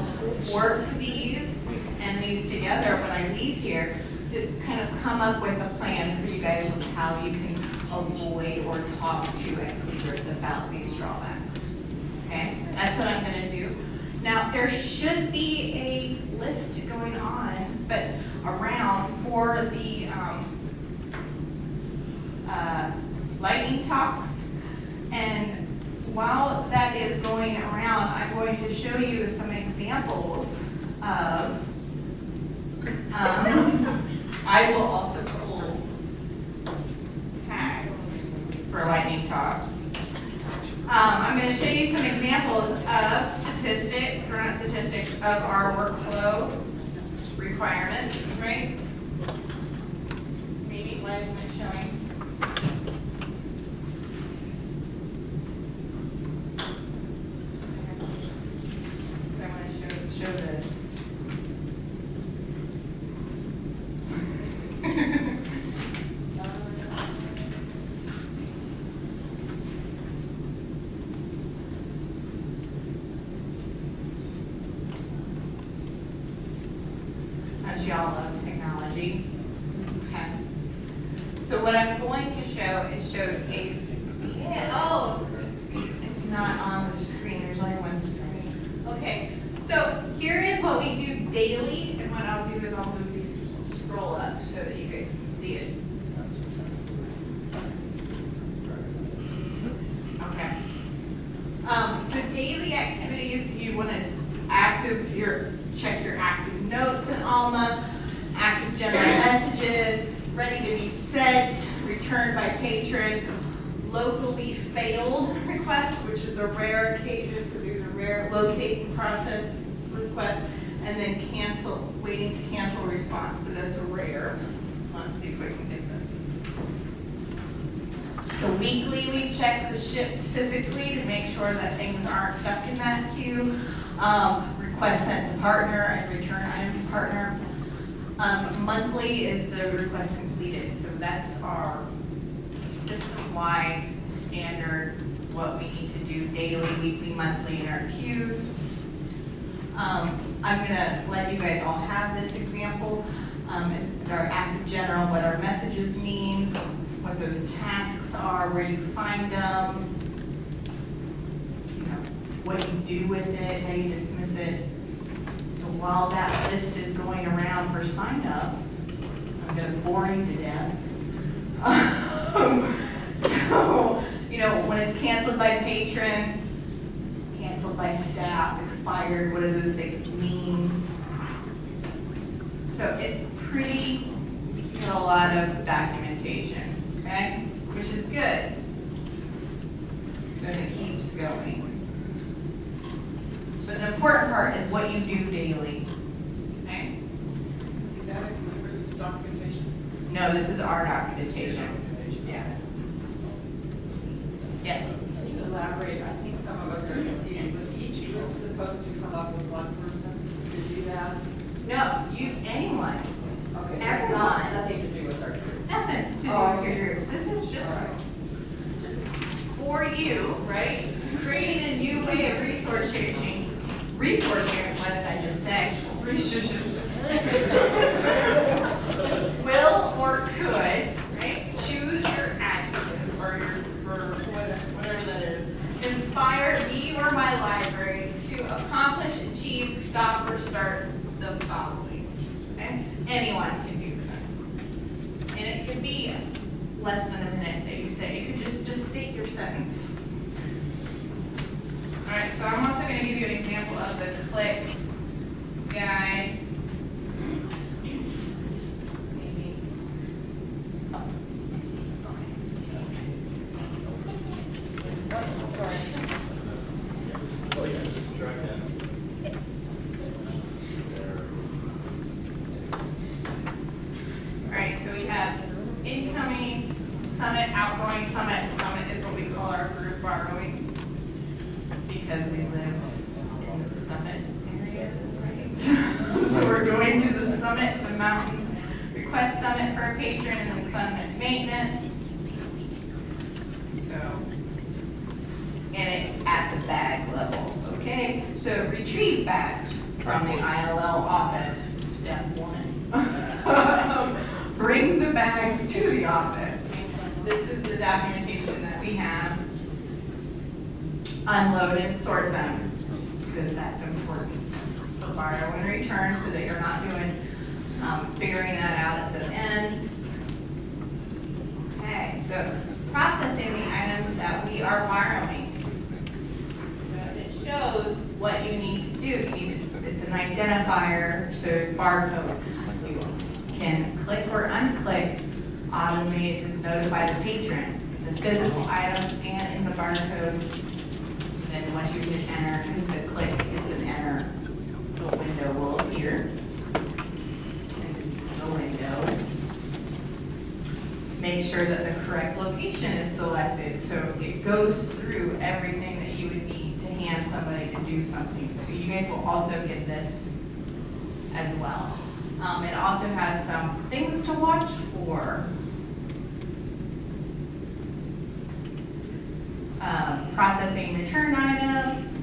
work these and these together when I leave here to kind of come up with a plan for you guys of how you can avoid or talk to ex libris about these drawbacks. Okay? That's what I'm going to do. Now, there should be a list going on, but around for the lightning talks. And while that is going around, I'm going to show you some examples of, I will also pull tags for lightning talks. I'm going to show you some examples of statistics of our workflow requirements, right? Maybe what I'm showing. So I want to show this. Y'all love technology. Okay. So what I'm going to show, it shows a, it's not on the screen, there's only one screen. Okay, so here is what we do daily, and what I'll do is I'll move these, scroll up so that you guys can see it. locally failed requests, which is a rare occasion, so there's a rare locate process request, and then cancel, waiting to cancel response, so that's a rare. Let's see if I can get that. So weekly, we check the shipped physically to make sure that things aren't stuck in that queue. Request sent to partner and return item to partner. Monthly is the request completed, so that's our system-wide standard, what we need to do daily, weekly, monthly in our queues. I'm gonna let you guys all have this example. Our active general, what our messages mean, what those tasks are, where you find them, you know, what you do with it, how you dismiss it. So while that list is going around for signups, I'm gonna bore you to death. So, you know, when it's canceled by patron, canceled by staff, expired, what do those things mean? So it's pretty, a lot of documentation, okay? Which is good. And it keeps going. But the important part is what you do daily, okay? Is that Exlibris documentation? No, this is our documentation. Yeah. Yes. Can you elaborate? I think some of us are confused. Was each group supposed to come up with one person to do that? No, anyone. Okay, so Everyone. it's not, nothing to do with our group. Nothing to do Oh, with okay. your groups. This is just All right. for you, right? Creating a new way of resource sharing. Resource sharing, what did I just say? Resource will or could, right? Choose your adjective or whatever that is. Inspire me or my library to accomplish, achieve, stop, or start the following. Okay? Anyone can do that. And it could be less than a minute that you say. You could just state your sentence. All right, so I'm also going to give you an example of the click guide. Maybe. All right, so we have incoming, summit, outgoing, summit. Summit is what we call our group borrowing because we live in the summit area, right? So we're going to the summit, the mountains. Request summit for a patron and then summit maintenance. So, and it's at the bag level, okay? So retrieve bags from the ILL office, step one. Bring the bags to the office. This is the documentation that we have. Unload and sort them, because that's important for borrow and return so that you're not doing, figuring that out at the end. Okay, so processing the items that we are borrowing. So it shows what you need to do. It's an identifier, so barcode. You can click or unclick, automate, and notify the patron. It's a physical item, scan in the barcode. Then once you hit enter, because the click is an enter, the window will appear. And this is the window. Make sure that the correct location is selected, so it goes through everything that you would need to hand somebody to do something. So you guys will also get this as well. It also has some things to watch for. Processing returned items.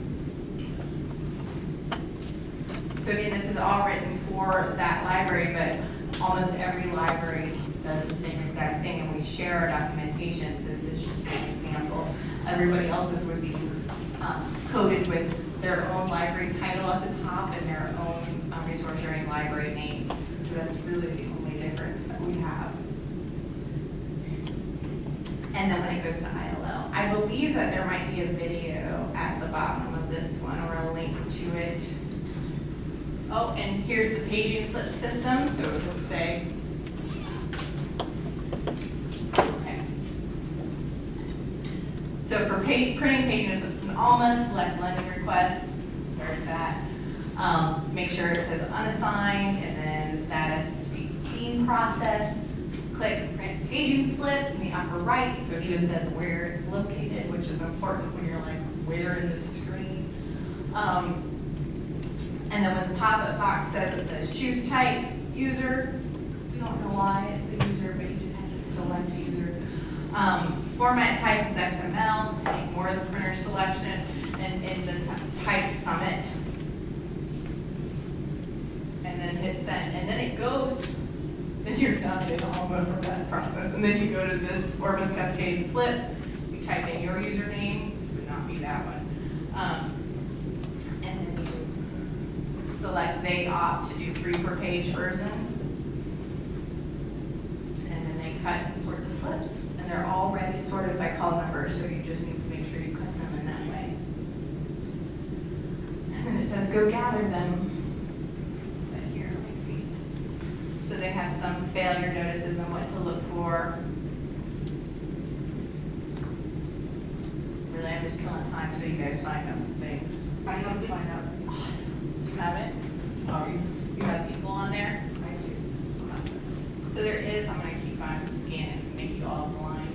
So again, this is all written for that library, but almost every library does the same exact thing, and we share our documentation, so this is just an example. Everybody else's would be coded with their own library title at the top and their own resource sharing library names. So that's really the only difference that we have. And then when it goes to ILL, I believe that there might be a video at the bottom of this one or a link to it. Oh, and here's the paging slip system, so it will say, okay. So for printing pages, it's an Alma, select lending requests, where it's at. Make sure it says unassigned, and then the status being processed. Click print paging slips in the upper right, so it even says where it's located, which is important when you're like, where in the screen? And then when the pop-up box says, it says choose type, user. We don't know why it's a user, but you just have to select user. Format type is XML, ignore the printer selection, and in the type summit. And then hit send, and then it goes, then you're done in Alma for that process. And then you go to this Orbis Cascade slip, you type in your username, it would not be that one. And then you select they opt to do 3 per page version. And then they cut and sort the slips. And they're already sorted by call number, so you just need to make sure you cut them in that way. And then it says go gather them. But here, let me see. So they have some failure notices on what to look for. Really, I'm just killing time until you guys sign up things. I have to sign up. Awesome. You have it? Oh, you have people on there? I do. Awesome. So there is, I'm gonna keep on scanning to make you all blind.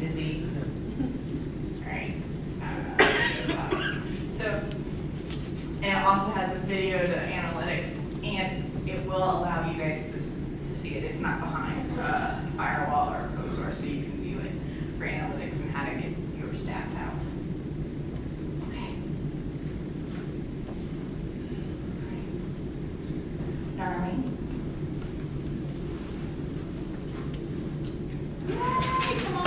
Dizzy. All right. So, and it also has a video to analytics, and it will allow you guys to see it. It's not behind a firewall or a closed source, so you can view it for analytics and how to get your stats out. Okay. Darlene. Yay, come on.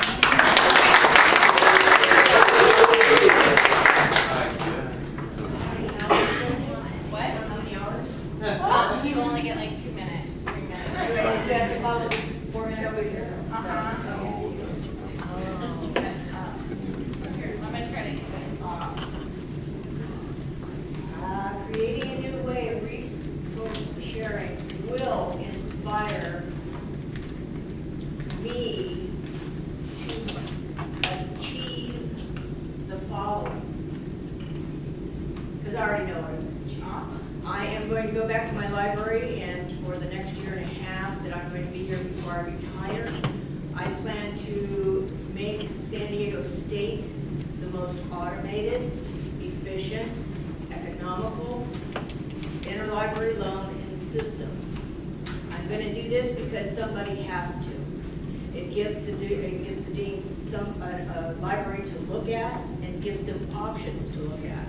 What? How many hours? Oh, you only get like 2 minutes, 3 minutes. You have to follow this format over here. Here, I'm gonna try to get this off. Creating a new way of resource sharing will inspire me to achieve the following. Because I already know what I'm going to achieve. I am going to go back to my library, and for the next year and a half that I'm going to be here before I retire, I plan to make San Diego State the most automated, efficient, economical, interlibrary loan in the system. I'm going to do this because somebody has to. It gives the deans some library to look at and gives them options to look at.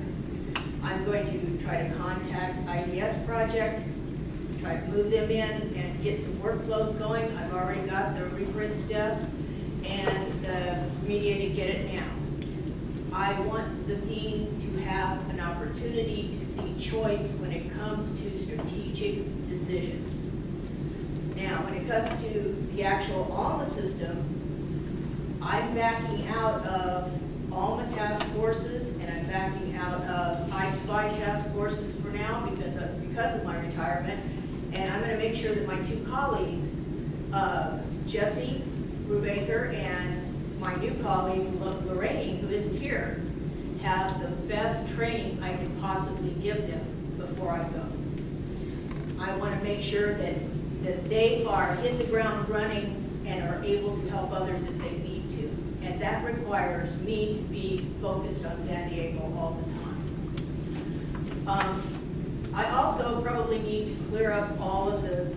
I'm going to try to contact IDS Project, try to move them in and get some workflows going. I've already got the reprints desk and the media to get it now. I want the deans to have an opportunity to see choice when it comes to strategic decisions. Now, when it comes to the actual ALMA system, I'm backing out of ALMA task forces, and I'm backing out of I-SPIE task forces for now because of my retirement. And I'm going to make sure that my 2 colleagues, Jesse Brubaker and my new colleague Lorraine, who isn't here, have the best training I can possibly give them before I go. I want to make sure that they are hit the ground running and are able to help others if they need to. And that requires me to be focused on San Diego all the time. I also probably need to clear up all of the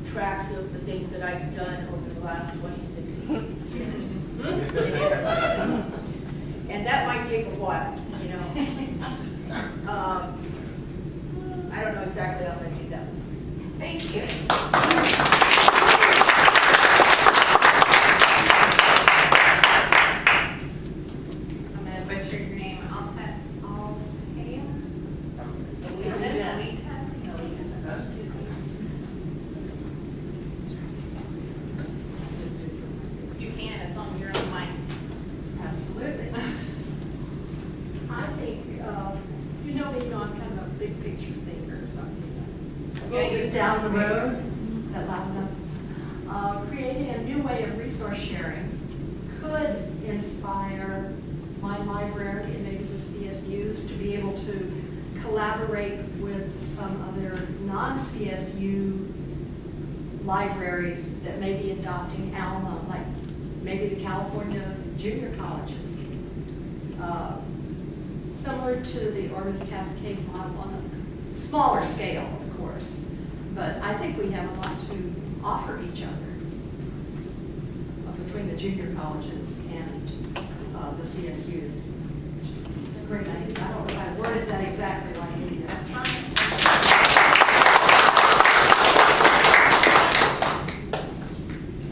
tracks of the things that I've done over the last 26 years. And that might take a while, you know. I don't know exactly how I'm going to do that. Thank you. I'm going to butcher your name. You can, as long as you're on the mic. Absolutely. I think, you know me, I'm kind of a big picture thinker or something. Yeah, you Down the road, that loud enough. Creating a new way of resource sharing could inspire library and maybe the CSUs to be able to collaborate with some other non-CSU libraries that may be adopting Alma, like maybe the California junior colleges. Similar to the Orange Cascade model on a smaller scale, of course. But I think we have a lot to offer each other between the junior colleges and the CSUs. It's a great idea. I don't know if I worded that exactly like you did. That's fine.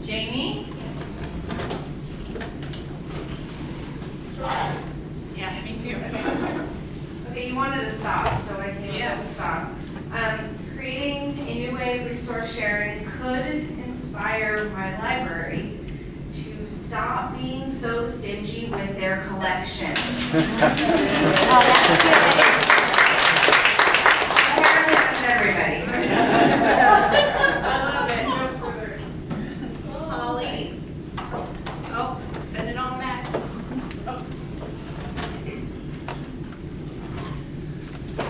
Jamie? Yeah, me too. Okay, you wanted to stop, so I came up to stop. Creating a new way of resource sharing could inspire my library to stop being so stingy with their collections. Apparently that's everybody. I love it. No further. Holly? Oh, send it on back.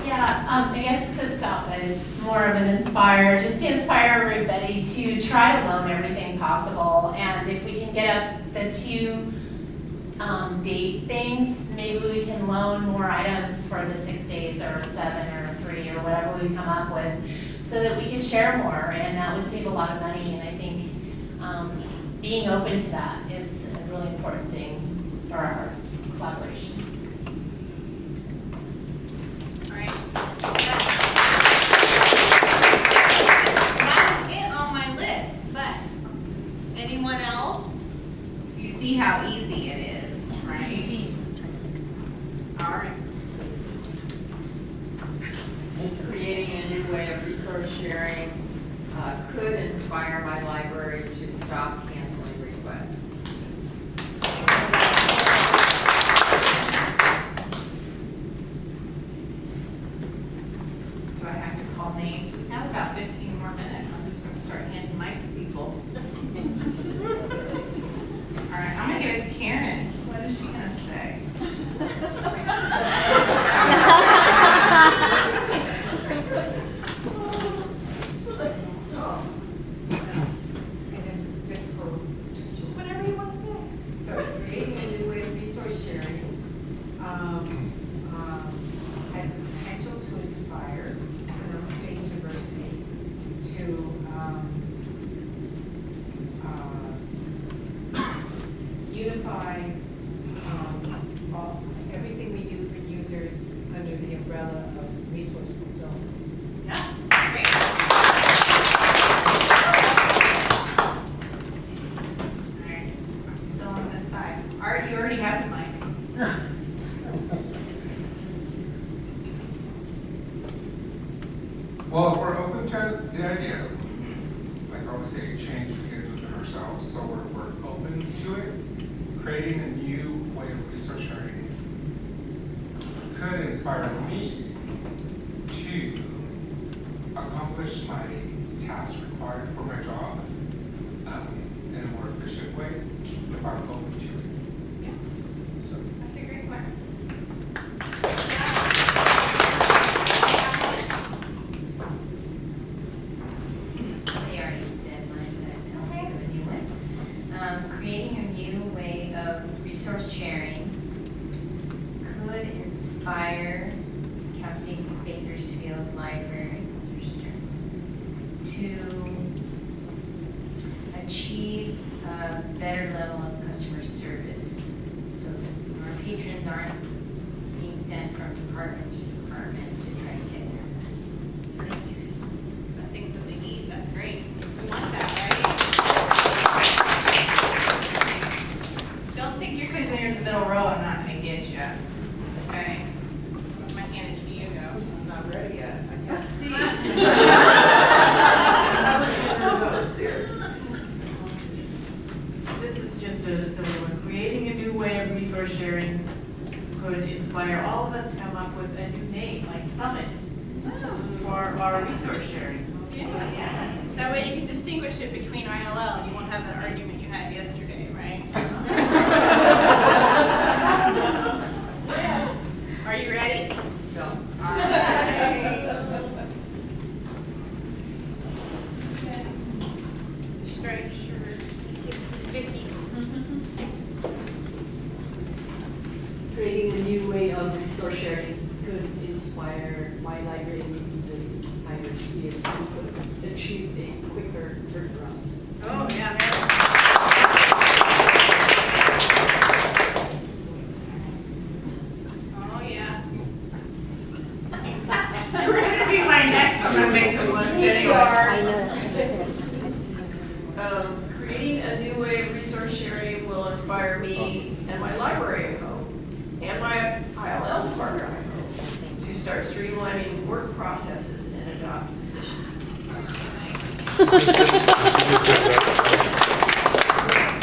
Yeah, I guess it's a stop, but it's more of an inspire, just to inspire everybody to try to loan everything possible. And if we can get up the 2 date things, maybe we can loan more items for the 6 days or 7 or 3 or whatever we come up with, so that we can share more, and that would save a lot of money. And I think being open to that is a really important thing for our collaboration. All right. That's it on my list, but anyone else? You see how easy it is, right? Easy. All right. Creating a new way of resource sharing could inspire my library to stop canceling requests. Do I have to call names? We have about 15 more minutes. I'm just going to start handing mic to people. All right, I'm going to give it to Karen. What is she going to say? Just whatever you want to say. So creating a new way of resource sharing has the potential to inspire Sonoma State University to unify everything we do for users under the umbrella of resource fulfillment. Yeah, great. All right, I'm still on this side. Art, you already have the mic. Well, if we're open to the idea, like I always say, change begins within ourselves, so if we're open to it, creating a new way of resource sharing could inspire me to accomplish my tasks required for my job in a more efficient way if I'm open to it. Yeah, So, that's a great plan. They already said mine, but okay, a new one. Creating a new way of resource sharing could inspire Cal State Bakersfield Library to achieve a better level of customer service, so that our patrons aren't being sent from department to department to try to get their The things that they need, that's great. We want that, right? Don't think you're because you're in the middle row, I'm not gonna get you. Okay? I'm gonna hand it to you, go. I'm not ready yet. I can't see. This is just a silly one. Creating a new way of resource sharing could inspire all of us to come up with a new name, like Summit, for our resource sharing. Yeah. That way you can distinguish it between ILL and you won't have that argument you had yesterday, right? of resource sharing could inspire my library and the higher CS to achieve a quicker turnaround. Oh, yeah. Oh, yeah. You're gonna be my next on the victim list anyway. Creating a new way of resource sharing will inspire me and my library and my ILL partner to start streamlining work processes and adopt efficiencies.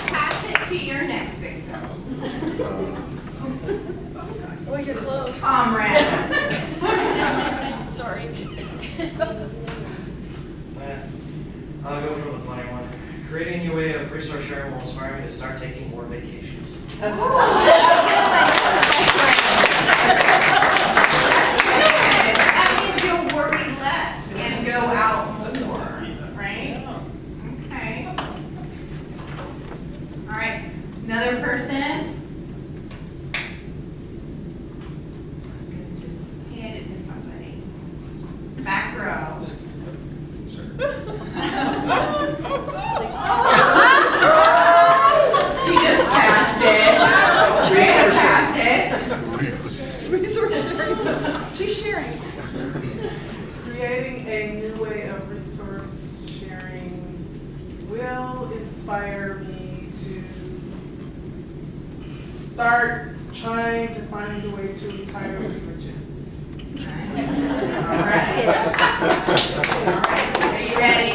Pass it to your next victim. Oh, you're close. Comrade. Sorry. I'll go for the funny one. Creating a new way of resource sharing will inspire me to start taking more vacations. That means you'll worry less and go out more, right? Okay. All right, another person. Just hand it to somebody. Back row. She just passed it. Rita passed it. Resource sharing. She's sharing. Creating a new way of resource sharing will inspire me to start trying to find a way to retire religions. All right. Are you ready?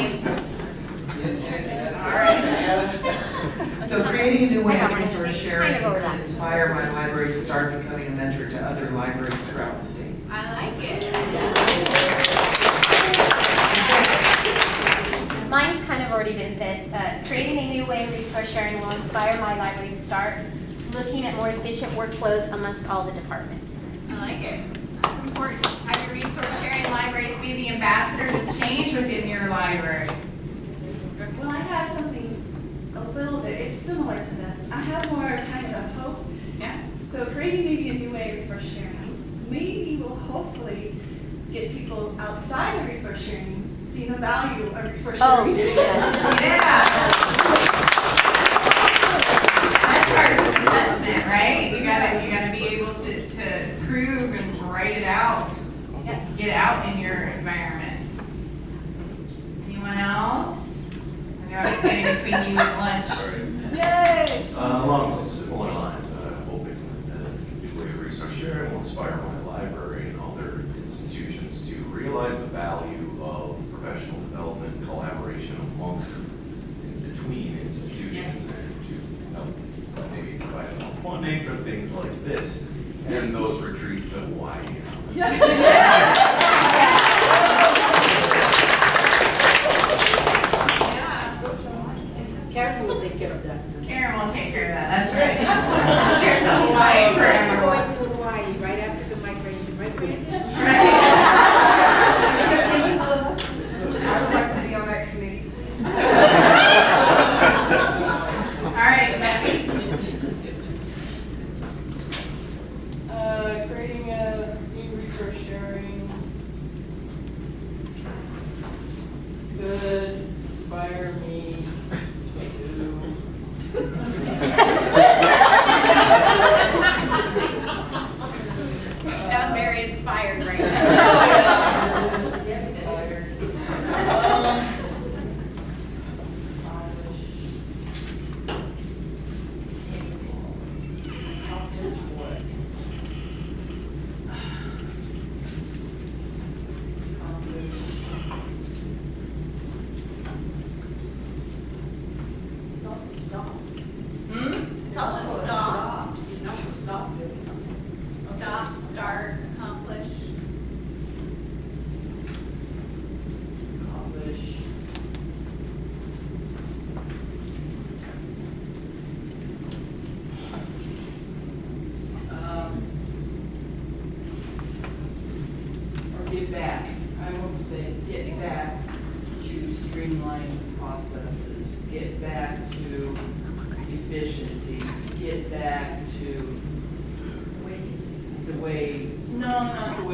All right. So creating a new way of resource sharing could inspire my library to start becoming a mentor to other libraries throughout the state. I like it. Mine's kind of already been said. Creating a new way of resource sharing will inspire my library to start looking at more efficient workflows amongst all the departments. I like it. That's important. Have your resource sharing libraries be the ambassadors of change within your library. Well, I have something a little bit, it's similar to this. I have more kind of a hope. Yeah. So creating maybe a new way of resource sharing, maybe will hopefully get people outside of resource sharing see the value of resource sharing. Yeah. That starts with assessment, right? You gotta be able to prove and write it out. Get out in your environment. Anyone else? I know I was standing between you and lunch. Yay! Along similar lines, I'm hoping that the new way of resource sharing will inspire my library and other institutions to realize the value of professional development, collaboration amongst, and between institutions, and to help maybe provide more funding for things like this and those retreats of Hawaii. Karen will take care of that. Karen will take care of that, that's right. Cheers to Hawaii She's forever. going to Hawaii right after the migration, right, Brandon? I would like to be on that committee. All right, Becky. Creating a new resource sharing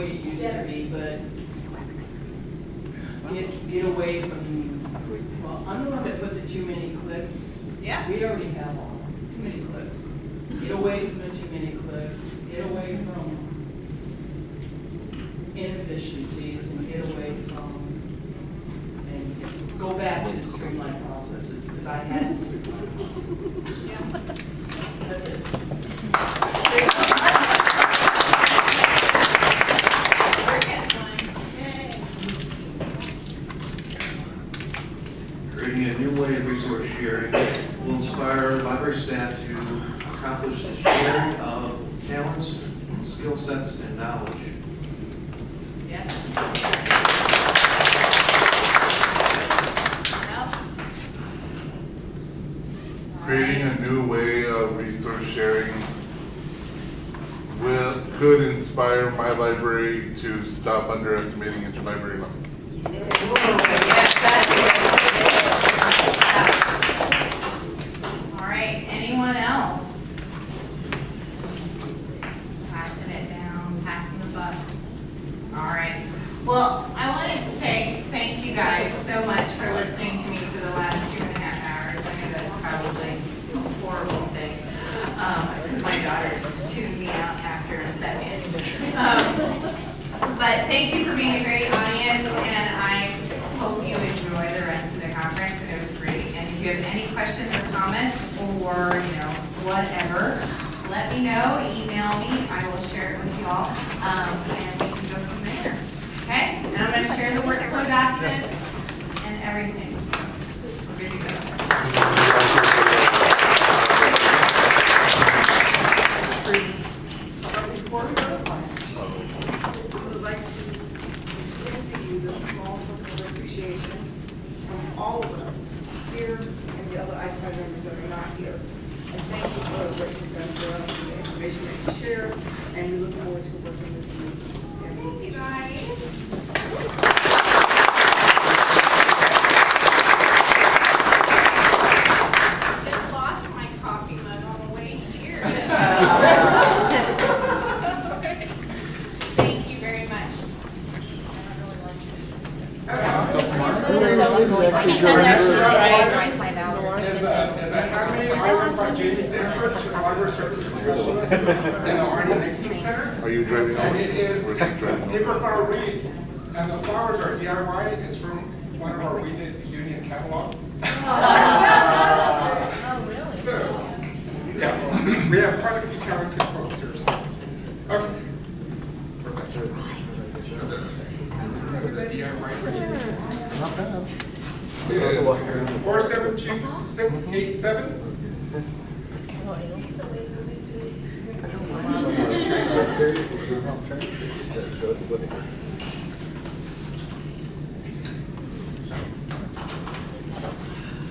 way it used to be, but get away from, well, I don't know if I put the too many clicks. Yeah. We already have all, too many clicks. Get away from the too many clicks, get away from inefficiencies, and get away from, and go back to the streamlined processes, because I had to. Yeah. That's it. Creating a new way of resource sharing will inspire library staff to accomplish the sharing of talents, skill sets, and knowledge. Creating a new way of resource sharing could inspire my library to stop underestimating interlibrary loan. All right, anyone else? Passing it down, passing the buck. All right. Well, I wanted to say thank you guys so much for listening to me for the last 2.5 hours. I know that's probably a horrible thing. My daughter's tuned me out after a second. But thank you for being a great audience, and I hope you enjoy the rest of the conference. It was great. And if you have any questions or comments or, whatever, let me know, email me. I will share it with you all, and we can go from there. Okay? And I'm going to share the workflow documents and everything. So we're good to go. Before we go to lunch, we would like to extend to you this small token of appreciation from all of us here and the other I-SPIE members that are not here. And thank you for what you've done for us and the information that you share, and we look forward to working with you. Thank you, guys. Just lost my coffee mug on the way here. Thank you very much. How many hours by Jamie Sanford, she's a library services specialist in the Arnie Nixon Center. Are you driving And home? it is Or is he driving home? paper flower reed, and the flowers are DIY. It's from one of our Weeded Union catalogs. So, yeah, we have quite a few talented folks here. So. Okay. So the DIY reed. Not bad. It is 472-687.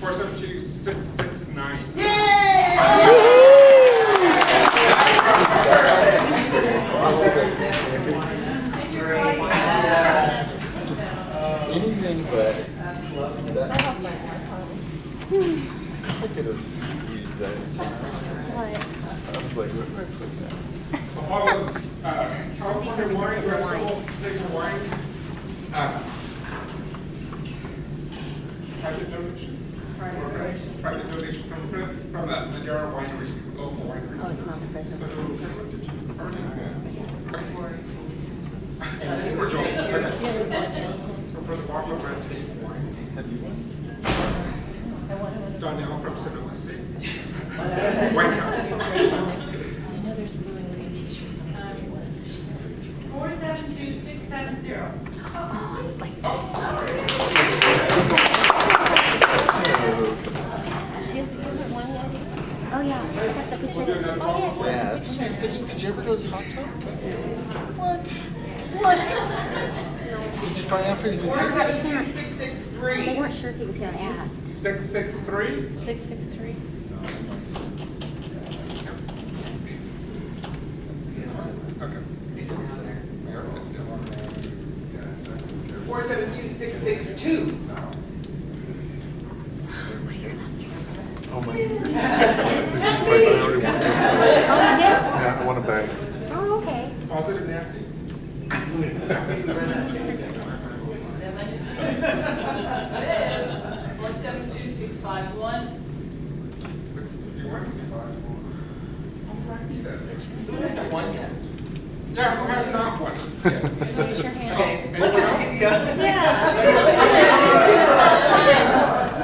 Four 472-669. Anything but that. I could have squeezed that into. I was like, where do I put that? A bottle of California wine, vegetable flavor wine. Private donation. Private donation from the Madera Winery, local winery. Oh, it's not the president. We're joking. Okay. So for the bottle of red tape wine. Have you won? Donnell from Sonoma State. White House. I know there's blue and green t-shirts on the ones. 472-670. Oh, I was like. She has a favorite one yet? Oh, yeah, I got the picture. Yeah, that's a nice picture. Did you ever go to the hot tub? What? Did you find out for your 472-663. They weren't sure if he was going to ask. 663. 663. Okay. 472-662. Oh my goodness. I already won. Yeah, I won a bag. Oh, okay. Positive Nancy. Who hasn't won yet? Yeah, who has not won? Raise your hand. Okay, Let's just get you.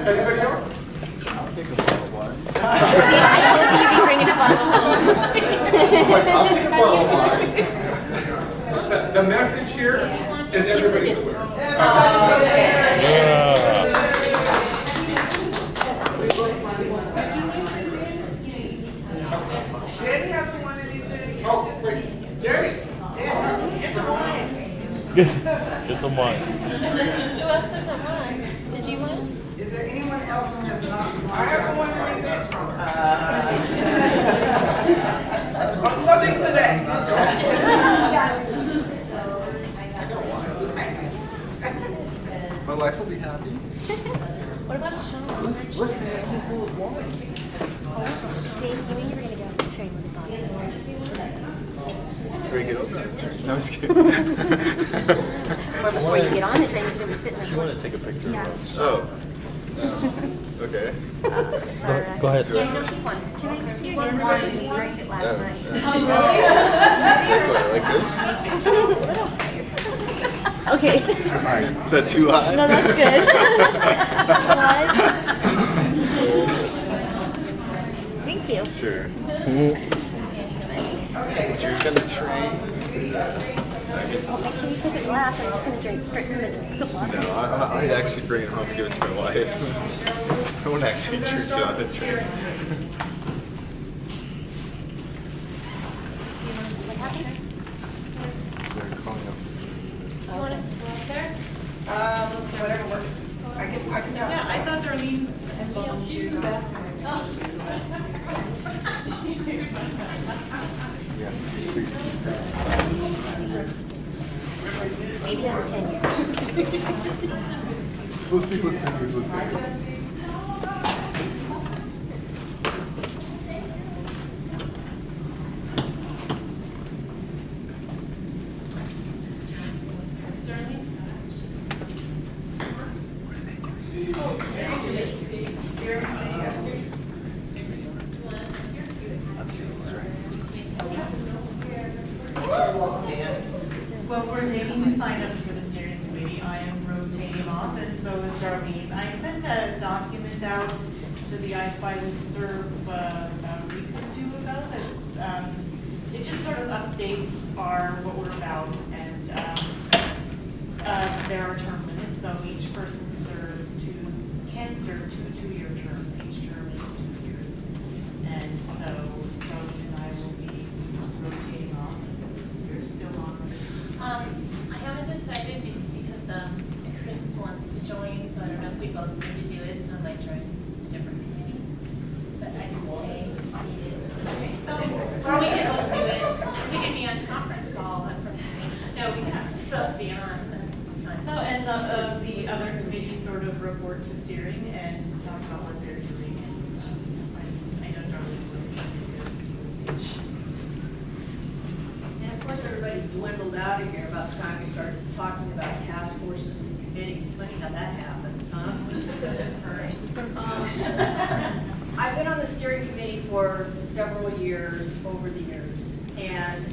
Anybody else? I'll take a bottle of wine. See, I told you you'd be bringing a bottle home. I'll take a bottle of wine. The message here is everybody's aware. Danny has one of these videos. Oh, wait, Danny. It's a wine. It's a wine. Who else hasn't won? Did you win? Is there anyone else who has not? I have one read this from. Nothing today. My wife will be happy. What about Sean? Look, I'm full of wine. See, you knew you were gonna get on the train with the bottle. Bring it over. No, I'm just kidding. Before you get on the train, you're gonna be sitting there. You want to take a picture Yeah. of us? Oh. Okay. Sorry. Go ahead. Yeah, no, keep one. He won one and he drank it last night. Like this? Okay. Is that too high? No, that's good. Thank you. Sure. Okay. You're gonna train. Well, make sure you take a glass. I'm just gonna drink straight from this water. No, I'd actually bring it home and give it to my wife. I won't actually drink it on this train. What happened? They're calling up. Do you want us to go up there? Whatever works. I can. Yeah, I thought Darlene and she's in the bathroom. Yeah, please. Maybe under 10 years. We'll see what 10 years will take. Well, we're taking new signups for the steering committee. I am rotating off, and so is Darlene. I sent a document out to the I-SPIE listserv about a week or two ago. That it just sort of updates what we're about, and there are term limits. So each person can serve two-year terms. Each term is 2 years, and so Darlene and I will be rotating off. You're still on. I haven't decided because Chris wants to join, so I don't know if we both need to do it, so I might join a different committee. But I can stay if needed. So, or we can both do it. We can be on conference call from the same. No, we can both be on sometimes. So, and the other committees sort of report to steering and talk about what they're doing. And I know Darlene will be And of course, everybody's dwindled out of here about the time we started talking about task forces and committees. Funny how that happens, huh? I've been on the steering committee for several years, over the years, and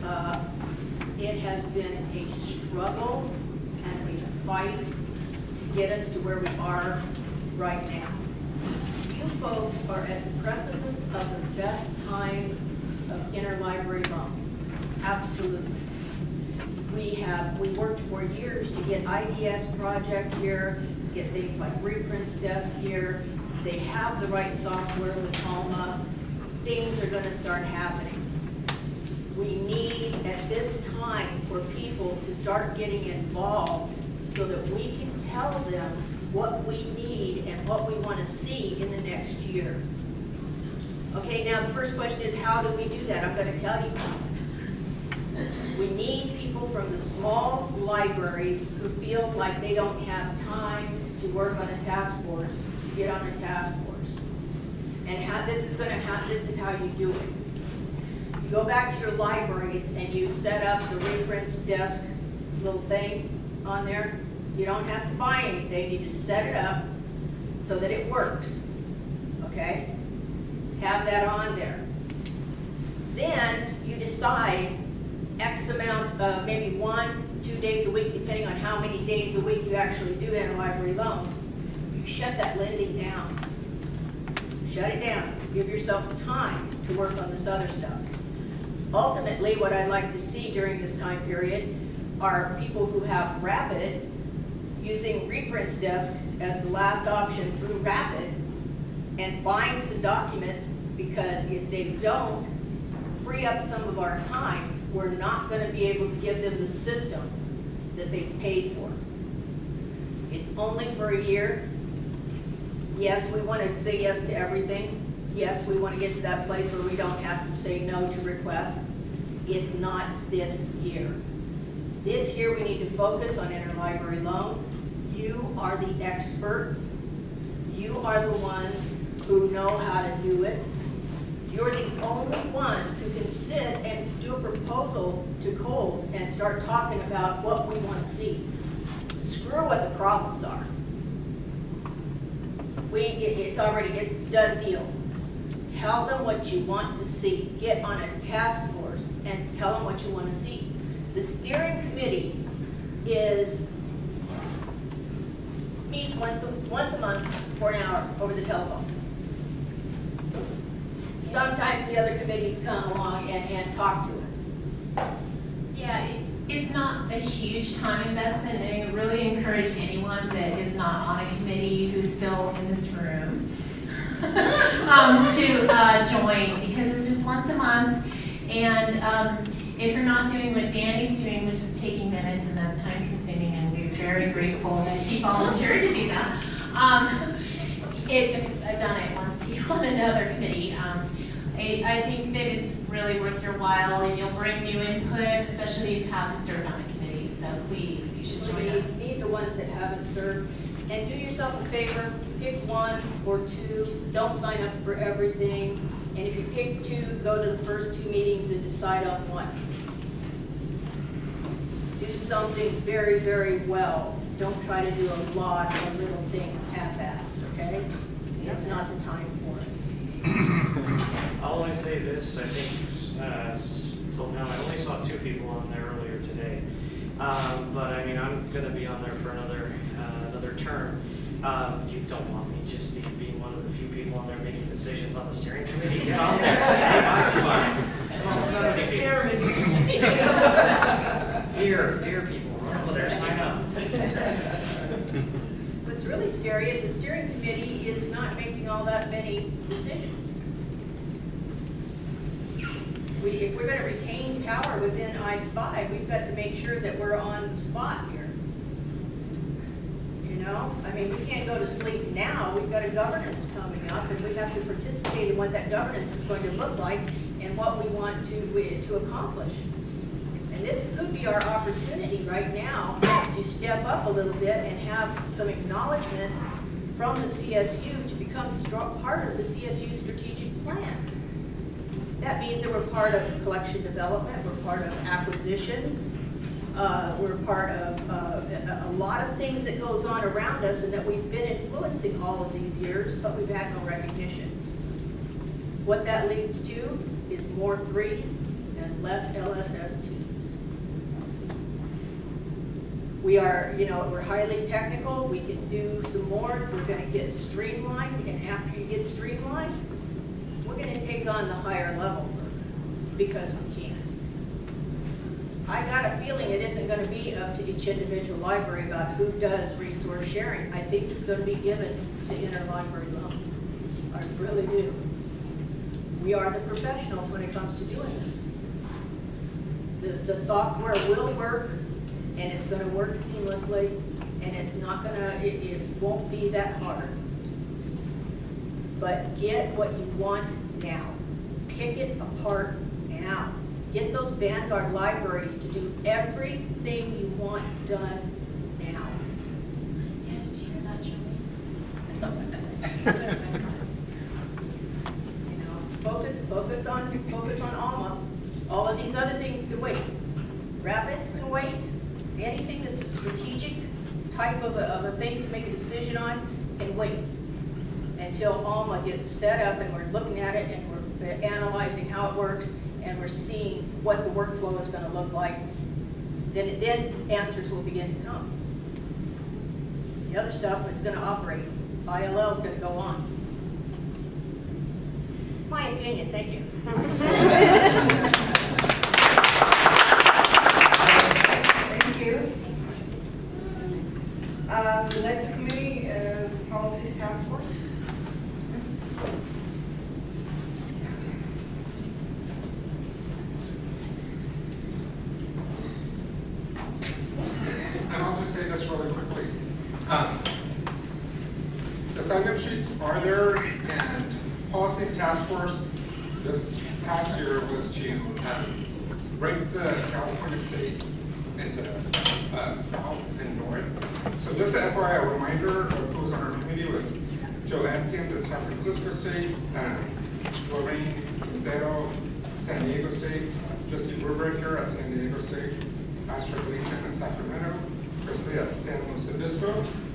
it has been a struggle and a fight to get us to where we are right now. You folks are at the precipice of the best time of interlibrary loan. Absolutely. We worked for years to get IDS project here, get things like reprints desk here. They have the right software with Alma. Things are gonna start happening. We need at this time for people to start getting involved so that we can tell them what we need and what we wanna see in the next year. Okay, now the first question is, how do we do that? I'm gonna tell you. We need people from the small libraries who feel like they don't have time to work on a task force, to get on a task force. And this is how you do it. You go back to your libraries and you set up the reprints desk little thing on there. You don't have to buy anything, you just set it up so that it works, okay? Have that on there. Then you decide X amount, maybe 1-2 days a week, depending on how many days a week you actually do interlibrary loan, you shut that lending down. Shut it down. Give yourself time to work on this other stuff. Ultimately, what I'd like to see during this time period are people who have Rapid using Reprints Desk as the last option through Rapid and buying some documents, because if they don't free up some of our time, we're not going to be able to give them the system that they've paid for. It's only for a year. Yes, we want to say yes to everything. Yes, we want to get to that place where we don't have to say no to requests. It's not this year. This year we need to focus on interlibrary loan. You are the experts. You are the ones who know how to do it. You're the only ones who can sit and do a proposal to Cold and start talking about what we want to see. Screw what the problems are. It's done deal. Tell them what you want to see. Get on a task force and tell them what you want to see. The steering committee meets once a month for an hour over the telephone. Sometimes the other committees come along and talk to us. Yeah, it's not a huge time investment, and I really encourage anyone that is not on a committee who's still in this room to join, because it's just once a month. And if you're not doing what Danny's doing, which is taking minutes, and that's time consuming, and we're very grateful that he volunteered to do that. Because I've done it once too on another committee. I think that it's really worth your while, and you'll bring new input, especially if you haven't served on a committee. So please, you should join us. Meet the ones that haven't served, and do yourself a favor, pick 1 or 2, don't sign up for everything, and if you pick 2, go to the first 2 meetings and decide on one. Do something very, very well. Don't try to do a lot of little things half-assed, okay? It's not the time for it. I'll only say this, I think, till now, I only saw 2 people on there earlier today. But I mean, I'm gonna be on there for another term. You don't want me just to be one of the few people on there making decisions on the steering committee. Get on there, save I-SPIE. It's not many people. Fear people, run over there, sign up. What's really scary is the steering committee is not making all that many decisions. If we're going to retain power within I-SPIE, we've got to make sure that we're on the spot here. You know? I mean, we can't go to sleep now. We've got a governance coming up, and we have to participate in what that governance is going to look like and what we want to accomplish. And this could be our opportunity right now to step up a little bit and have some acknowledgement from the CSU to become part of the CSU strategic plan. That means that we're part of collection development, we're part of acquisitions, we're part of a lot of things that goes on around us and that we've been influencing all of these years, but we've had no recognition. What that leads to is more 3s and less LSS2s. We are, we're highly technical, we can do some more, we're gonna get streamlined, and after you get streamlined, we're going to take on the higher level because we can. I got a feeling it isn't going to be up to each individual library about who does resource sharing. I think it's going to be given to interlibrary loan. I really do. We are the professionals when it comes to doing this. The software will work, and it's going to work seamlessly, and it's not going to, it won't be that hard. But get what you want now. Pick it apart now. Get those Vanguard libraries to do everything you want done now. Yeah, did you hear that, Julie? Focus on Alma. All of these other things can wait. Rapid can wait. Anything that's a strategic type of a thing to make a decision on can wait until Alma gets set up and we're looking at it and we're analyzing how it works and we're seeing what the workflow is going to look like, then answers will begin to come. The other stuff is going to operate. ILL is going to go on. My opinion, thank you. Thank you. The next committee is Policies Task Force. And I'll just say this really quickly. The sign-up sheets are there, and Policies Task Force this past year was to break the California state into south and north. So just a FYI, a reminder of who was on our committee was Joe Atkins at San Francisco State, Lorraine Montero, San Diego State, Jesse Brubaker at San Diego State, Astrid Gleason at Sacramento, Chris Lee at San Luis Obispo,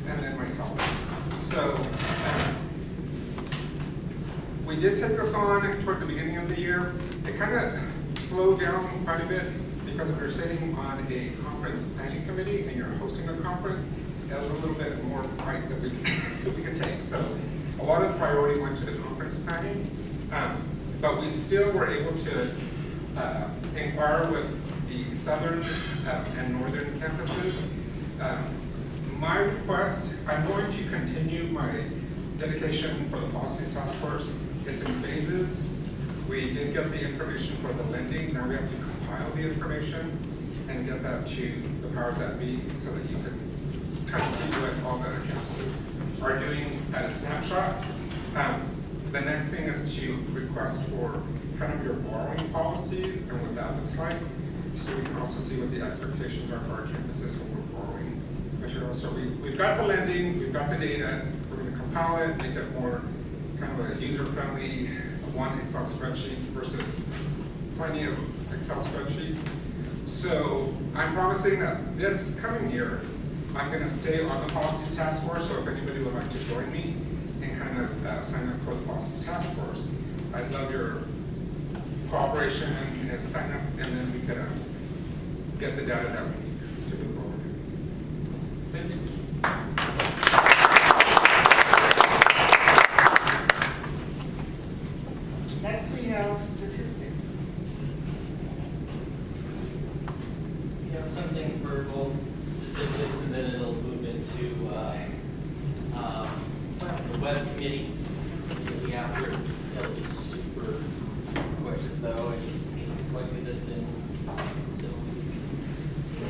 and then myself. So we did take this on towards the beginning of the year. It kind of slowed down quite a bit because we were sitting on a conference planning committee and you're hosting a conference. That was a little bit more right that we could take. So a lot of priority went to the conference planning, but we still were able to inquire with the southern and northern campuses. My request, I'm going to continue my dedication for the Policies Task Force. It's in phases. We did get the information for the lending. Now we have to compile the information and get that to the powers that be so that you can kind of see what all the campuses are doing at a snapshot. The next thing is to request for kind of your borrowing policies and what that looks like. So we can also see what the expectations are for our campuses when we're borrowing materials. So we've got the lending, we've got the data, we're going to compile it, make it more kind of a user-friendly one Excel spreadsheet versus plenty of Excel spreadsheets. So I'm promising that this coming year, I'm going to stay on the Policies Task Force, so if anybody would like to join me and kind of sign up for the Policies Task Force, I'd love your cooperation and sign up, and then we can get the data that we need to move forward. Thank you. Next we have statistics. You have something for both statistics, and then it'll move into the web committee immediately after. That'll be super quick though. I just need to plug this in so we can see it.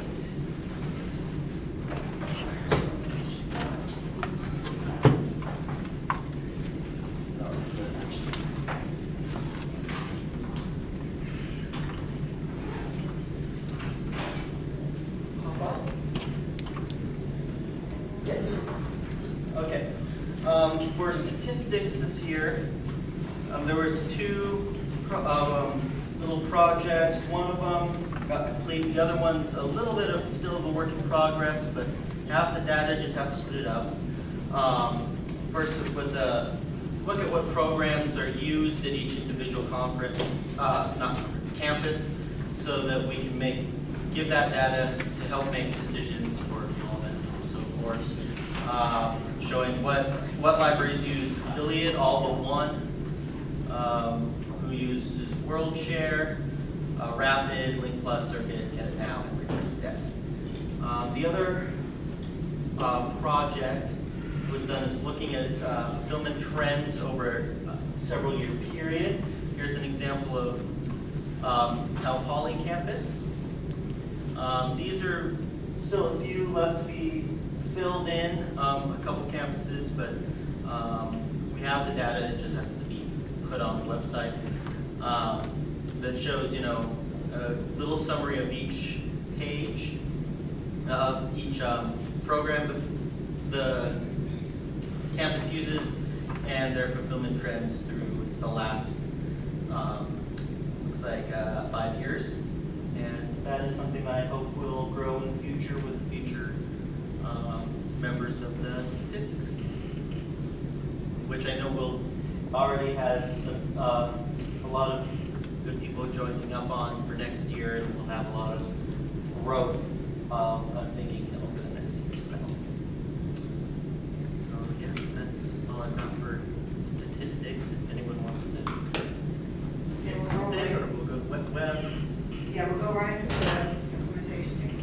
Okay. For statistics this year, there was two little projects. One of them got complete. The other one's a little bit of still of a work in progress, but half the data, just have to put it up. First it was a look at what programs are used at each individual conference, campus, so that we can give that data to help make decisions for enrollment and so forth. Showing what libraries use Iliad, all but one, who uses WorldShare, Rapid, Link Plus, Circuit, Get It Now, and Readers Desk. The other project was done is looking at fulfillment trends over a several-year period. Here's an example of Cal Poly campus. These are still a few left to be filled in, a couple campuses, but we have the data. It just has to be put on the website. That shows, a little summary of each page of each program the campus uses and their fulfillment trends through the last, looks like 5 years. And that is something that I hope will grow in the future with future members of the statistics committee, which I know already has a lot of good people people joining up on for next year, and we'll have a lot of growth, I'm thinking, over the next year's spell. So, yeah, that's all I've got for statistics. If anyone wants to say something, or we'll go to web. Yeah, we'll go right into the implementation team.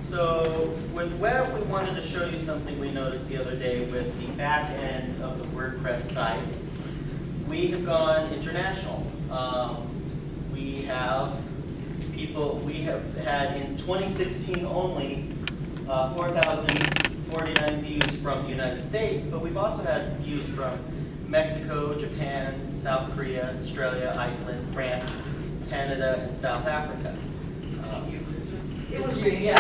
So with web, we wanted to show you something we noticed the other day with the back end of the WordPress site. We have gone international. We have had in 2016 only 4,049 views from the United States, but we've also had views from Mexico, Japan, South Korea, Australia, Iceland, France, Canada, and South Africa. It was me.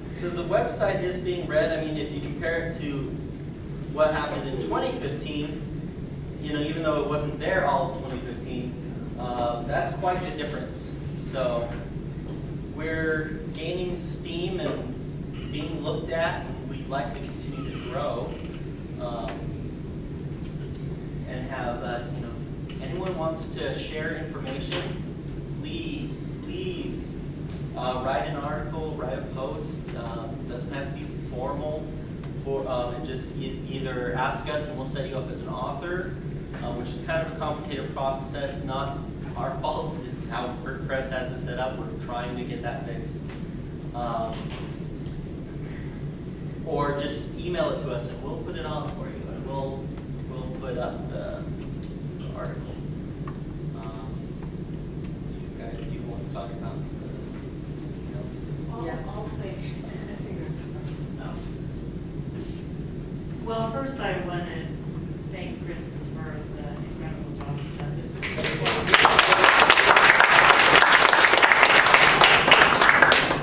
So the website is being read. I mean, if you compare it to what happened in 2015, you know, even though it wasn't there all of 2015, that's quite the difference. So we're gaining steam and being looked at, and we'd like to continue to grow. And have, you know, anyone wants to share information, please write an article, write a post. Doesn't have to be formal. And just either ask us and we'll set you up as an author, which is kind of a complicated process. Not our fault, it's how WordPress has it set up. We're trying to get that fixed. Or just email it to us and we'll put it on for you, and we'll put up the article. Do you want to talk about anything else? I'll say. Well, first I want to thank Chris for the incredible job he's done. This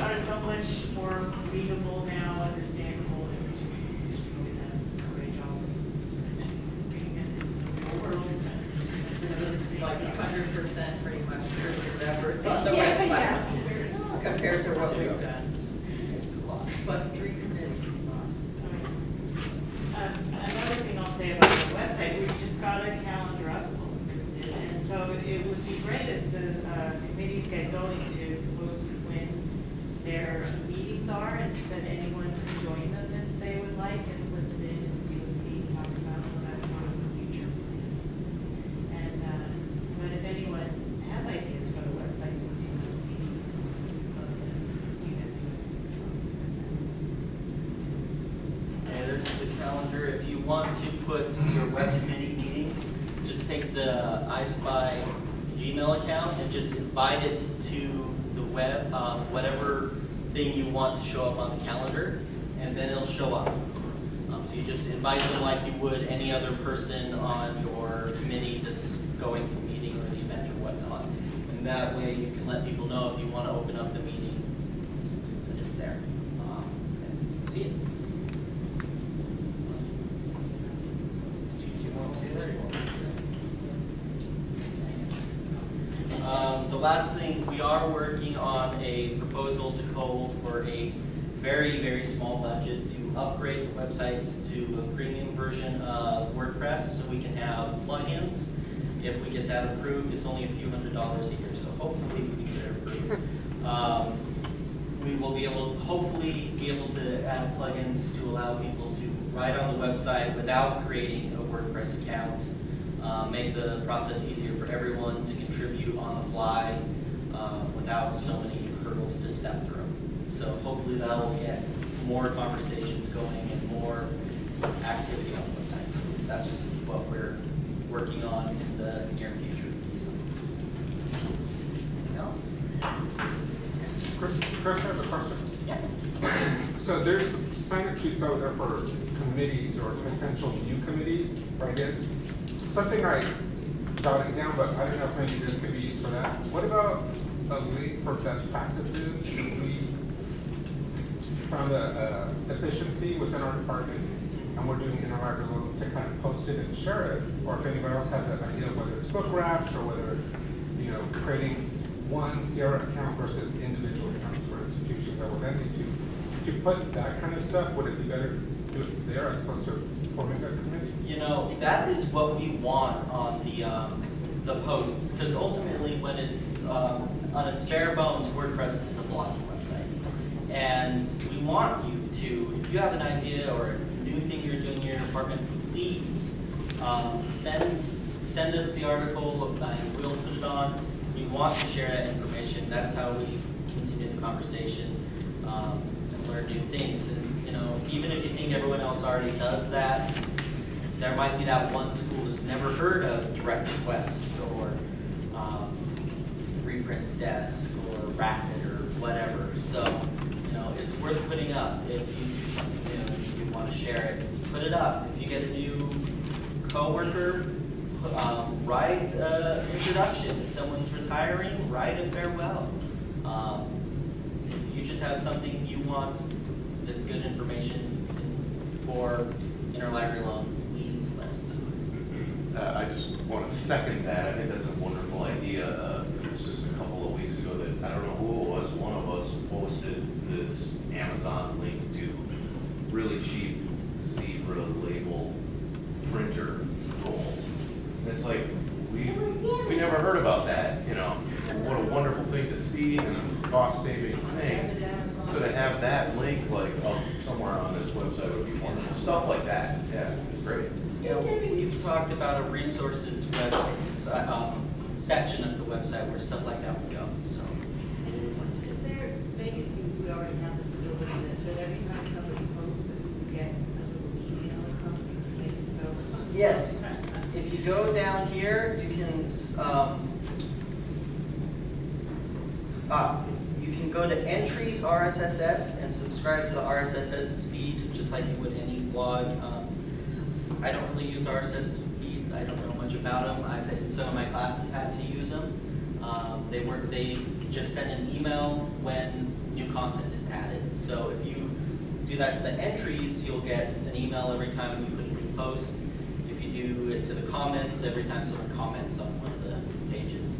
are so much more readable now, understandable. It's just really done a great job of bringing us into the world. This is like 100% pretty much Chris's efforts on the Yeah, website yeah. compared to what we've done. Plus 3 committees. Another thing I'll say about the website, we've just got a calendar up, and so it would be great as the committees get going to post when their meetings are, and that anyone can join them if they would like and listen in and see what's being talked about, so that's part of the future plan. And but if anyone has ideas for the website, that you want to see, love to see that too. And there's the calendar. If you want to put your web committee meetings, just take the I-SPIE Gmail account and just invite it to the web, whatever thing you want to show up on the calendar, and then it'll show up. So you just invite them like you would any other person on your committee that's going to the meeting or the event or whatnot. And that way you can let people know if you want to open up the meeting, that it's there. And see it. Do you want to see that or you want to see that? The last thing, we are working on a proposal to Cole for a very, very small budget to upgrade the website to a premium version of WordPress so we can have plugins. If we get that approved, it's only a few $100s a year, so hopefully we can get it approved. We will be able, hopefully, be able to add plugins to allow people to write on the website without creating a WordPress account. Make the process easier for everyone to contribute on the fly without so many hurdles to step through. So hopefully that will get more conversations going and more activity on the website. So that's what we're working on in the near future. Anything else? Chris, I have a question. Yeah. So there's sign-up sheets out there for committees or potential new committees, I guess. Something I jotted down, but I don't know if maybe this could be used for that. What about a link for best practices? If we found a deficiency within our department, and we're doing interlibrary loan to kind of post it and share it, or if anybody else has an idea, whether it's book wraps or whether it's, creating one CRF account versus individual accounts for institutions that would then need to put that kind of stuff, would it be better to do it there as opposed to forming a committee? That is what we want on the posts, because ultimately when it, on its bare bones, WordPress is a blogging website. And we want you to, if you have an idea or a new thing you're doing in your department, please send us the article and we'll put it on. We want to share that information. That's how we continue the conversation and learn new things. And even if you think everyone else already does that, there might be that one school that's never heard of direct request or reprints desk or rapid or whatever. So it's worth putting up. If you do something new and you want to share it, put it up. If you get a new coworker, write an introduction. If someone's retiring, write a farewell. If you just have something you want that's good information for interlibrary loan, please let us know. I just want to second that. I think that's a wonderful idea. It was just a couple of weeks ago that, I don't know who it was, one of us posted this Amazon link to really cheap zebra label printer rolls. And it's like, we never heard about that, What a wonderful thing to see and a cost-saving thing. So to have that link like up somewhere on this website would be wonderful. Stuff like that, yeah, it's great. We've talked about a resources web section of the website where stuff like that would go. So. Is there, maybe we already have this ability that every time somebody posts that we get a little email or something to make us go? Yes. If you go down here, you can go to entries RSS and subscribe to the RSS feed just like you would any blog. I don't really use RSS feeds. I don't know much about them. I've had some of my classes had to use them. They just send an email when new content is added. So if you do that to the entries, you'll get an email every time we put a new post. If you do it to the comments, every time someone comments on one of the pages,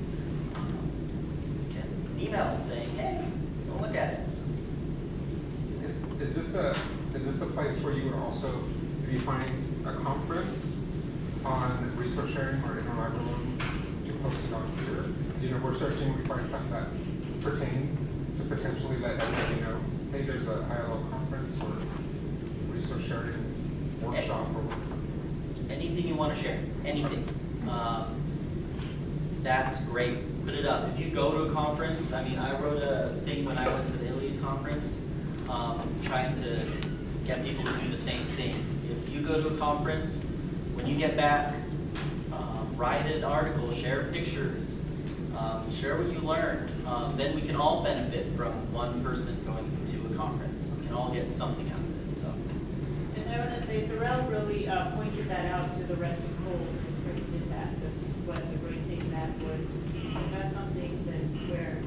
you get an email saying, hey, go look at it. Is this a place where you would also, if you find a conference on resource sharing or interlibrary loan, to post it on here? If we're searching, we find something that pertains to potentially let everybody know, hey, there's a ILO conference or resource sharing workshop or anything you want to share, anything. That's great. Put it up. If you go to a conference, I wrote a thing when I went to the ILIA conference, trying to get people to do the same thing. If you go to a conference, when you get back, write an article, share pictures, share what you learned. Then we can all benefit from one person going to a conference. We can all get something out of it. So. And I want to say, Sorrel really pointed that out to the rest of Cole, and Chris did that, what the great thing that was to see. Because that's something that where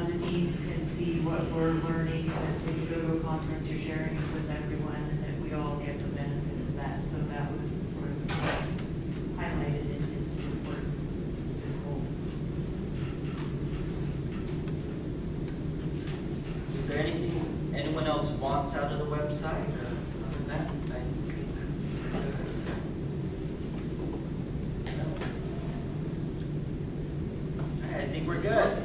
the deans can see what we're learning, that when you go to a conference, you're sharing it with everyone, and that we all get the benefit of that. So that was sort of highlighted in his report to Cole. Is there anything anyone else wants out of the website? Other than that, I think we're good.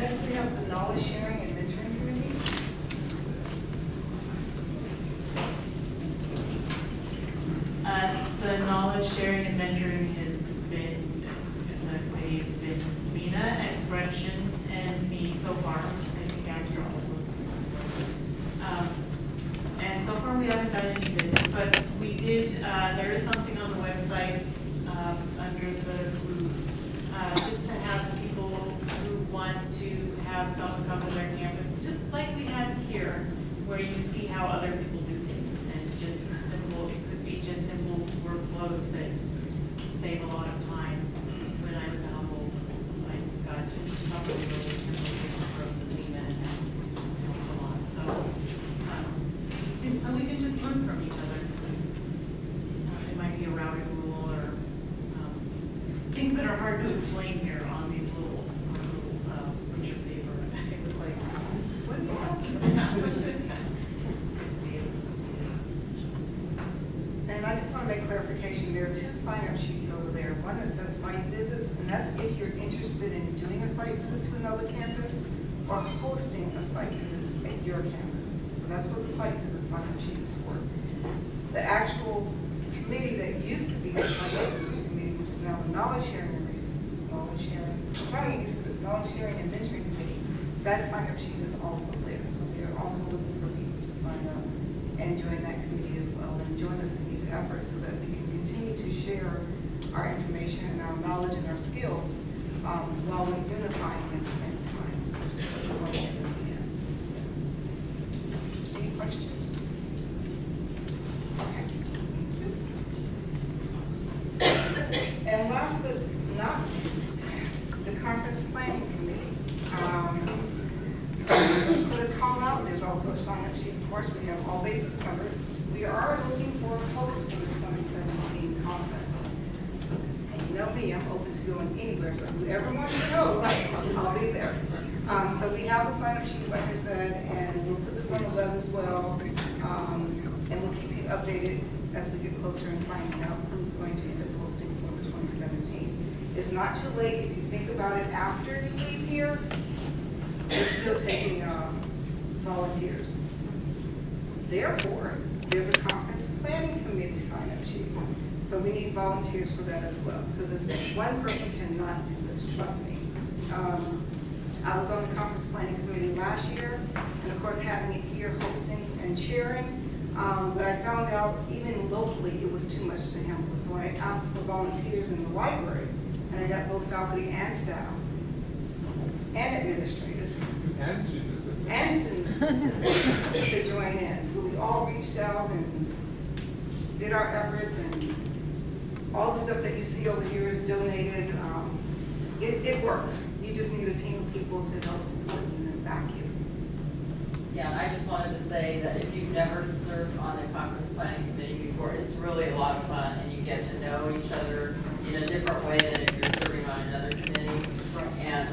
Next we have the knowledge sharing and mentoring committee. The knowledge sharing and mentoring has been, the committee has been Mina and Gretchen and me so far. I think Astro also. And so far we haven't done any business, but we did, there is something on the website under the group, just to have people who want to have someone come to their campus, just like we had here, where you see how other people do things. probably really similar from the Lena and a lot. So, and so we can just learn from each other. It might be a routing rule or things that are hard to explain here on these little bunch of paper. It was like, what are you talking about? And I just want to make clarification, there are two sign-up sheets over there. One that says site visits, and that's if you're interested in doing a site visit to another campus or hosting a site visit at your campus. So that's what the site visit sign-up sheet is for. The actual committee that used to be the site visits committee, which is now the knowledge sharing, I'm trying to get used to this, knowledge sharing and mentoring committee, that sign-up sheet is also there. So we are also looking for people to sign up and join that committee as well, and join us in these efforts so that we can continue to share our information and our knowledge and our skills while we're unifying at the same time, which is what we want to get in the end. Any questions? Okay. And last but not least, the conference planning committee. Put a call out, there's also a sign-up sheet, of course, we have all bases covered. We are looking for a host for the 2017 conference. And you know me, I'm open to going anywhere, so whoever wants to go, I'll be there. So we have the sign-up sheets, like I said, and we'll put this on the web as well. And we'll keep you updated as we get closer and finding out who's going to end up hosting for the 2017. It's not too late if you think about it after you leave here. We're still taking volunteers. Therefore, there's a conference planning committee sign-up sheet. So we need volunteers for that as well, because one person cannot do this, trust me. I was on the conference planning committee last year, and of course having it here, hosting and chairing. But I found out even locally it was too much to handle. So I asked for volunteers in the library, and I got both faculty and staff and administrators. And student assistants. And student assistants to join in. So we all reached out and did our efforts, and all the stuff that you see over here is donated. It works. You just need a team of people to help support you and back you. Yeah, and I just wanted to say that if you've never served on the conference planning committee before, it's really a lot of fun, and you get to know each other in a different way than if you're serving on another committee. And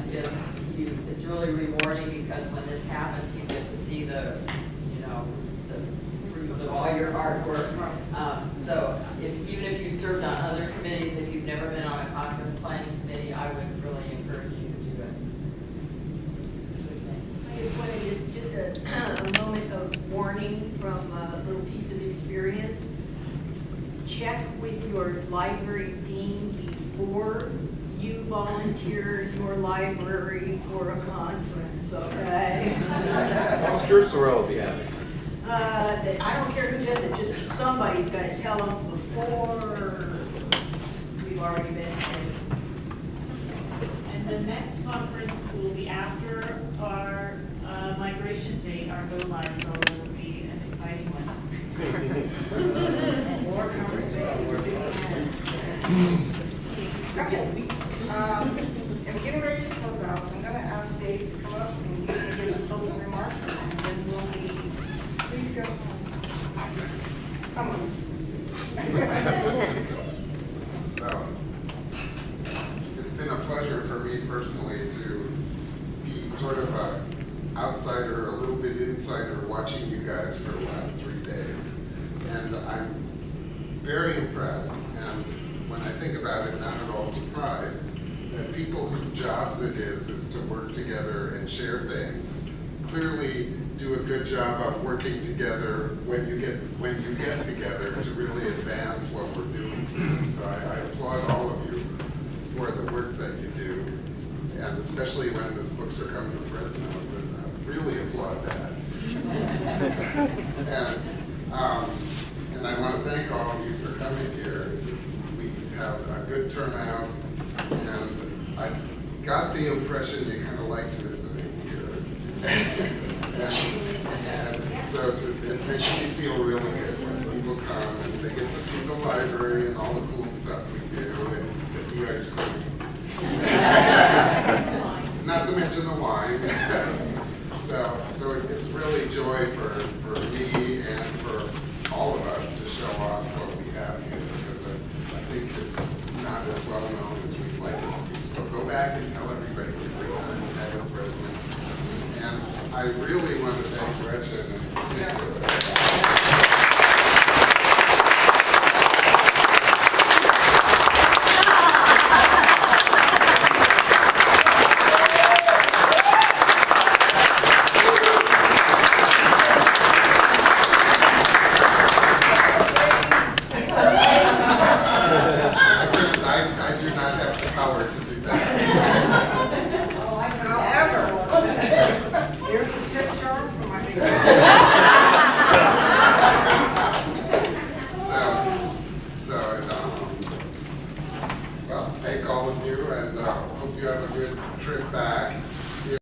it's really rewarding, because when this happens, you get to see the fruits of all your hard work. So even if you served on other committees, if you've never been on a conference planning committee, I would really encourage you to do it. I just wanted to, just a moment of warning from a little piece of experience. Check with your library dean before you volunteer your library for a conference, okay? I'm sure Sorrel will be happy. I don't care who does it, just somebody's got to tell them before we've already been. And the next conference will be after our migration date, our go live, so it will be an exciting one. More conversations to be had. And we're getting ready to close out, so I'm going to ask Dave to come up and give the closing remarks, and then we'll be free to go home. Some of us. It's been a pleasure for me personally to be sort of a outsider, a little bit insider, watching you guys for the last 3 days. And I'm very impressed, and when I think about it, not at all surprised, that people whose jobs it is to work together and share things, clearly do a good job of working together when you get together to really advance what we're doing. So I applaud all of you for the work that you do, and especially when these books are coming to Fresno, I really applaud that. And I want to thank all of you for coming here. We have a good turnout, and I got the impression you kind of liked visiting here. And so it makes me feel really good when people come and they get to see the library and all the cool stuff we do and get the ice cream. Not to joy for me and for all of us to show off what we have here, because I think it's not as well known as we'd like it to be. So go back and tell everybody every time we have a president. And I really want to thank Gretchen and Cindy. I do not have the power to do that. However, here's the tip jar for my big well, thank all of you, and hope you have a good trip back.